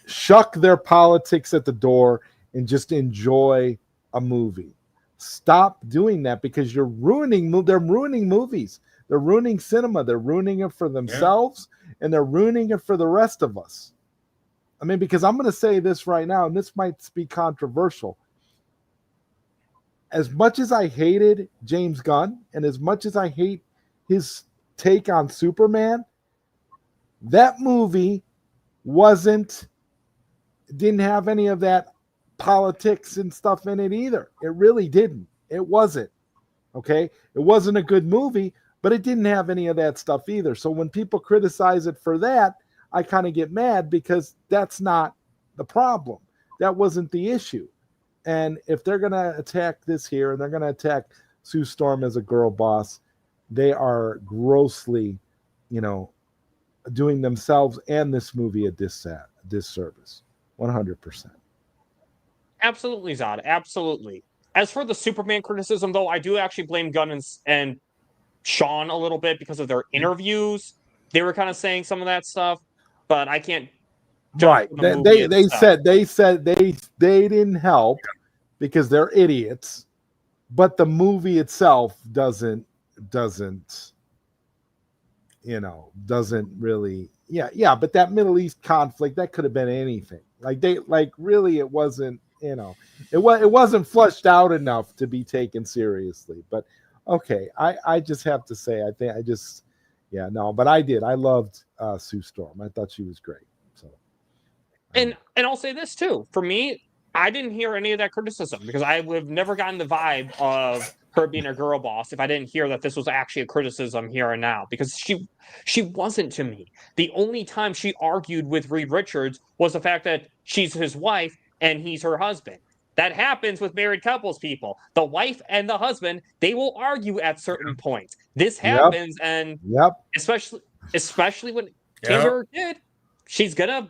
shuck their politics at the door and just enjoy a movie. Stop doing that, because they're ruining movies. They're ruining cinema. They're ruining it for themselves, and they're ruining it for the rest of us. I mean, because I'm going to say this right now, and this might be controversial. As much as I hated James Gunn, and as much as I hate his take on Superman, that movie didn't have any of that politics and stuff in it either. It really didn't. It wasn't. Okay? It wasn't a good movie, but it didn't have any of that stuff either. So when people criticize it for that, I kind of get mad because that's not the problem. That wasn't the issue. And if they're going to attack this here and they're going to attack Sue Storm as a girl boss, they are grossly, doing themselves and this movie a disservice. 100%. Absolutely, Zod. Absolutely. As for the Superman criticism, though, I do actually blame Gunn and Sean a little bit because of their interviews. They were kind of saying some of that stuff, but I can't. Right. They said they didn't help because they're idiots, but the movie itself doesn't really. Yeah. But that Middle East conflict, that could have been anything. Really, it wasn't. It wasn't fleshed out enough to be taken seriously. But okay, I just have to say, but I did. I loved Sue Storm. I thought she was great. So, and I'll say this too. For me, I didn't hear any of that criticism because I would have never gotten the vibe of her being a girl boss if I didn't hear that this was actually a criticism here and now, because she wasn't to me. The only time she argued with Reed Richards was the fact that she's his wife and he's her husband. That happens with married couples, people. The wife and the husband, they will argue at certain points. This happens, and especially when Kimber did, she's gonna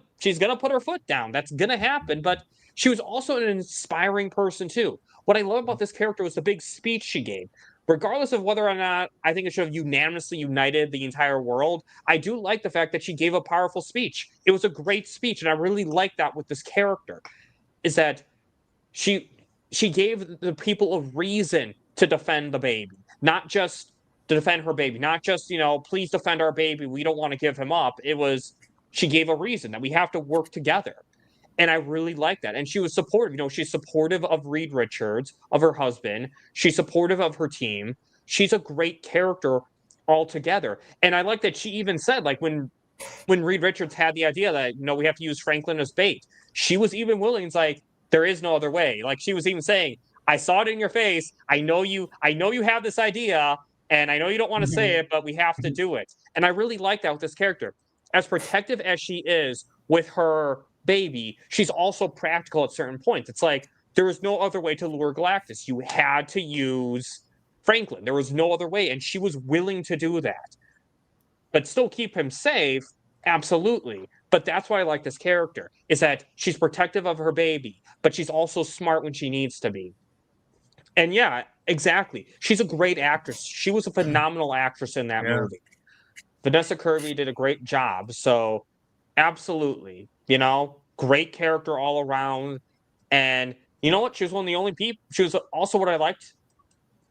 put her foot down. That's gonna happen. But she was also an inspiring person too. What I love about this character was the big speech she gave. Regardless of whether or not I think it should have unanimously united the entire world, I do like the fact that she gave a powerful speech. It was a great speech, and I really like that with this character, is that she gave the people a reason to defend the baby, not just to defend her baby, not just, please defend our baby, we don't want to give him up. It was, she gave a reason that we have to work together. And I really like that. And she was supportive. She's supportive of Reed Richards, of her husband. She's supportive of her team. She's a great character altogether. And I like that she even said, when Reed Richards had the idea that, we have to use Franklin as bait, she was even willing. It's like, there is no other way. She was even saying, I saw it in your face. I know you have this idea, and I know you don't want to say it, but we have to do it. And I really like that with this character. As protective as she is with her baby, she's also practical at certain points. It's like, there was no other way to lure Galactus. You had to use Franklin. There was no other way, and she was willing to do that. But still keep him safe, absolutely. But that's why I like this character, is that she's protective of her baby, but she's also smart when she needs to be. And yeah, exactly. She's a great actress. She was a phenomenal actress in that movie. Vanessa Kirby did a great job. So absolutely, great character all around. And you know what? She was one of the only people. She was also, what I liked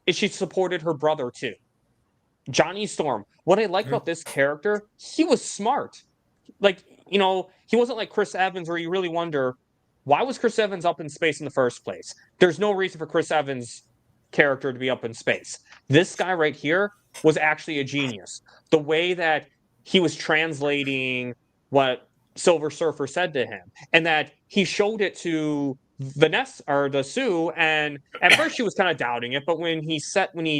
is she supported her brother too. Johnny Storm. What I like about this character, he was smart. He wasn't like Chris Evans, where you really wonder, why was Chris Evans up in space in the first place? There's no reason for Chris Evans' character to be up in space. This guy right here was actually a genius. The way that he was translating what Silver Surfer said to him, and that he showed it to Vanessa, or the Sue, and at first she was kind of doubting it, but when he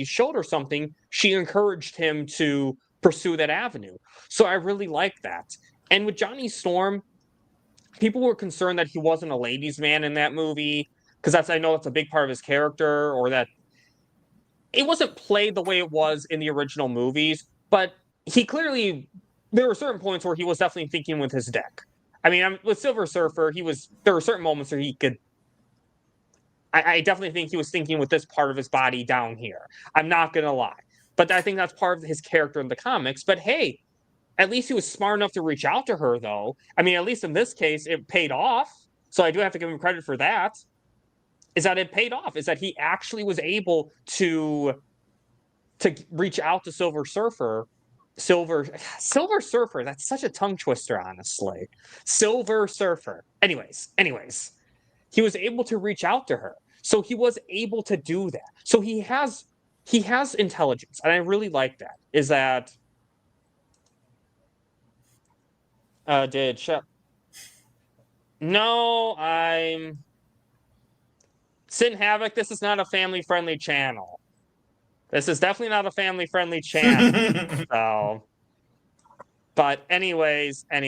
showed her something, she encouraged him to pursue that avenue. So I really like that. And with Johnny Storm, people were concerned that he wasn't a ladies' man in that movie, because I know that's a big part of his character, or that it wasn't played the way it was in the original movies, but there were certain points where he was definitely thinking with his deck. With Silver Surfer, there were certain moments where he could, I definitely think he was thinking with this part of his body down here. I'm not going to lie. But I think that's part of his character in the comics. But hey, at least he was smart enough to reach out to her, though. At least in this case, it paid off. So I do have to give him credit for that. Is that it paid off? Is that he actually was able to reach out to Silver Surfer. Silver Surfer, that's such a tongue twister, honestly. Silver Surfer. Anyways. He was able to reach out to her. So he was able to do that. So he has intelligence, and I really like that. Is that No, I'm Sin Havoc. This is not a family-friendly channel. This is definitely not a family-friendly channel. So, but anyways, I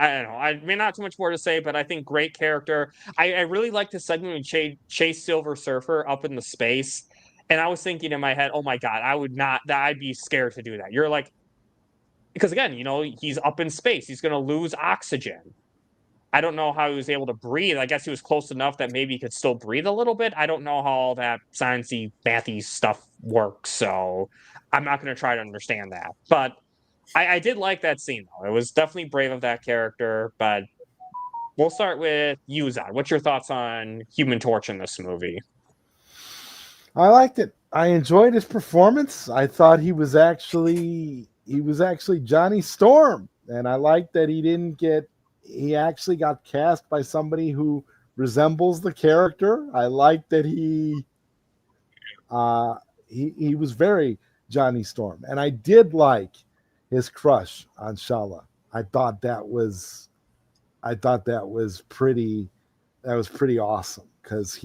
don't know. I mean, not too much more to say, but I think great character. I really like the segment when Chase Silver Surfer up in the space, and I was thinking in my head, oh my god, I'd be scared to do that. You're like, because again, he's up in space, he's going to lose oxygen. I don't know how he was able to breathe. I guess he was close enough that maybe he could still breathe a little bit. I don't know how all that sciencey, mathy stuff works, so I'm not going to try to understand that. But I did like that scene, though. It was definitely brave of that character, but we'll start with you, Zod. What's your thoughts on Human Torch in this movie? I liked it. I enjoyed his performance. I thought he was actually Johnny Storm, and I liked that he actually got cast by somebody who resembles the character. I liked that he was very Johnny Storm, and I did like his crush on Shala. I thought that was pretty awesome because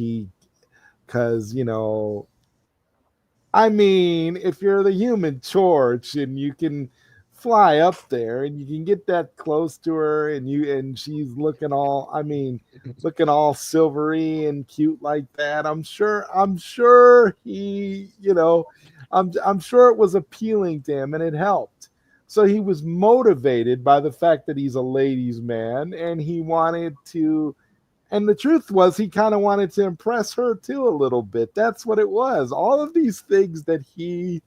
I mean, if you're the Human Torch and you can fly up there and you can get that close to her and she's looking all silvery and cute like that, I'm sure he, I'm sure it was appealing to him and it helped. So he was motivated by the fact that he's a ladies' man and he wanted to. And the truth was, he kind of wanted to impress her too a little bit. That's what it was. All of these things that he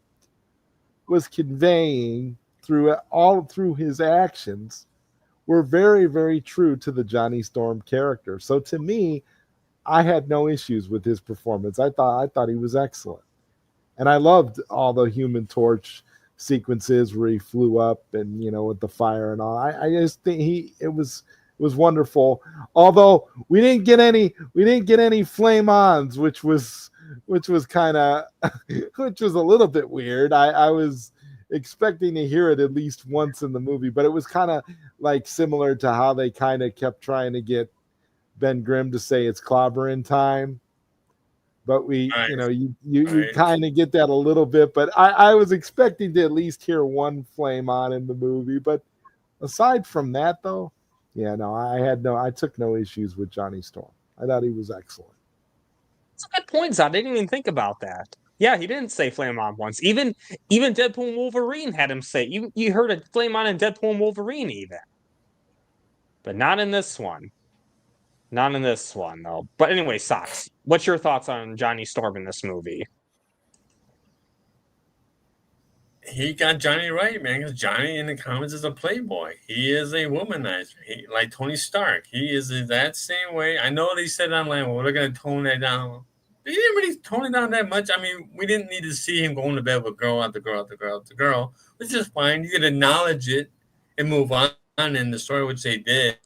was conveying through his actions were very, very true to the Johnny Storm character. So to me, I had no issues with his performance. I thought he was excellent, and I loved all the Human Torch sequences where he flew up and with the fire and all. I just think it was wonderful. Although we didn't get any flame-ons, which was kind of which was a little bit weird. I was expecting to hear it at least once in the movie, but it was kind of like similar to how they kind of kept trying to get Ben Grimm to say it's clobbering time. But you kind of get that a little bit. But I was expecting to at least hear one flame on in the movie. But aside from that, though, yeah, no, I took no issues with Johnny Storm. I thought he was excellent. That's a good point, Zod. I didn't even think about that. Yeah, he didn't say flame on once. Even Deadpool and Wolverine had him say. You heard a flame on in Deadpool and Wolverine even. But not in this one. Not in this one, though. But anyway, Socks, what's your thoughts on Johnny Storm in this movie? He got Johnny right, man, because Johnny in the comics is a playboy. He is a womanizer. Like Tony Stark. He is that same way. I know they said online, well, we're going to tone that down. They didn't really tone it down that much. I mean, we didn't need to see him going to bed with girl after girl after girl after girl, which is fine. You can acknowledge it and move on in the story, which they did.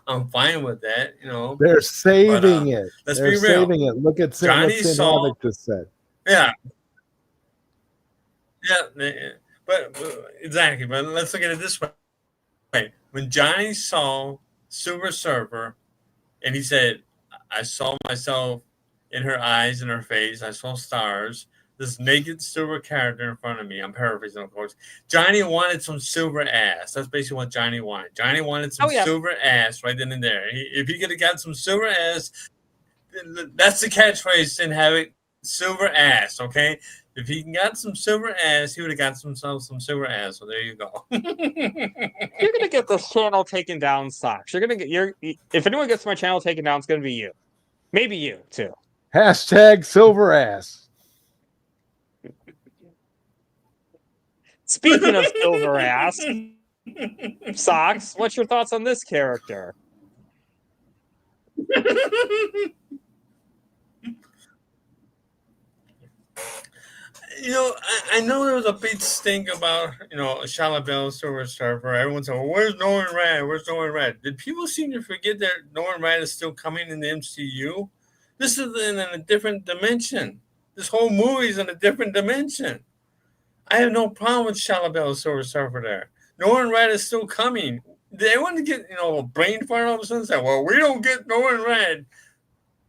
I'm fine with that, They're saving it. Let's They're be real. saving it. Look at Johnny what Havoc just said. Yeah. Yeah, but exactly. But let's look at it this way. When Johnny saw Silver Surfer, and he said, "I saw myself in her eyes, in her face. I saw stars. This naked silver character in front of me." I'm paraphrasing, of course. Johnny wanted some silver ass. That's basically what Johnny wanted. Johnny wanted some silver ass right then and there. If he could have got some silver ass, that's the catchphrase in having silver ass. Okay. If he got some silver ass, he would have got some silver ass. So there you go. You're gonna get this channel taken down, Socks. If anyone gets my channel taken down, it's gonna be you. Maybe you too. Hashtag silver ass. Speaking of silver ass, Socks, what's your thoughts on this character? I know there was a big stink about, Shia LaBeouf, Silver Surfer. Everyone said, well, where's Norman Rad? Where's Norman Rad? Did people seem to forget that Norman Rad is still coming in the MCU? This is in a different dimension. This whole movie is in a different dimension. I have no problem with Shia LaBeouf, Silver Surfer there. Norman Rad is still coming. They want to get, a brain fart all of a sudden and say, well, we don't get Norman Rad.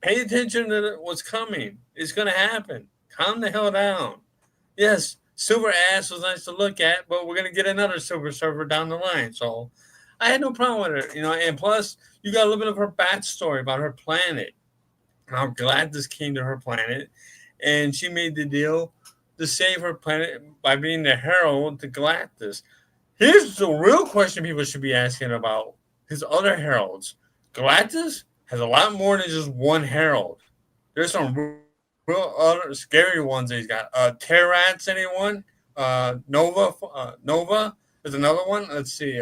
Pay attention to what's coming. It's going to happen. Calm the hell down. Yes, Silver Ass was nice to look at, but we're gonna get another Silver Surfer down the line. So I had no problem with her, and plus you got a little bit of her backstory about her planet. How Galactus came to her planet, and she made the deal to save her planet by being the herald to Galactus. Here's the real question people should be asking about his other heralds. Galactus has a lot more than just one herald. There's some real other scary ones that he's got. Terrats, anyone? Nova is another one. Let's see.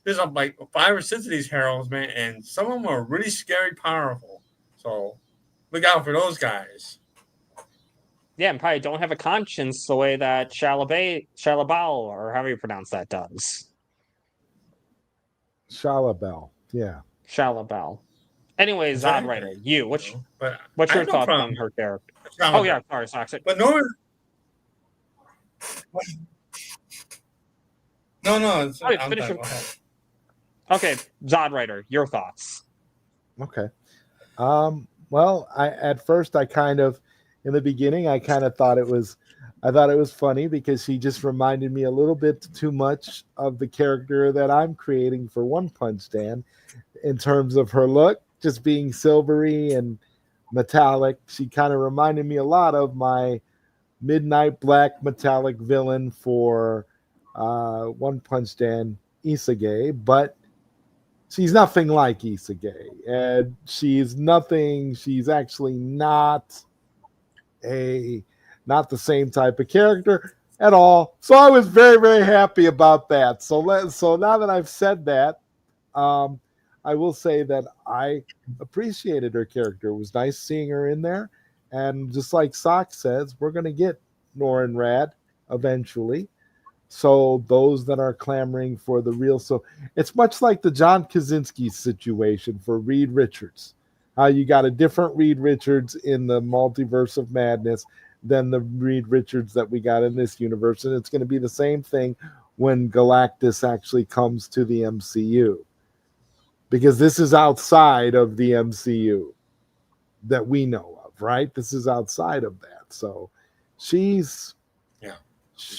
There's like 5 or 6 of these heralds, man, and some of them are really scary, powerful. So look out for those guys. Yeah, and probably don't have a conscience the way that Shalabal, or however you pronounce that, does. Shalabel, yeah. Shalabal. Anyways, Zodwriter, you. What's your thoughts on her character? Shalabel. Oh yeah, sorry, Sox. But no. It's finish him. Okay, Zodwriter, your thoughts. Okay. Well, at first I kind of, in the beginning, I kind of thought it was funny because she just reminded me a little bit too much of the character that I'm creating for One Punch Man in terms of her look, just being silvery and metallic. She kind of reminded me a lot of my midnight black metallic villain for One Punch Man, Isage, but she's nothing like Isage, and she's actually not the same type of character at all. So I was very, very happy about that. So now that I've said that, I will say that I appreciated her character. It was nice seeing her in there, and just like Sock says, we're going to get Norrin Rad eventually. So those that are clamoring for the real, so it's much like the John Krasinski situation for Reed Richards. How you got a different Reed Richards in the Multiverse of Madness than the Reed Richards that we got in this universe. And it's going to be the same thing when Galactus actually comes to the MCU. Because this is outside of the MCU that we know of, right? This is outside of that. So she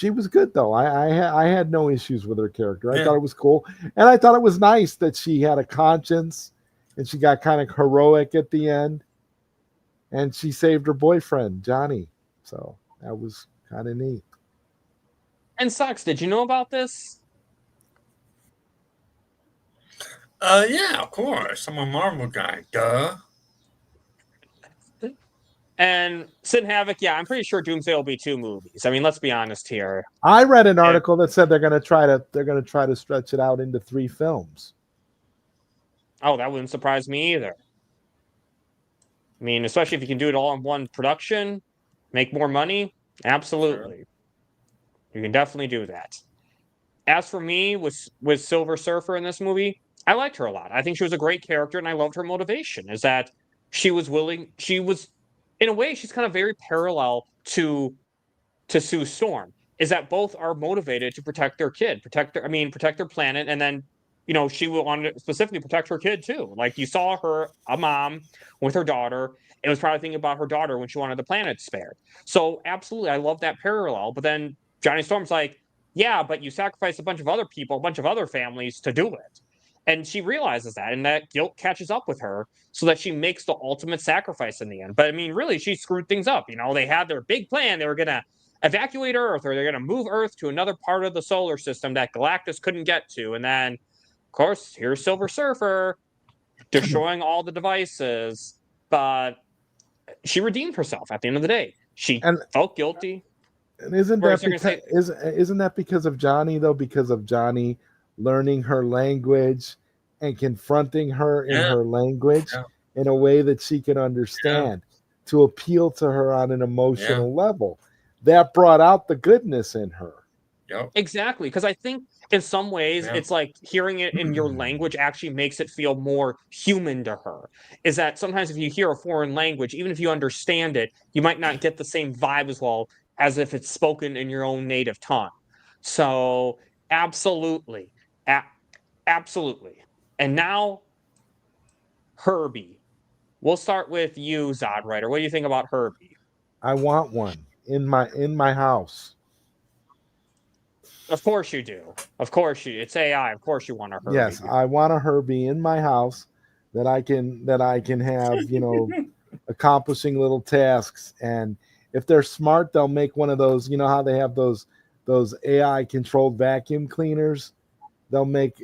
was good, though. I had no issues with her character. I thought it was cool. And I thought it was nice that she had a conscience and she got kind of heroic at the end. And she saved her boyfriend, Johnny. So that was kind of neat. And Sox, did you know about this? Yeah, of course. I'm a Marvel guy. Duh. And Sid Havoc, yeah, I'm pretty sure Doomsday will be 2 movies. I mean, let's be honest here. I read an article that said they're going to try to stretch it out into 3 films. Oh, that wouldn't surprise me either. I mean, especially if you can do it all in one production, make more money, absolutely. Sure. You can definitely do that. As for me, with Silver Surfer in this movie, I liked her a lot. I think she was a great character, and I loved her motivation, is that she was, in a way, she's kind of very parallel to Sue Storm, is that both are motivated to protect their kid, protect their planet, and then, she will want to specifically protect her kid too. Like, you saw her, a mom with her daughter, and was probably thinking about her daughter when she wanted the planet spared. So absolutely, I love that parallel. But then Johnny Storm's like, yeah, but you sacrificed a bunch of other people, a bunch of other families to do it. And she realizes that, and that guilt catches up with her so that she makes the ultimate sacrifice in the end. But I mean, really, she screwed things up. They had their big plan. They were going to evacuate Earth, or they're going to move Earth to another part of the solar system that Galactus couldn't get to. And then, of course, here's Silver Surfer destroying all the devices. But she redeemed herself at the end of the day. She felt guilty. And isn't that because of Johnny, though? Because of Johnny learning her language and confronting her in her language in a way that she can understand, to appeal to her on an emotional level. That brought out the goodness in her. Yep. Exactly, because I think in some ways it's like hearing it in your language actually makes it feel more human to her. Is that sometimes if you hear a foreign language, even if you understand it, you might not get the same vibe as well as if it's spoken in your own native tongue. So absolutely. Absolutely. And now, Herbie. We'll start with you, Zodwriter. What do you think about Herbie? I want one. in my house. Of course you do. Of course you. It's AI. Of course you want a Herbie. Yes, I want a Herbie in my house that I can have, accomplishing little tasks. And if they're smart, they'll make one of those. You know how they have those AI controlled vacuum cleaners. They'll make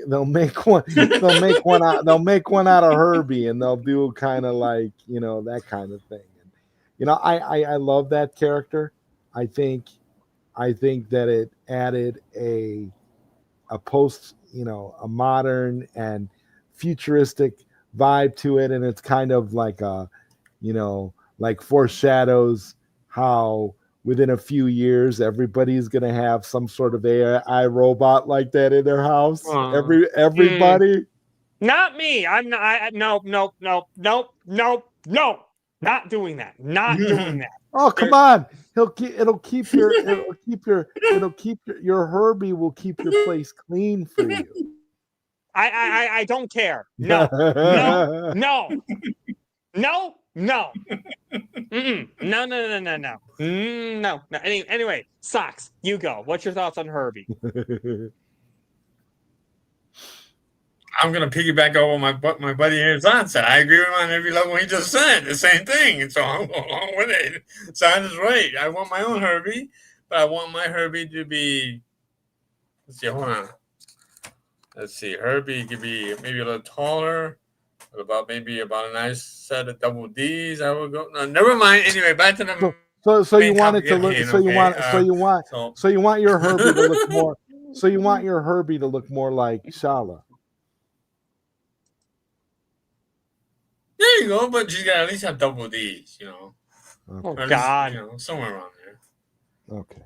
one out of Herbie, and they'll do kind of like that kind of thing. And I love that character. I think that it added a post, a modern and futuristic vibe to it, and it's kind of like like foreshadows how within a few years everybody's gonna have some sort of AI robot like that in their house. Everybody. Not me. I'm not. Nope. Not doing that. Not doing that. Oh, come on. It'll keep your Herbie will keep your place clean for you. I don't care. No. No. No. No. No. Anyway, Socks, you go. What's your thoughts on Herbie? I'm gonna piggyback over my buddy Zan said. I agree with him on every level he just said. The same thing, and so I'm going along with it. Zan is right. I want my own Herbie, but I want my Herbie to be. Let's see. Hold on. Let's see. Herbie could be maybe a little taller, maybe about a nice set of double D's. I would go. No, never mind. Anyway, back to the. So you want it to look. So you want your Herbie to look more. So you want your Herbie to look more like Shala. There you go, but you gotta at least have double D's, Okay. Oh God, somewhere around there. Okay.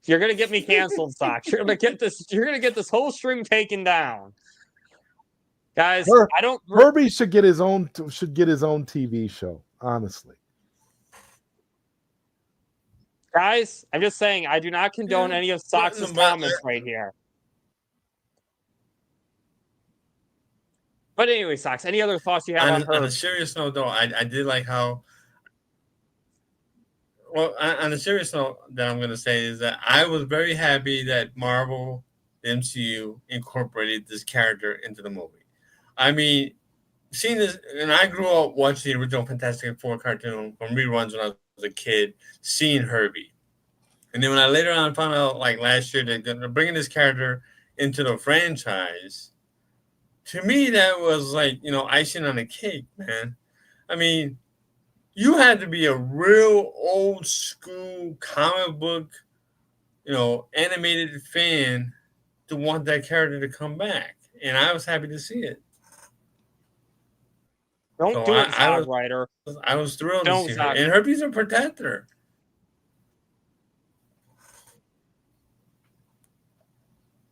You're gonna get me canceled, Socks. You're gonna get this whole stream taken down, guys. Herbie should get his own TV show. Honestly, guys, I'm just saying I do not condone any of Socks' comments right here. But anyway, Socks, any other thoughts you have on her? On a serious note, though, I did like how. Well, on a serious note, that I'm going to say is that I was very happy that Marvel, the MCU, incorporated this character into the movie. I mean, seeing this, and I grew up watching the original Fantastic Four cartoon from reruns when I was a kid, seeing Herbie. And then when I later on found out, like last year, they're bringing this character into the franchise. To me, that was like, icing on the cake, man. I mean, you had to be a real old school comic book, animated fan to want that character to come back. And I was happy to see it. Don't do it, Zodwriter. I was thrilled to see her. And Herbie's a protector.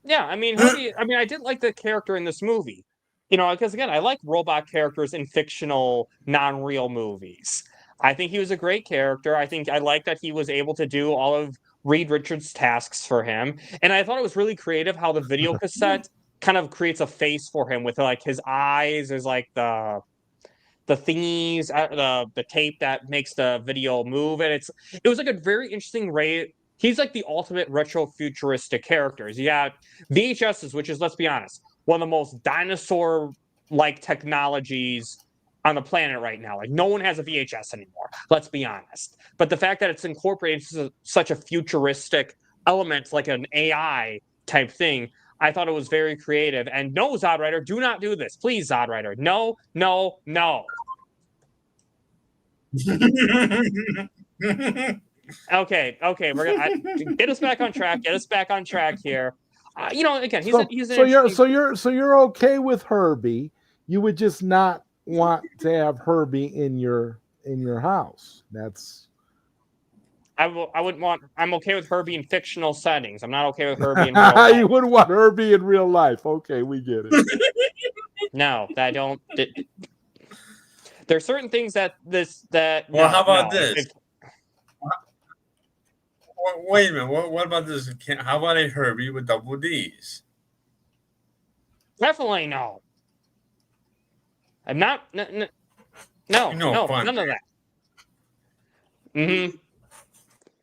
Yeah, I mean, Herbie, I did like the character in this movie. Because again, I like robot characters in fictional, non-real movies. I think he was a great character. I like that he was able to do all of Reed Richards' tasks for him. And I thought it was really creative how the video cassette kind of creates a face for him with like his eyes. There's like the thingies, the tape that makes the video move. And it was like a very interesting way. He's like the ultimate retro futuristic characters. You got VHSs, which is, let's be honest, one of the most dinosaur-like technologies on the planet right now. Like, no one has a VHS anymore, let's be honest. But the fact that it's incorporated into such a futuristic element, like an AI type thing, I thought it was very creative. And no, Zodwriter, do not do this. Please, Zodwriter. No. Okay, we're gonna get us back on track. Get us back on track here. Again, so you're okay with Herbie. You would just not want to have Herbie in your house. I'm okay with Herbie in fictional settings. I'm not okay with Herbie in real life. You wouldn't want Herbie in real life. Okay, we get it. No, I don't. There's certain things that. Well, how about this? Wait a minute. What about this? How about a Herbie with double D's? Definitely no. I'm not. No, none of that.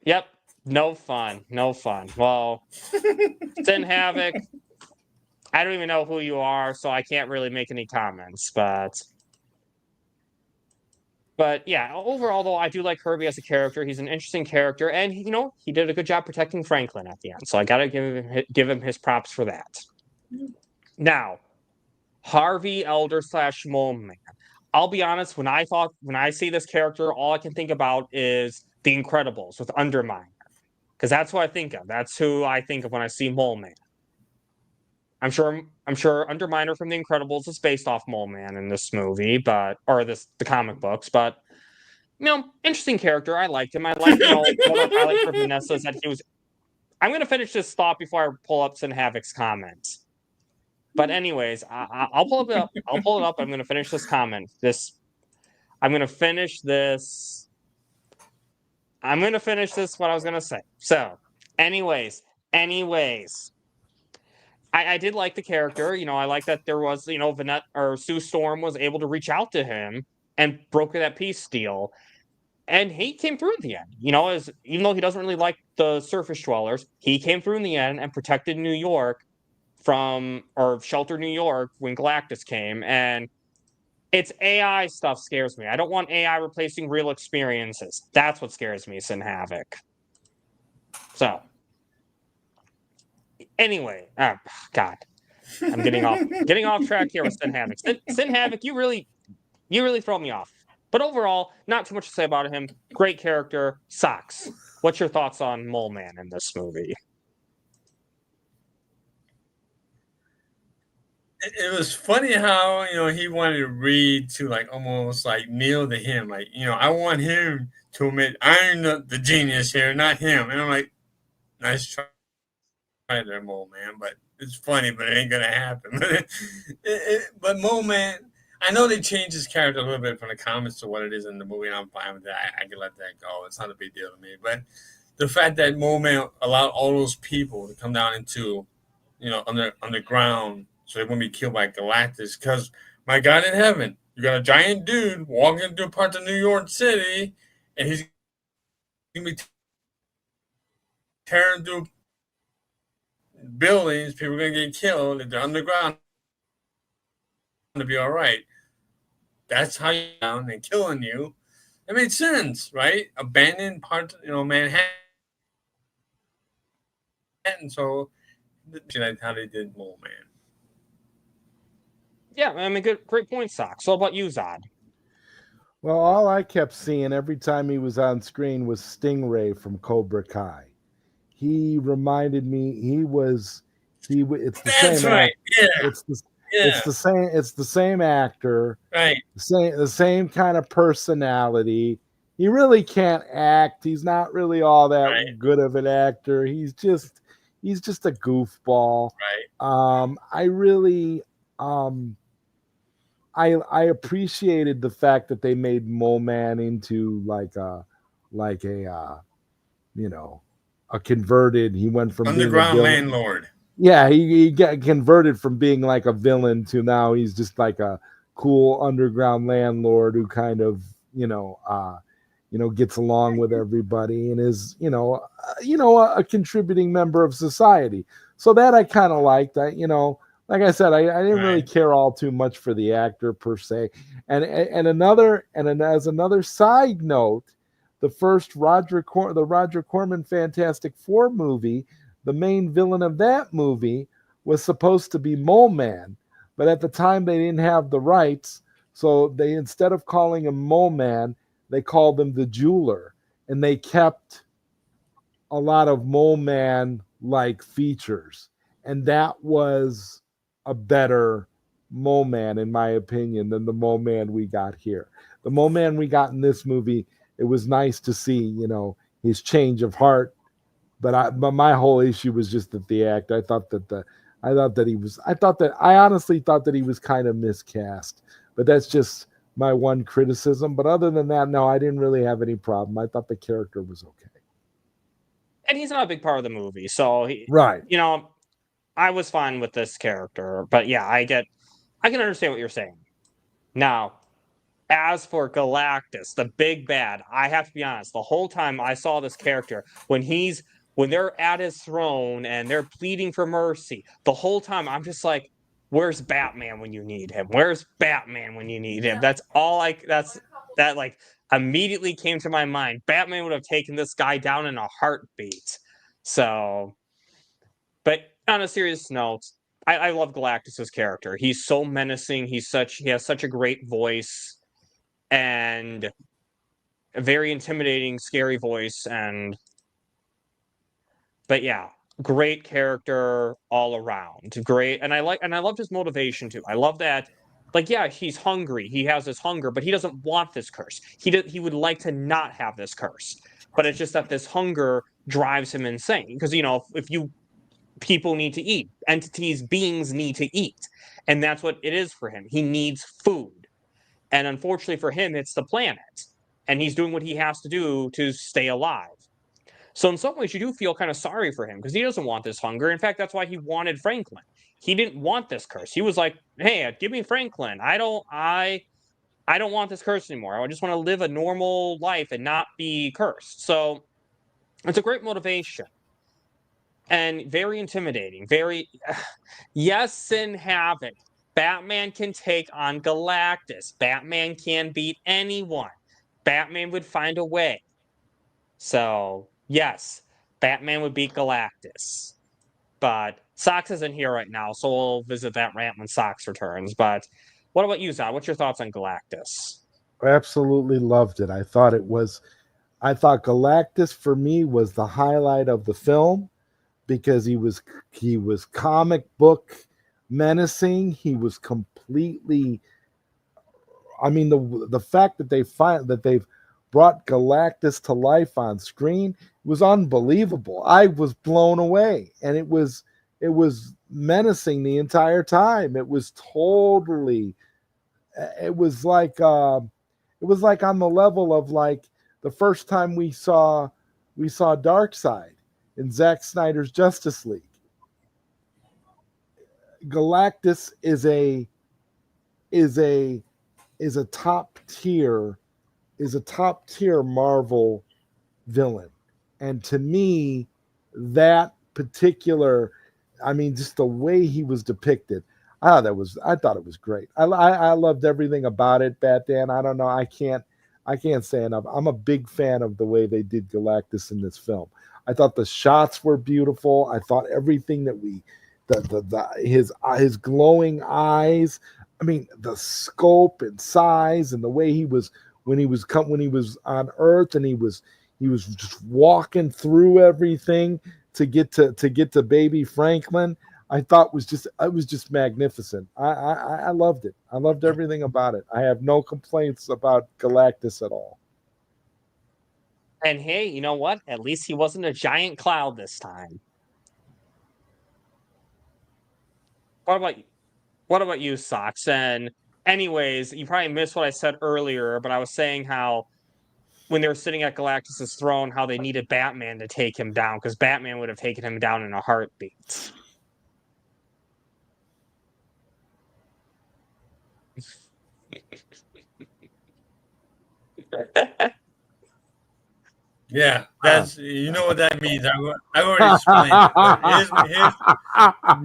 Yep. No fun. No fun. Well, Sin Havoc, I don't even know who you are, so I can't really make any comments, but yeah, overall though, I do like Herbie as a character. He's an interesting character, and he did a good job protecting Franklin at the end. So I gotta give him his props for that. Now, Harvey Elder / Mole Man. I'll be honest, when I see this character, all I can think about is The Incredibles with Underminer. Because that's what I think of. That's who I think of when I see Mole Man. I'm sure Underminer from The Incredibles is based off Mole Man in this movie, the comic books, but interesting character. I liked him. I liked, one of the highlights for Vanessa is that he was. I'm gonna finish this thought before I pull up Sin Havoc's comments. But anyways, I'll pull it up. I'll pull it up. I'm gonna finish this comment. I'm gonna finish this. What I was gonna say. So, anyways. I did like the character. I like that there was, Vanette or Sue Storm was able to reach out to him and broker that peace deal. And he came through in the end. Even though he doesn't really like the surface dwellers, he came through in the end and protected New York sheltered New York when Galactus came. And it's AI stuff scares me. I don't want AI replacing real experiences. That's what scares me, Sin Havoc. So, anyway, God, I'm getting off track here with Sin Havoc. Sin Havoc, you really throw me off. But overall, not too much to say about him. Great character. Socks. What's your thoughts on Mole Man in this movie? It was funny how he wanted to read to almost kneel to him, I want him to admit I'm the genius here, not him. And I'm like, nice try there, Mole Man, but it's funny, but it ain't gonna happen. But Mole Man, I know they changed his character a little bit from the comics to what it is in the movie, and I'm fine with that. I can let that go. It's not a big deal to me. But the fact that Mole Man allowed all those people to come down into, underground, so they wouldn't be killed by Galactus. Because, my God in heaven, you got a giant dude walking through parts of New York City, and he's going to be tearing through buildings. People are going to get killed. If they're underground, to be all right. That's how you're down and killing you. It made sense, right? Abandoned parts, Manhattan. So that's how they did Mole Man. Yeah, I mean, great point, Sock. So, how about you, Zod? Well, all I kept seeing every time he was on screen was Stingray from Cobra Kai. He reminded me. It's the That's same. Right. Yeah. It's the same actor. Right. The same kind of personality. He really can't act. He's not really all that good of an actor. He's just a goofball. Right. I really I appreciated the fact that they made Mole Man into a converted. He went from underground landlord. Yeah, he got converted from being like a villain to now he's just like a cool underground landlord who kind of gets along with everybody and is a contributing member of society. So that I kind of liked. Like I said, I didn't really care all too much for the actor per se. And as another side note, the first Roger Corman Fantastic Four movie, the main villain of that movie was supposed to be Mole Man, but at the time they didn't have the rights, so they, instead of calling him Mole Man, they called him the Jeweler, and they kept a lot of Mole Man like features, and that was a better Mole Man, in my opinion, than the Mole Man we got here. The Mole Man we got in this movie, it was nice to see, his change of heart, but my whole issue was just that the act. I honestly thought that he was kind of miscast, but that's just my one criticism. But other than that, no, I didn't really have any problem. I thought the character was okay. And he's not a big part of the movie, so I was fine with this character. But yeah, I can understand what you're saying. Now, As for Galactus, the big bad, I have to be honest, the whole time I saw this character, when they're at his throne and they're pleading for mercy, the whole time I'm just like, where's Batman when you need him? Where's Batman when you need him? That's all that like immediately came to my mind. Batman would have taken this guy down in a heartbeat. So, but on a serious note, I love Galactus's character. He's so menacing. He has such a great voice and a very intimidating, scary voice. But yeah, great character all around. Great, and I loved his motivation too. I love that. Like, yeah, he's hungry. He has this hunger, but he doesn't want this curse. He would like to not have this curse, but it's just that this hunger drives him insane. Because if people need to eat, beings need to eat, and that's what it is for him. He needs food, and unfortunately for him, it's the planet, and he's doing what he has to do to stay alive. So in some ways, you do feel kind of sorry for him because he doesn't want this hunger. In fact, that's why he wanted Franklin. He didn't want this curse. He was like, "Hey, give me Franklin. I don't want this curse anymore. I just want to live a normal life and not be cursed." So it's a great motivation and very intimidating. Very, yes, Sin Havoc. Batman can take on Galactus. Batman can beat anyone. Batman would find a way. So, yes, Batman would beat Galactus. But Sox isn't here right now, so we'll visit that rant when Sox returns. But what about you, Zod? What's your thoughts on Galactus? I absolutely loved it. I thought Galactus for me was the highlight of the film because he was comic book menacing. He was completely, I mean, the fact that they've brought Galactus to life on screen was unbelievable. I was blown away, and it was menacing the entire time. It was like on the level of like the first time we saw Darkseid in Zack Snyder's Justice League. Galactus is a top tier Marvel villain, and to me, that particular, I mean, just the way he was depicted, I thought it was great. I loved everything about it, Batman. I don't know, I can't say enough. I'm a big fan of the way they did Galactus in this film. I thought the shots were beautiful. I thought everything that his glowing eyes. I mean, the scope and size and the way he was when he was on Earth, and he was just walking through everything to get to baby Franklin. I thought it was just magnificent. I loved it. I loved everything about it. I have no complaints about Galactus at all. And hey, you know what? At least he wasn't a giant cloud this time. What about you, Sox? And anyways, you probably missed what I said earlier, but I was saying how when they were sitting at Galactus's throne, how they needed Batman to take him down, because Batman would have taken him down in a heartbeat. Yeah, that's, you know what that means. I already explained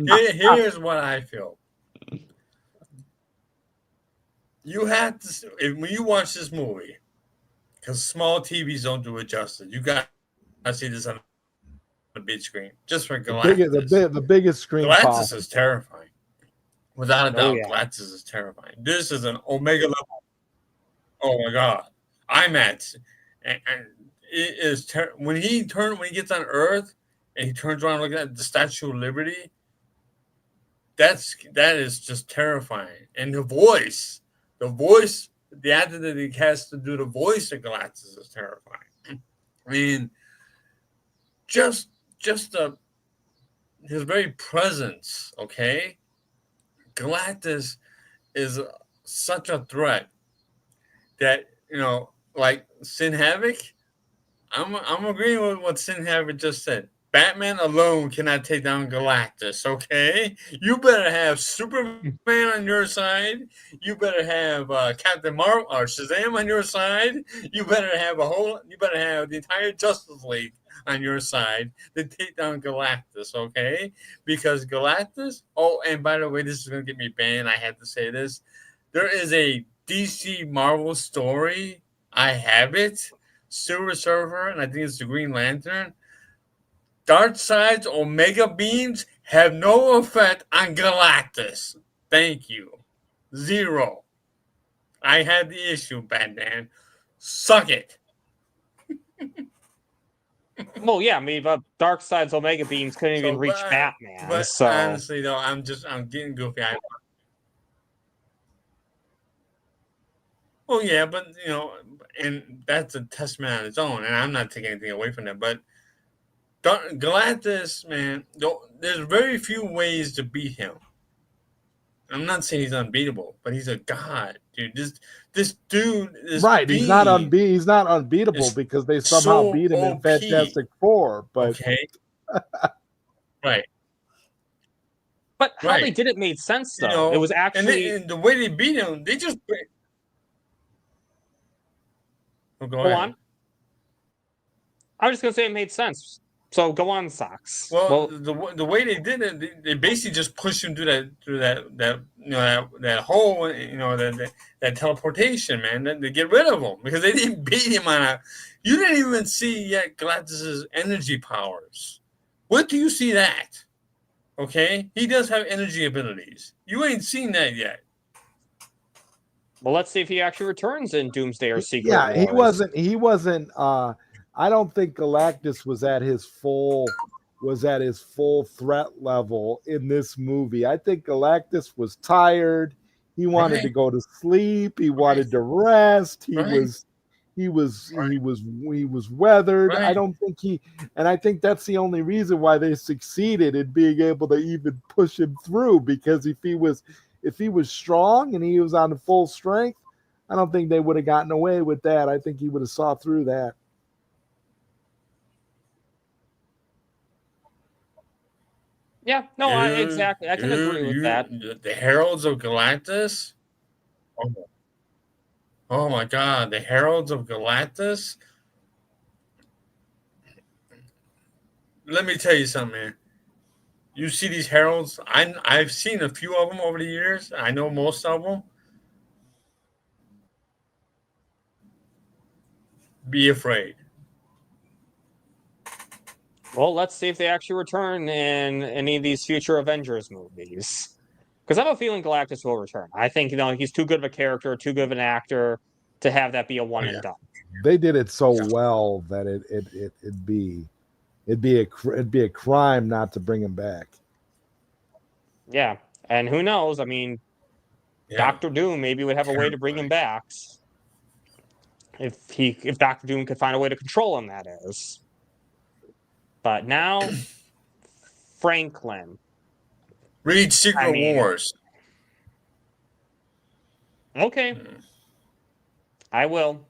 it. Here's what I feel. You have to, when you watch this movie, because small TVs don't do it justice, you got to see this on the big screen. Just for Galactus. The biggest screen. Galactus is terrifying. Without a doubt, yeah. Galactus is terrifying. This is an Omega level. Oh my God. IMAX. And it is when he gets on Earth and he turns around looking at the Statue of Liberty, that is just terrifying. And the actor that he has to do the voice of Galactus is terrifying. I mean, just his very presence, okay? Galactus is such a threat that, like Sin Havoc, I'm agreeing with what Sin Havoc just said. Batman alone cannot take down Galactus, okay? You better have Superman on your side. You better have Captain Marvel or Shazam on your side. You better have the entire Justice League on your side to take down Galactus, okay? Because Galactus, oh, and by the way, this is going to get me banned. I have to say this. There is a DC Marvel story. I have it. Silver Surfer, and I think it's the Green Lantern. Darkseid's Omega beams have no effect on Galactus. Thank you. 0. I had the issue, Batman. Suck it. Well, yeah, I mean, but Darkseid's Omega beams couldn't even reach Batman. But so honestly, though, I'm getting goofy. Well, yeah, but and that's a testament on its own, and I'm not taking anything away from that. But Galactus, man, there's very few ways to beat him. I'm not saying he's unbeatable, but he's a god, dude. This dude is right. He's not unbeatable because they somehow so beat him in Fantastic Four. But okay, right. But how they did it made sense, though. It was actually and the way they beat him, they just go on. I was just gonna say it made sense. So go on, Sox. Well, the way they did it, they basically just pushed him through that hole, that teleportation, man, to get rid of him because they didn't beat him on a. You didn't even see yet Galactus's energy powers. What do you see that? Okay, he does have energy abilities. You ain't seen that yet. Well, let's see if he actually returns in Doomsday or Secret Yeah, Wars. He wasn't. I don't think Galactus was at his full threat level in this movie. I think Galactus was tired. He wanted to go to sleep. He wanted to rest. He was weathered. Right. I don't think I think that's the only reason why they succeeded in being able to even push him through, because if he was strong and he was on full strength, I don't think they would have gotten away with that. I think he would have saw through that. Yeah, no, exactly. I can agree with that. The Heralds of Galactus? Oh my God, the Heralds of Galactus? Let me tell you something, man. You see these heralds? I've seen a few of them over the years. I know most of them. Be afraid. Well, let's see if they actually return in any of these future Avengers movies. Because I have a feeling Galactus will return. I think he's too good of a character, too good of an actor to have that be a one and done. They did it so well that it'd be a crime not to bring him back. Yeah, and who knows? I mean, Doctor Doom maybe would have a way to bring him back. If Doctor Doom could find a way to control him, that is. But now, Franklin. Read Secret Wars. Okay. I will.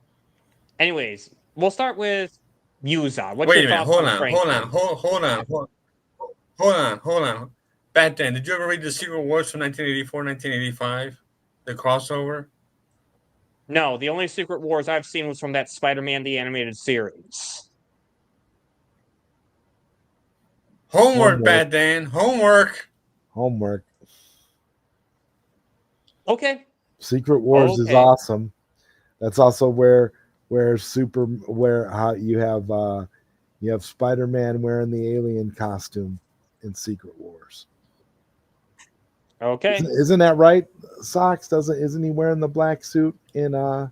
Anyways, we'll start with you, Zod. What's your thoughts on Franklin? Hold on. Batman, did you ever read the Secret Wars from 1984, 1985? The crossover? No, the only Secret Wars I've seen was from that Spider-Man the Animated Series. Homework, Batman. Homework. Okay. Secret Wars is awesome. That's also where you have Spider-Man wearing the alien costume in Secret Wars. Okay. Isn't that right? Sox isn't he wearing the black suit in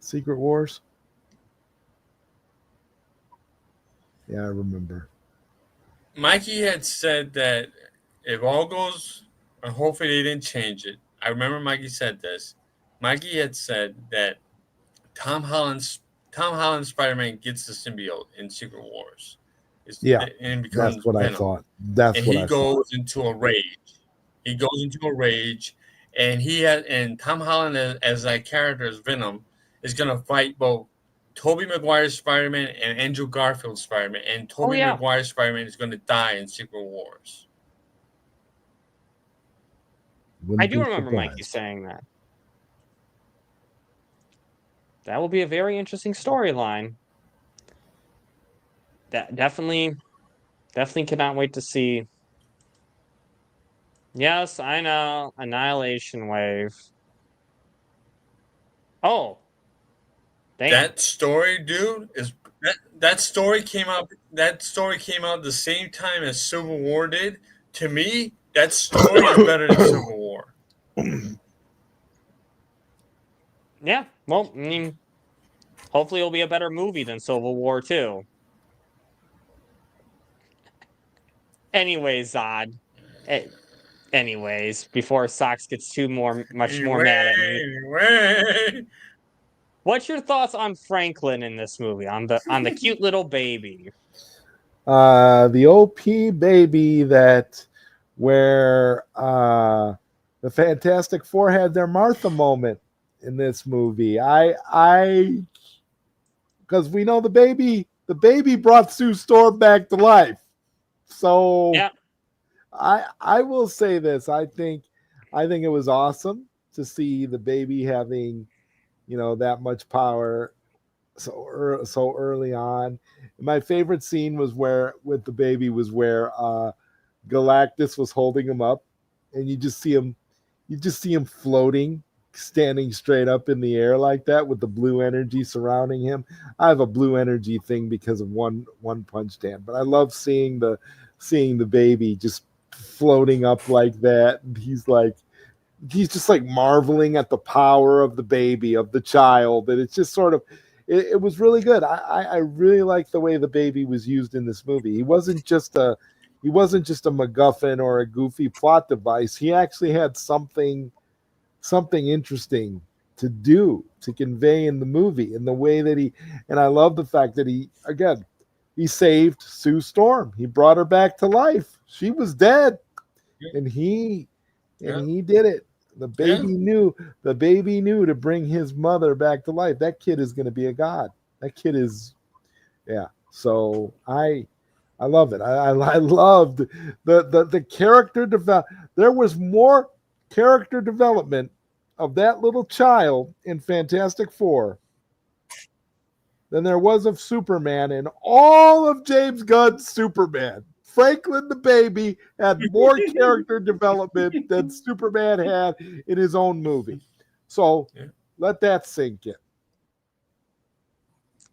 Secret Wars? Yeah, I remember. Mikey had said that if all goes, and hopefully they didn't change it. I remember Mikey said this. Mikey had said that Tom Holland's Spider-Man gets the symbiote in Secret Wars. And becomes that's what Venom. I thought. He goes into a rage. He goes into a rage, and Tom Holland as that character as Venom is gonna fight both Tobey Maguire's Spider-Man and Andrew Garfield's Spider-Man, and Tobey yeah. Maguire's Spider-Man is going to die in Secret Wars. I do remember Mikey saying that. That will be a very interesting storyline. That definitely cannot wait to see. Yes, I know. Annihilation Wave. Oh. Damn. That story, dude, is that story came out. That story came out the same time as Civil War did. To me, that story is better than Civil War. Yeah. Well, I mean, hopefully it'll be a better movie than Civil War 2. Anyways, Zod. Anyways, before Sox gets much more mad at me. Anyway. What's your thoughts on Franklin in this movie? On the cute little baby? The OP baby where the Fantastic Four had their Martha moment in this movie. Because we know the baby brought Sue Storm back to life. So yeah. I will say this. I think it was awesome to see the baby having, that much power so early on. My favorite scene was where Galactus was holding him up, and you just see him floating, standing straight up in the air like that with the blue energy surrounding him. I have a blue energy thing because of One Punch Man, but I love seeing the baby just floating up like that. And he's just like marveling at the power of the baby, of the child. And it's just sort of, it was really good. I really like the way the baby was used in this movie. He wasn't just a MacGuffin or a goofy plot device. He actually had something interesting to convey in the movie, in the way that and I love the fact that he saved Sue Storm. He brought her back to life. She was dead, and he did it. The baby knew to bring his mother back to life. That kid is going to be a god. That kid is, yeah. So I love it. I loved the character development. There was more character development of that little child in Fantastic Four than there was of Superman in all of James Gunn's Superman. Franklin the baby had more character development than Superman had in his own movie. So let that sink in.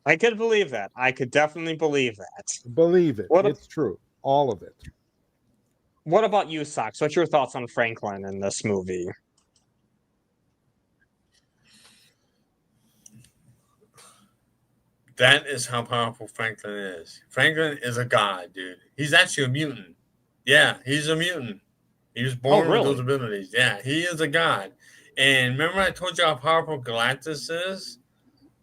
I could believe that. I could definitely believe that. Believe it. It's true. All of it. What about you, Sox? What's your thoughts on Franklin in this movie? That is how powerful Franklin is. Franklin is a god, dude. He's actually a mutant. Yeah, he's a mutant. He was born with those abilities. Yeah, he is a god. And remember I told you how powerful Galactus is?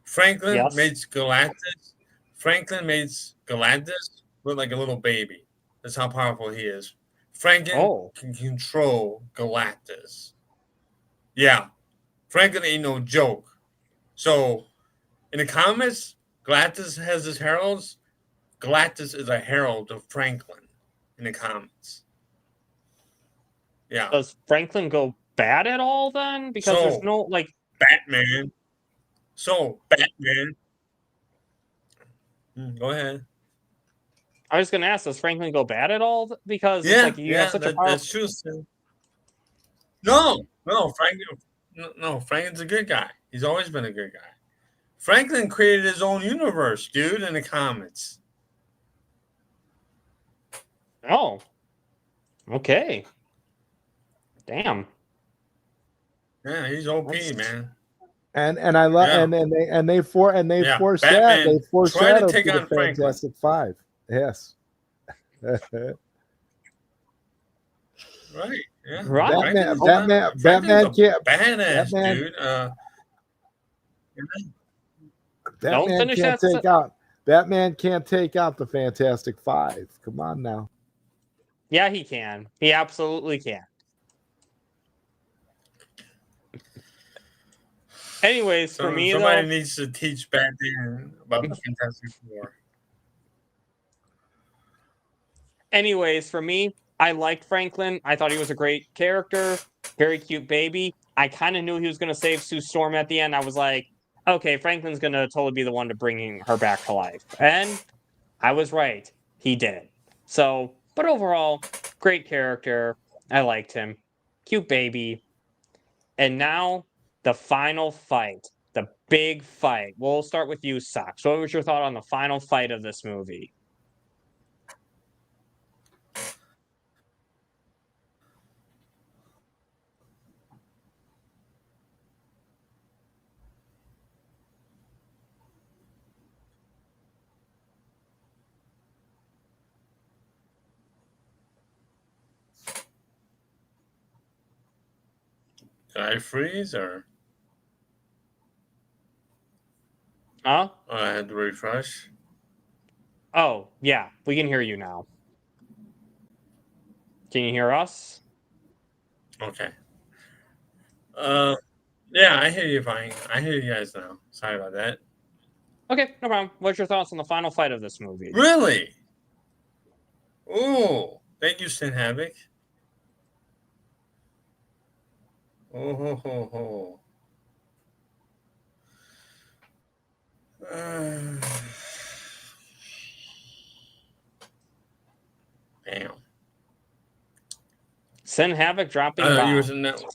Franklin makes Galactus. Franklin makes Galactus look like a little baby. That's how powerful he is. Franklin can control Galactus. Yeah. Franklin ain't no joke. So in the comics, Galactus has his heralds. Galactus is a herald of Franklin in the comics. Yeah. Does Franklin go bad at all then? Because there's no Batman. So Batman. Go ahead. I was going to ask, does Franklin go bad at all? Because it's like you have such a powerful... that's true. No, Franklin's a good guy. He's always been a good guy. Franklin created his own universe, dude, in the comics. Oh. Okay. Damn. Yeah, he's OP, man. And I love and they foreshadowed to the Fantastic Five. Yes. Right. Yeah. Right. Batman can't badass, dude. Batman can't take out the Fantastic Five. Come on now. Yeah, he can. He absolutely can. Anyways, for me somebody though, needs to teach Batman about the Fantastic Four. anyways, for me, I liked Franklin. I thought he was a great character, very cute baby. I kind of knew he was going to save Sue Storm at the end. I was like, okay, Franklin's going to totally be the one to bringing her back to life. And I was right. He did. So, but overall, great character. I liked him. Cute baby. And now, the final fight. The big fight. We'll start with you, Sox. What was your thought on the final fight of this movie? Did I freeze or? Huh? Oh, I had to refresh. Oh, yeah. We can hear you now. Can you hear us? Okay. Yeah, I hear you fine. I hear you guys now. Sorry about that. Okay, no problem. What's your thoughts on the final fight of this movie? Really? Oh, thank you, Sin Havoc. Oh ho ho ho. Damn. Sin Havoc dropping You bombs. was in that one.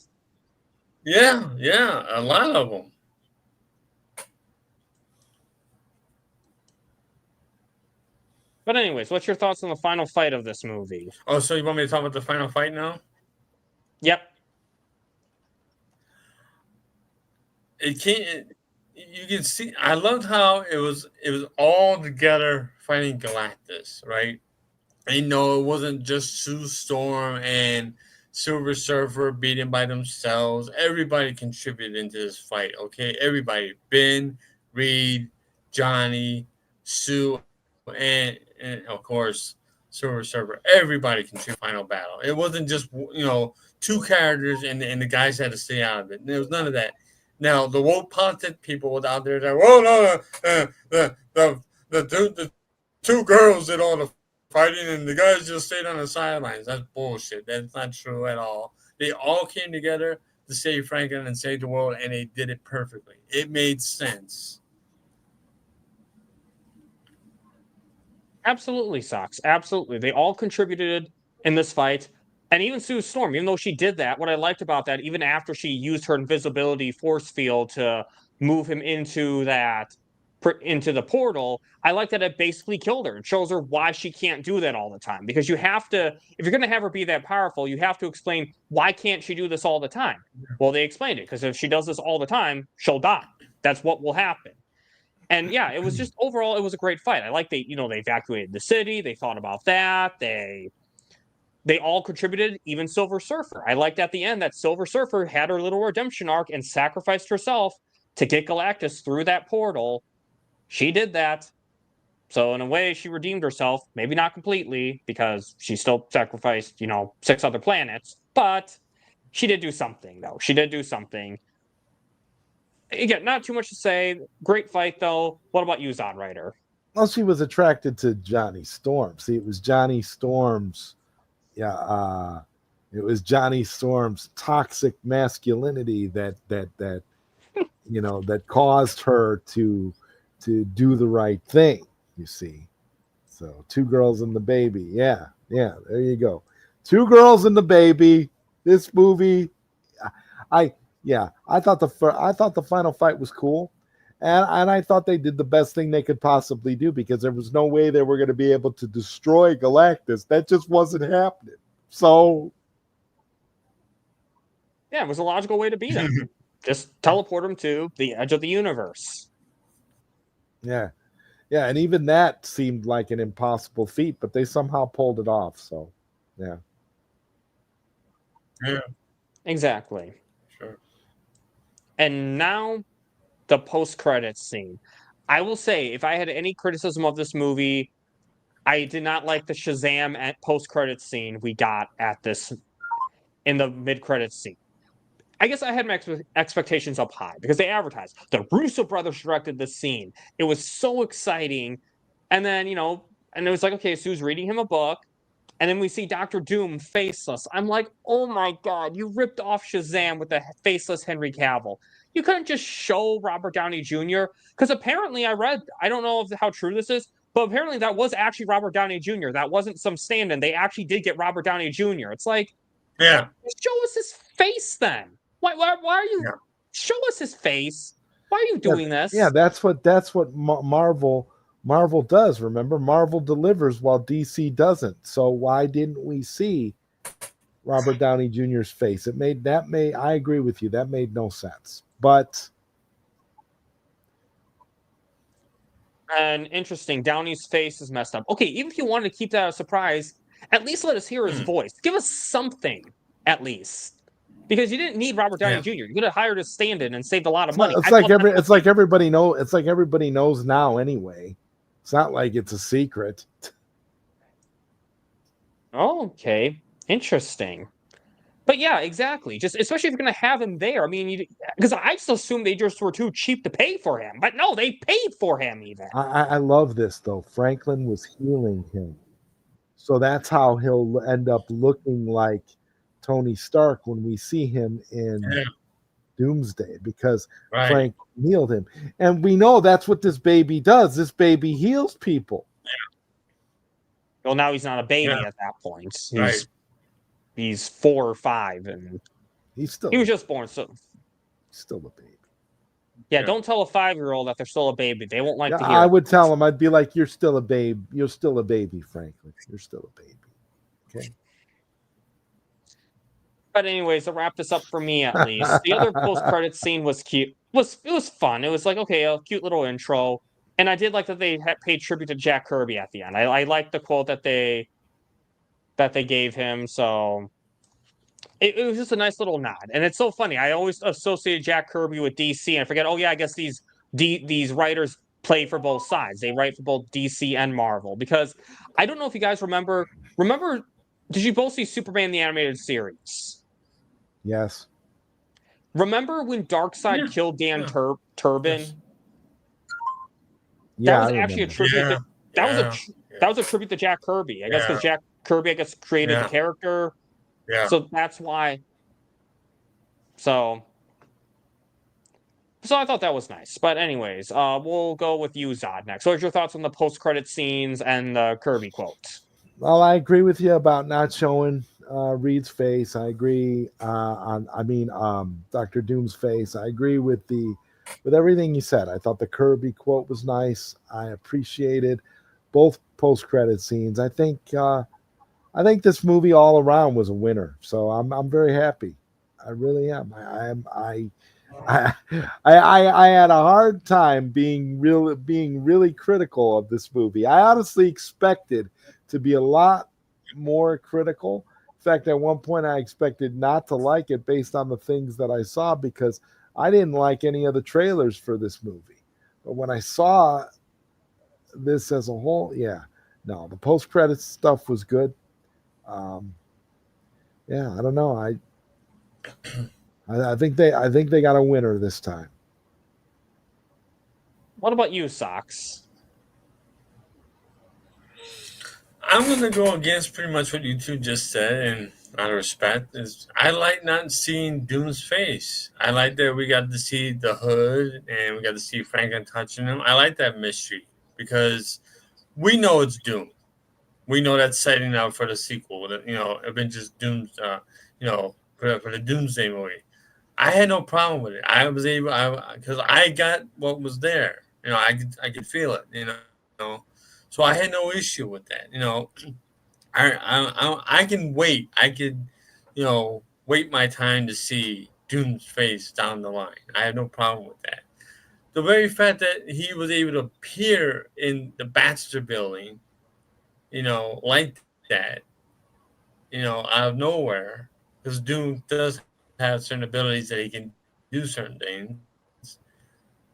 Yeah, a lot of them. But anyways, what's your thoughts on the final fight of this movie? Oh, so you want me to talk about the final fight now? Yep. It can't. You can see. I loved how it was all together fighting Galactus, right? And it wasn't just Sue Storm and Silver Surfer beating by themselves. Everybody contributed into this fight. Okay, everybody. Ben, Reed, Johnny, Sue, and of course Silver Surfer. Everybody contributed to the final battle. It wasn't just two characters and the guys had to stay out of it. There was none of that. Now the woke politic people were out there that the two girls did all the fighting and the guys just stayed on the sidelines. That's bullshit. That's not true at all. They all came together to save Franklin and save the world, and they did it perfectly. It made sense. Absolutely, Sox. Absolutely. They all contributed in this fight. And even Sue Storm, even though she did that, what I liked about that, even after she used her invisibility force field to move him into the portal, I like that it basically killed her. It shows her why she can't do that all the time. Because you have to, if you're going to have her be that powerful, you have to explain why can't she do this all the time? Well, they explained it, because if she does this all the time, she'll die. That's what will happen. And yeah, it was just overall, it was a great fight. I like they evacuated the city. They thought about that. They all contributed, even Silver Surfer. I liked at the end that Silver Surfer had her little redemption arc and sacrificed herself to get Galactus through that portal. She did that. So in a way, she redeemed herself. Maybe not completely, because she still sacrificed, 6 other planets. But she did do something, though. She did do something. Again, not too much to say. Great fight, though. What about you, Zodwriter? Well, she was attracted to Johnny Storm. See, it was Johnny Storm's, it was Johnny Storm's toxic masculinity that that caused her to do the right thing. You see, so 2 girls and the baby. Yeah, there you go. 2 girls and the baby. This movie, I thought the final fight was cool, and I thought they did the best thing they could possibly do, because there was no way they were going to be able to destroy Galactus. That just wasn't happening. So, yeah, it was a logical way to beat him. Just teleport him to the edge of the universe. Yeah, and even that seemed like an impossible feat, but they somehow pulled it off. So, yeah. Exactly. Sure. And now, the post-credits scene. I will say, if I had any criticism of this movie, I did not like the Shazam at post-credits scene we got in the mid-credits scene. I guess I had my expectations up high because they advertised the Russo brothers directed this scene. It was so exciting. And then, and it was like, okay, Sue's reading him a book. And then we see Dr. Doom faceless. I'm like, oh my God, you ripped off Shazam with the faceless Henry Cavill. You couldn't just show Robert Downey Jr. Because apparently I read, I don't know how true this is, but apparently that was actually Robert Downey Jr. That wasn't some stand-in. They actually did get Robert Downey Jr. It's like, Yeah. show us his face then. Why are you show us his face? Why are you doing this? Yeah, that's what Marvel does. Remember, Marvel delivers while DC doesn't. So why didn't we see Robert Downey Jr.'s face? I agree with you. That made no sense. But and interesting, Downey's face is messed up. Okay, even if you wanted to keep that a surprise, at least let us hear his voice. Give us something, at least. Because you didn't need Robert Downey Jr. You could have hired a stand-in and saved a lot of money. It's like everybody knows now anyway. It's not like it's a secret. Okay, interesting. But yeah, exactly. Just especially if you're going to have him there. I mean, because I just assumed they just were too cheap to pay for him. But no, they paid for him even. I love this though. Franklin was healing him, so that's how he'll end up looking like Tony Stark when we see him in Doomsday, because Frank healed him. And we know that's what this baby does. This baby heals people. Well, now he's not a baby at that point. He's 4 or 5, and he was just born. So still a baby. Yeah, don't tell a 5-year-old that they're still a baby. They won't like to hear. I would tell him. I'd be like, "You're still a babe. You're still a baby, Franklin. You're still a baby." Okay. But anyways, to wrap this up for me at least, the other post-credit scene was cute. It was fun. It was like, okay, a cute little intro, and I did like that they had paid tribute to Jack Kirby at the end. I liked the quote that they gave him. So it was just a nice little nod, and it's so funny. I always associated Jack Kirby with DC, and I forget. Oh yeah, I guess these writers play for both sides. They write for both DC and Marvel, because I don't know if you guys remember. Did you both see Superman the Animated Series? Yes. Remember when Darkseid killed Dan Turbin? Yes. Yeah, that was actually a tribute. That was a tribute to Jack Kirby. I guess because Jack Kirby, created the character. Yeah. So that's why. So I thought that was nice. But anyways, we'll go with you, Zod, next. So, what are your thoughts on the post-credit scenes and the Kirby quote? Well, I agree with you about not showing Reed's face. I agree Dr. Doom's face. I agree with everything you said. I thought the Kirby quote was nice. I appreciated both post-credit scenes. I think this movie all around was a winner. So I'm very happy. I really am. I had a hard time being really critical of this movie. I honestly expected to be a lot more critical. In fact, at one point I expected not to like it based on the things that I saw, because I didn't like any of the trailers for this movie. But when I saw this as a whole, the post-credits stuff was good. I don't know. I think they got a winner this time. What about you, Socks? I'm going to go against pretty much what you two just said, and out of respect, I like not seeing Doom's face. I like that we got to see the hood, and we got to see Franklin touching him. I like that mystery, because we know it's Doom. We know that's setting out for the sequel, Avengers Doom's, for the Doomsday movie. I had no problem with it. I was able, because I got what was there. I could feel it. So I had no issue with that. I can wait. I could, wait my time to see Doom's face down the line. I have no problem with that. The very fact that he was able to appear in the Baxter building, like that, out of nowhere, because Doom does have certain abilities that he can do certain things,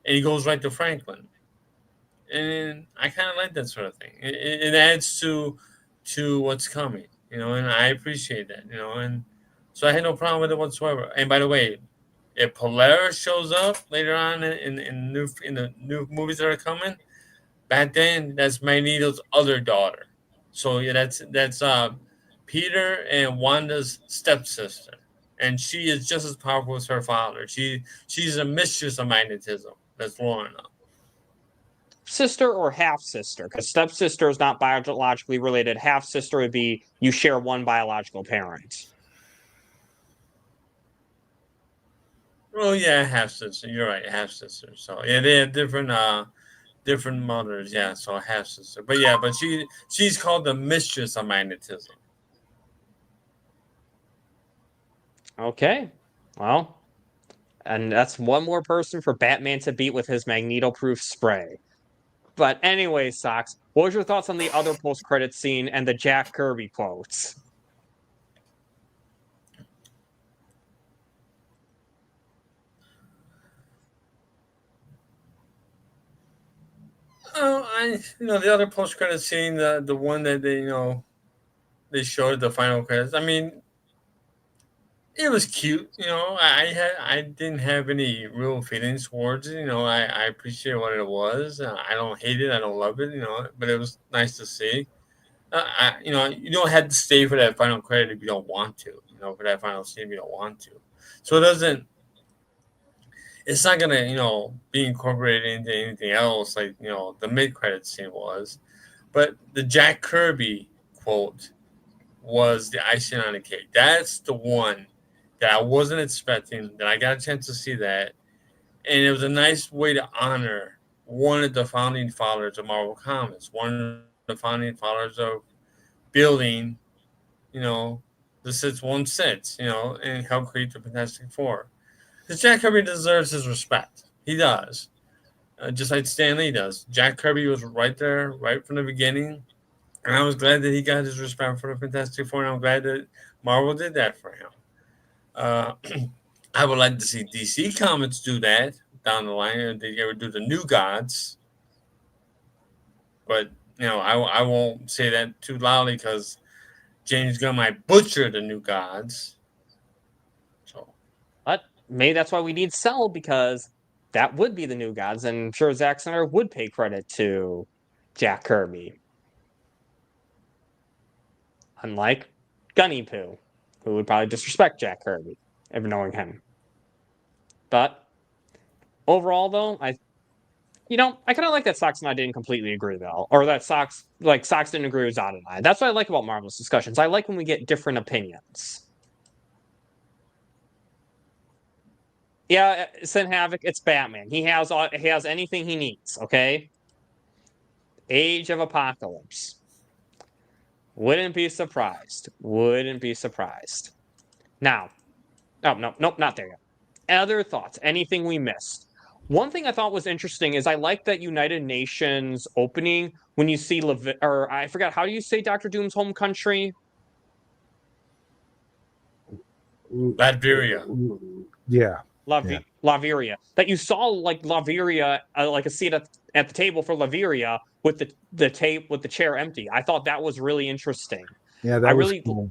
and he goes right to Franklin. And I kind of like that sort of thing. It adds to what's coming, and I appreciate that, and so I had no problem with it whatsoever. And by the way, if Polaris shows up later on in the new movies that are coming, back then that's Magneto's other daughter. So yeah, that's Peter and Wanda's stepsister, and she is just as powerful as her father. She's a mistress of magnetism. That's Lauren. Sister or half sister? Because stepsister is not biologically related. Half sister would be you share one biological parent. Oh yeah, half sister. You're right, half sister. So yeah, they have different mothers. Yeah, so half sister. But yeah, but she's called the mistress of magnetism. Okay, well, and that's one more person for Batman to beat with his Magneto-proof spray. But anyway, Socks, what was your thoughts on the other post-credit scene and the Jack Kirby quotes? Oh, the other post credit scene, the one that they showed the final credits. I mean, it was cute. I didn't have any real feelings towards it. I appreciate what it was. I don't hate it. I don't love it. But it was nice to see. You don't have to stay for that final credit if you don't want to. For that final scene if you don't want to. So it doesn't. It's not gonna be incorporated into anything else like the mid credit scene was. But the Jack Kirby quote was the icing on the cake. That's the one that I wasn't expecting, that I got a chance to see that. And it was a nice way to honor one of the founding fathers of Marvel Comics, one of the founding fathers of building, the 616, and help create the Fantastic Four. Because Jack Kirby deserves his respect. He does. Just like Stan Lee does. Jack Kirby was right there, right from the beginning. And I was glad that he got his respect for the Fantastic Four, and I'm glad that Marvel did that for him. I would like to see DC Comics do that down the line, if they ever do the New Gods. But, I won't say that too loudly because James Gunn might butcher the New Gods. But maybe that's why we need Cell, because that would be the New Gods, and I'm sure Zack Snyder would pay credit to Jack Kirby. Unlike Gunny Poo, who would probably disrespect Jack Kirby, ever knowing him. But overall, though, I kind of like that Sox and I didn't completely agree, though. Or that Sox didn't agree with Zod and I. That's what I like about Marvel's discussions. I like when we get different opinions. Yeah, Sin Havoc, it's Batman. He has anything he needs, okay? Age of Apocalypse. Wouldn't be surprised. Now, nope, not there yet. Other thoughts? Anything we missed? One thing I thought was interesting is I like that United Nations opening when you see I forgot, how do you say Dr. Doom's home country? Latveria. Yeah. Latveria. That you saw like Latveria, like a seat at the table for Latveria with the tape with the chair empty. I thought that was really interesting. Yeah, that was cool.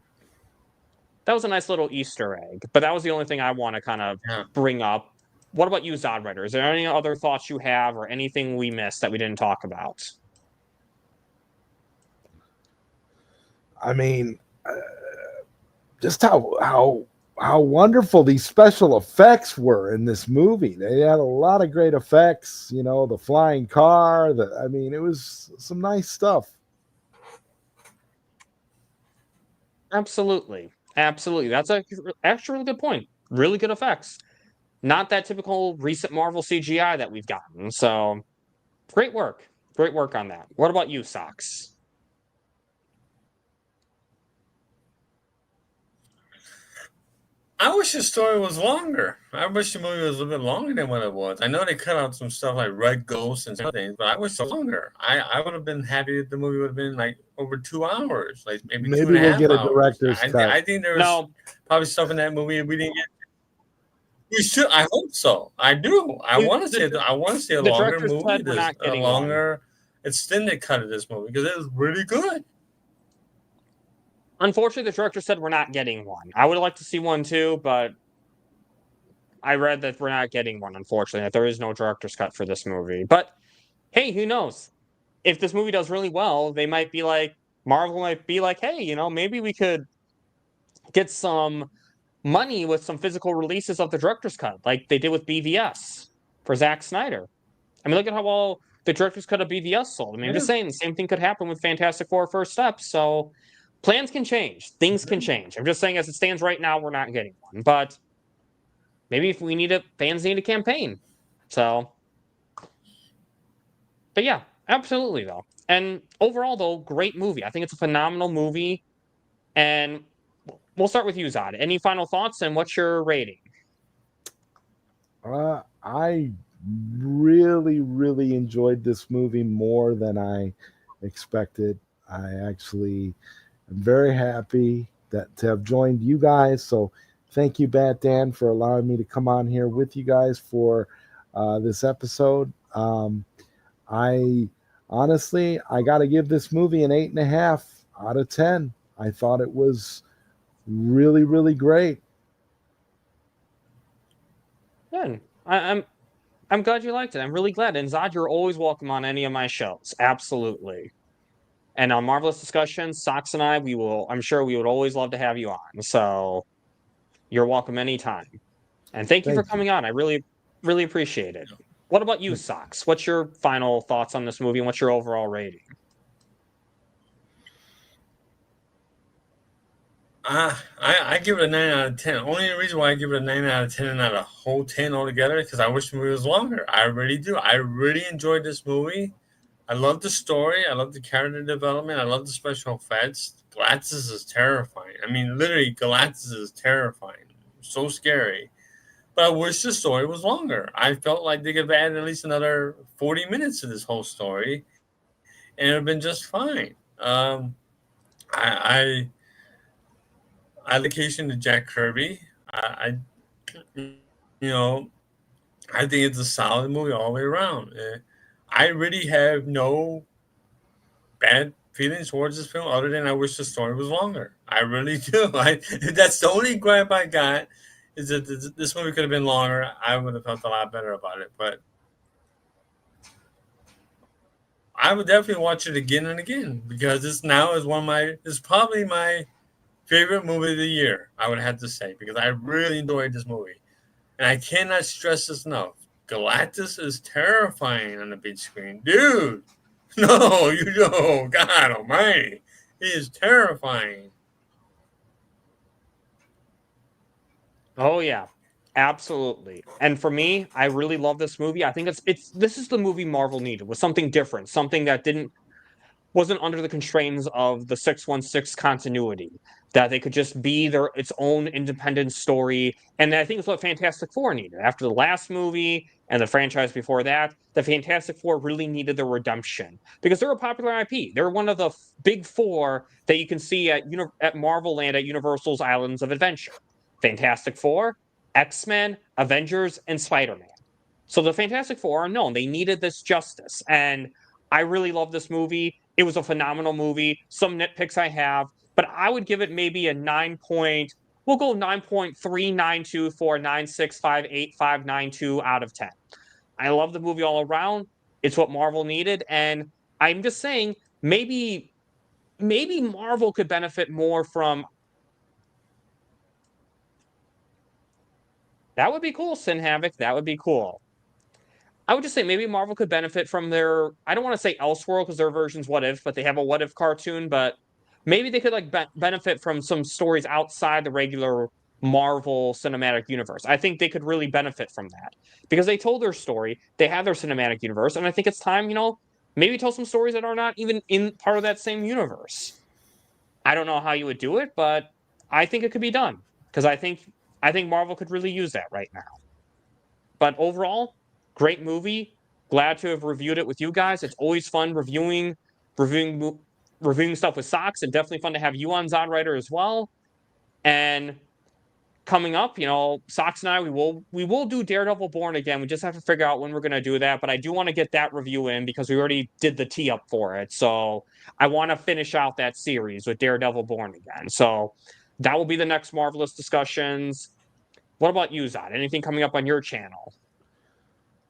That was a nice little Easter egg, but that was the only thing I want to kind of bring up. What about you, Zodwriter? Is there any other thoughts you have or anything we missed that we didn't talk about? I mean, just how wonderful these special effects were in this movie. They had a lot of great effects, the flying car, it was some nice stuff. Absolutely. That's actually a really good point. Really good effects. Not that typical recent Marvel CGI that we've gotten. So, great work. Great work on that. What about you, Socks? I wish the story was longer. I wish the movie was a little bit longer than what it was. I know they cut out some stuff like Red Ghost and some things, but I wish it was longer. I would have been happy if the movie would have been like over 2 hours, like maybe 2.5 we'll hours. Get a director's cut. I think there was probably stuff in that movie we didn't get. We should. I hope so. I do. I want to see a longer movie. A longer extended cut of this movie because it was really good. Unfortunately, the director said we're not getting one. I would have liked to see one too, but I read that we're not getting one, unfortunately, that there is no director's cut for this movie. But hey, who knows? If this movie does really well, they might be like, Marvel might be like, hey, maybe we could get some money with some physical releases of the director's cut, like they did with BVS for Zack Snyder. I mean, look at how well the director's cut of BVS sold. I mean, I'm just saying the same thing could happen with Fantastic Four First Steps. So plans can change. Things can change. I'm just saying as it stands right now, we're not getting one. But maybe if we need it, fans need a campaign. So, but yeah, absolutely though. And overall though, great movie. I think it's a phenomenal movie. And we'll start with you, Zod. Any final thoughts and what's your rating? I really, really enjoyed this movie more than I expected. I actually am very happy to have joined you guys. So thank you, Bat Dan, for allowing me to come on here with you guys for this episode. I honestly, I got to give this movie an 8.5 out of 10. I thought it was really, really great. Good. I'm glad you liked it. I'm really glad. And Zod, you're always welcome on any of my shows. Absolutely. And on Marvelous Discussions, Sox and I'm sure we would always love to have you on. So you're welcome anytime. And thank you for coming on. I really, really appreciate it. What about you, Sox? What's your final thoughts on this movie and what's your overall rating? I give it a 9 out of 10. Only reason why I give it a 9 out of 10 and not a whole 10 altogether is because I wish the movie was longer. I really do. I really enjoyed this movie. I love the story. I love the character development. I love the special effects. Galactus is terrifying. I mean, literally, Galactus is terrifying. So scary. But I wish the story was longer. I felt like they could have added at least another 40 minutes to this whole story, and it would have been just fine. I dedication to Jack Kirby. I think it's a solid movie all the way around. I really have no bad feelings towards this film other than I wish the story was longer. I really do. That's the only gripe I got is that this movie could have been longer. I would have felt a lot better about it. But I would definitely watch it again and again because this now is it's probably my favorite movie of the year, I would have to say, because I really enjoyed this movie. And I cannot stress this enough. Galactus is terrifying on the big screen. Dude, no, you know, God almighty. He is terrifying. Oh, yeah, absolutely. And for me, I really love this movie. I think this is the movie Marvel needed, was something different, something that wasn't under the constraints of the 616 continuity, that they could just be its own independent story. And I think it's what Fantastic Four needed. After the last movie and the franchise before that, the Fantastic Four really needed the redemption because they're a popular IP. They're one of the big four that you can see at Marvel Land at Universal's Islands of Adventure. Fantastic Four, X-Men, Avengers, and Spider-Man. So the Fantastic Four are known. They needed this justice. And I really love this movie. It was a phenomenal movie. Some nitpicks I have, but I would give it maybe a 9 point. We'll go 9.392496585892 out of 10. I love the movie all around. It's what Marvel needed. And I'm just saying, maybe Marvel could benefit more from. That would be cool, Sin Havoc. That would be cool. I would just say maybe Marvel could benefit from their. I don't want to say Elseworld because their version's What If, but they have a What If cartoon. But maybe they could benefit from some stories outside the regular Marvel cinematic universe. I think they could really benefit from that because they told their story. They have their cinematic universe, and I think it's time, maybe tell some stories that are not even in part of that same universe. I don't know how you would do it, but I think it could be done because I think Marvel could really use that right now. But overall, great movie. Glad to have reviewed it with you guys. It's always fun reviewing stuff with Sox, and definitely fun to have you on, Zodwriter, as well. And coming up, Sox and I, we will do Daredevil Born again. We just have to figure out when we're going to do that. But I do want to get that review in because we already did the tee up for it. So I want to finish out that series with Daredevil Born again. So that will be the next Marvelous Discussions. What about you, Zod? Anything coming up on your channel?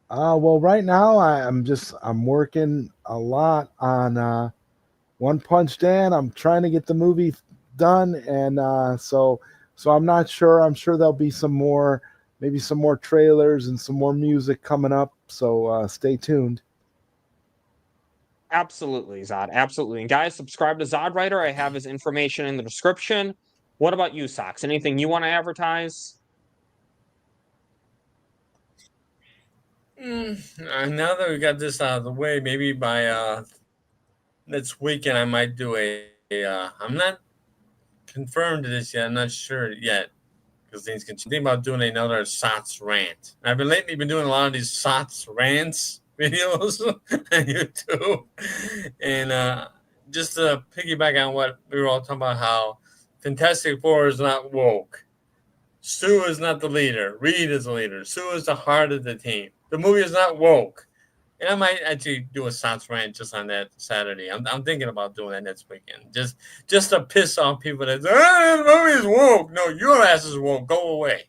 Well, right now I'm working a lot on One Punch Man. I'm trying to get the movie done, and so I'm not sure. I'm sure there'll be maybe some more trailers and some more music coming up. So stay tuned. Absolutely, Zod. Absolutely. And guys, subscribe to Zodwriter. I have his information in the description. What about you, Socks? Anything you want to advertise? Now that we got this out of the way, maybe by next weekend I might do I'm not confirmed to this yet. I'm not sure yet because things can change. I'm thinking about doing another Sots rant. I've been doing a lot of these Sots rants videos on YouTube, and just to piggyback on what we were all talking about, how Fantastic Four is not woke. Sue is not the leader. Reed is the leader. Sue is the heart of the team. The movie is not woke. And I might actually do a Sots rant just on that Saturday. I'm thinking about doing that next weekend. Just to piss off people that the movie is woke. No, your ass is woke. Go away.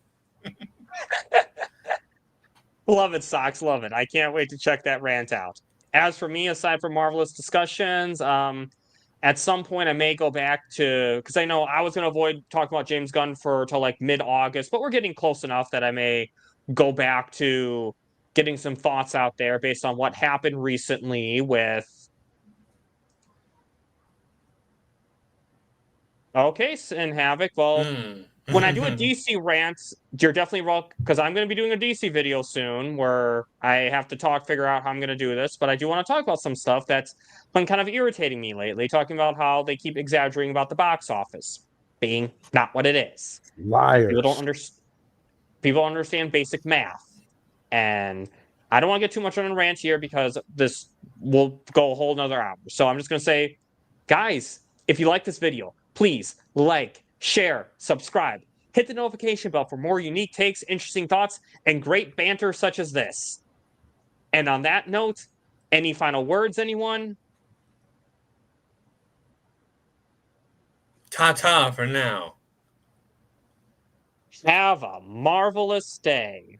Love it, Socks. Love it. I can't wait to check that rant out. As for me, aside from Marvelous Discussions, at some point I may go back to, because I know I was going to avoid talking about James Gunn till like mid-August, but we're getting close enough that I may go back to getting some thoughts out there based on what happened recently with and Havoc. Well, when I do a DC rant, you're definitely wrong, because I'm going to be doing a DC video soon where I have to figure out how I'm going to do this, but I do want to talk about some stuff that's been kind of irritating me lately, talking about how they keep exaggerating about the box office being not what it is. Liars. People don't understand basic math. And I don't want to get too much on a rant here because this will go a whole nother hour. So I'm just going to say, guys, if you like this video, please like, share, subscribe, hit the notification bell for more unique takes, interesting thoughts, and great banter such as this. And on that note, any final words, anyone? Ta-ta for now. Have a marvelous day.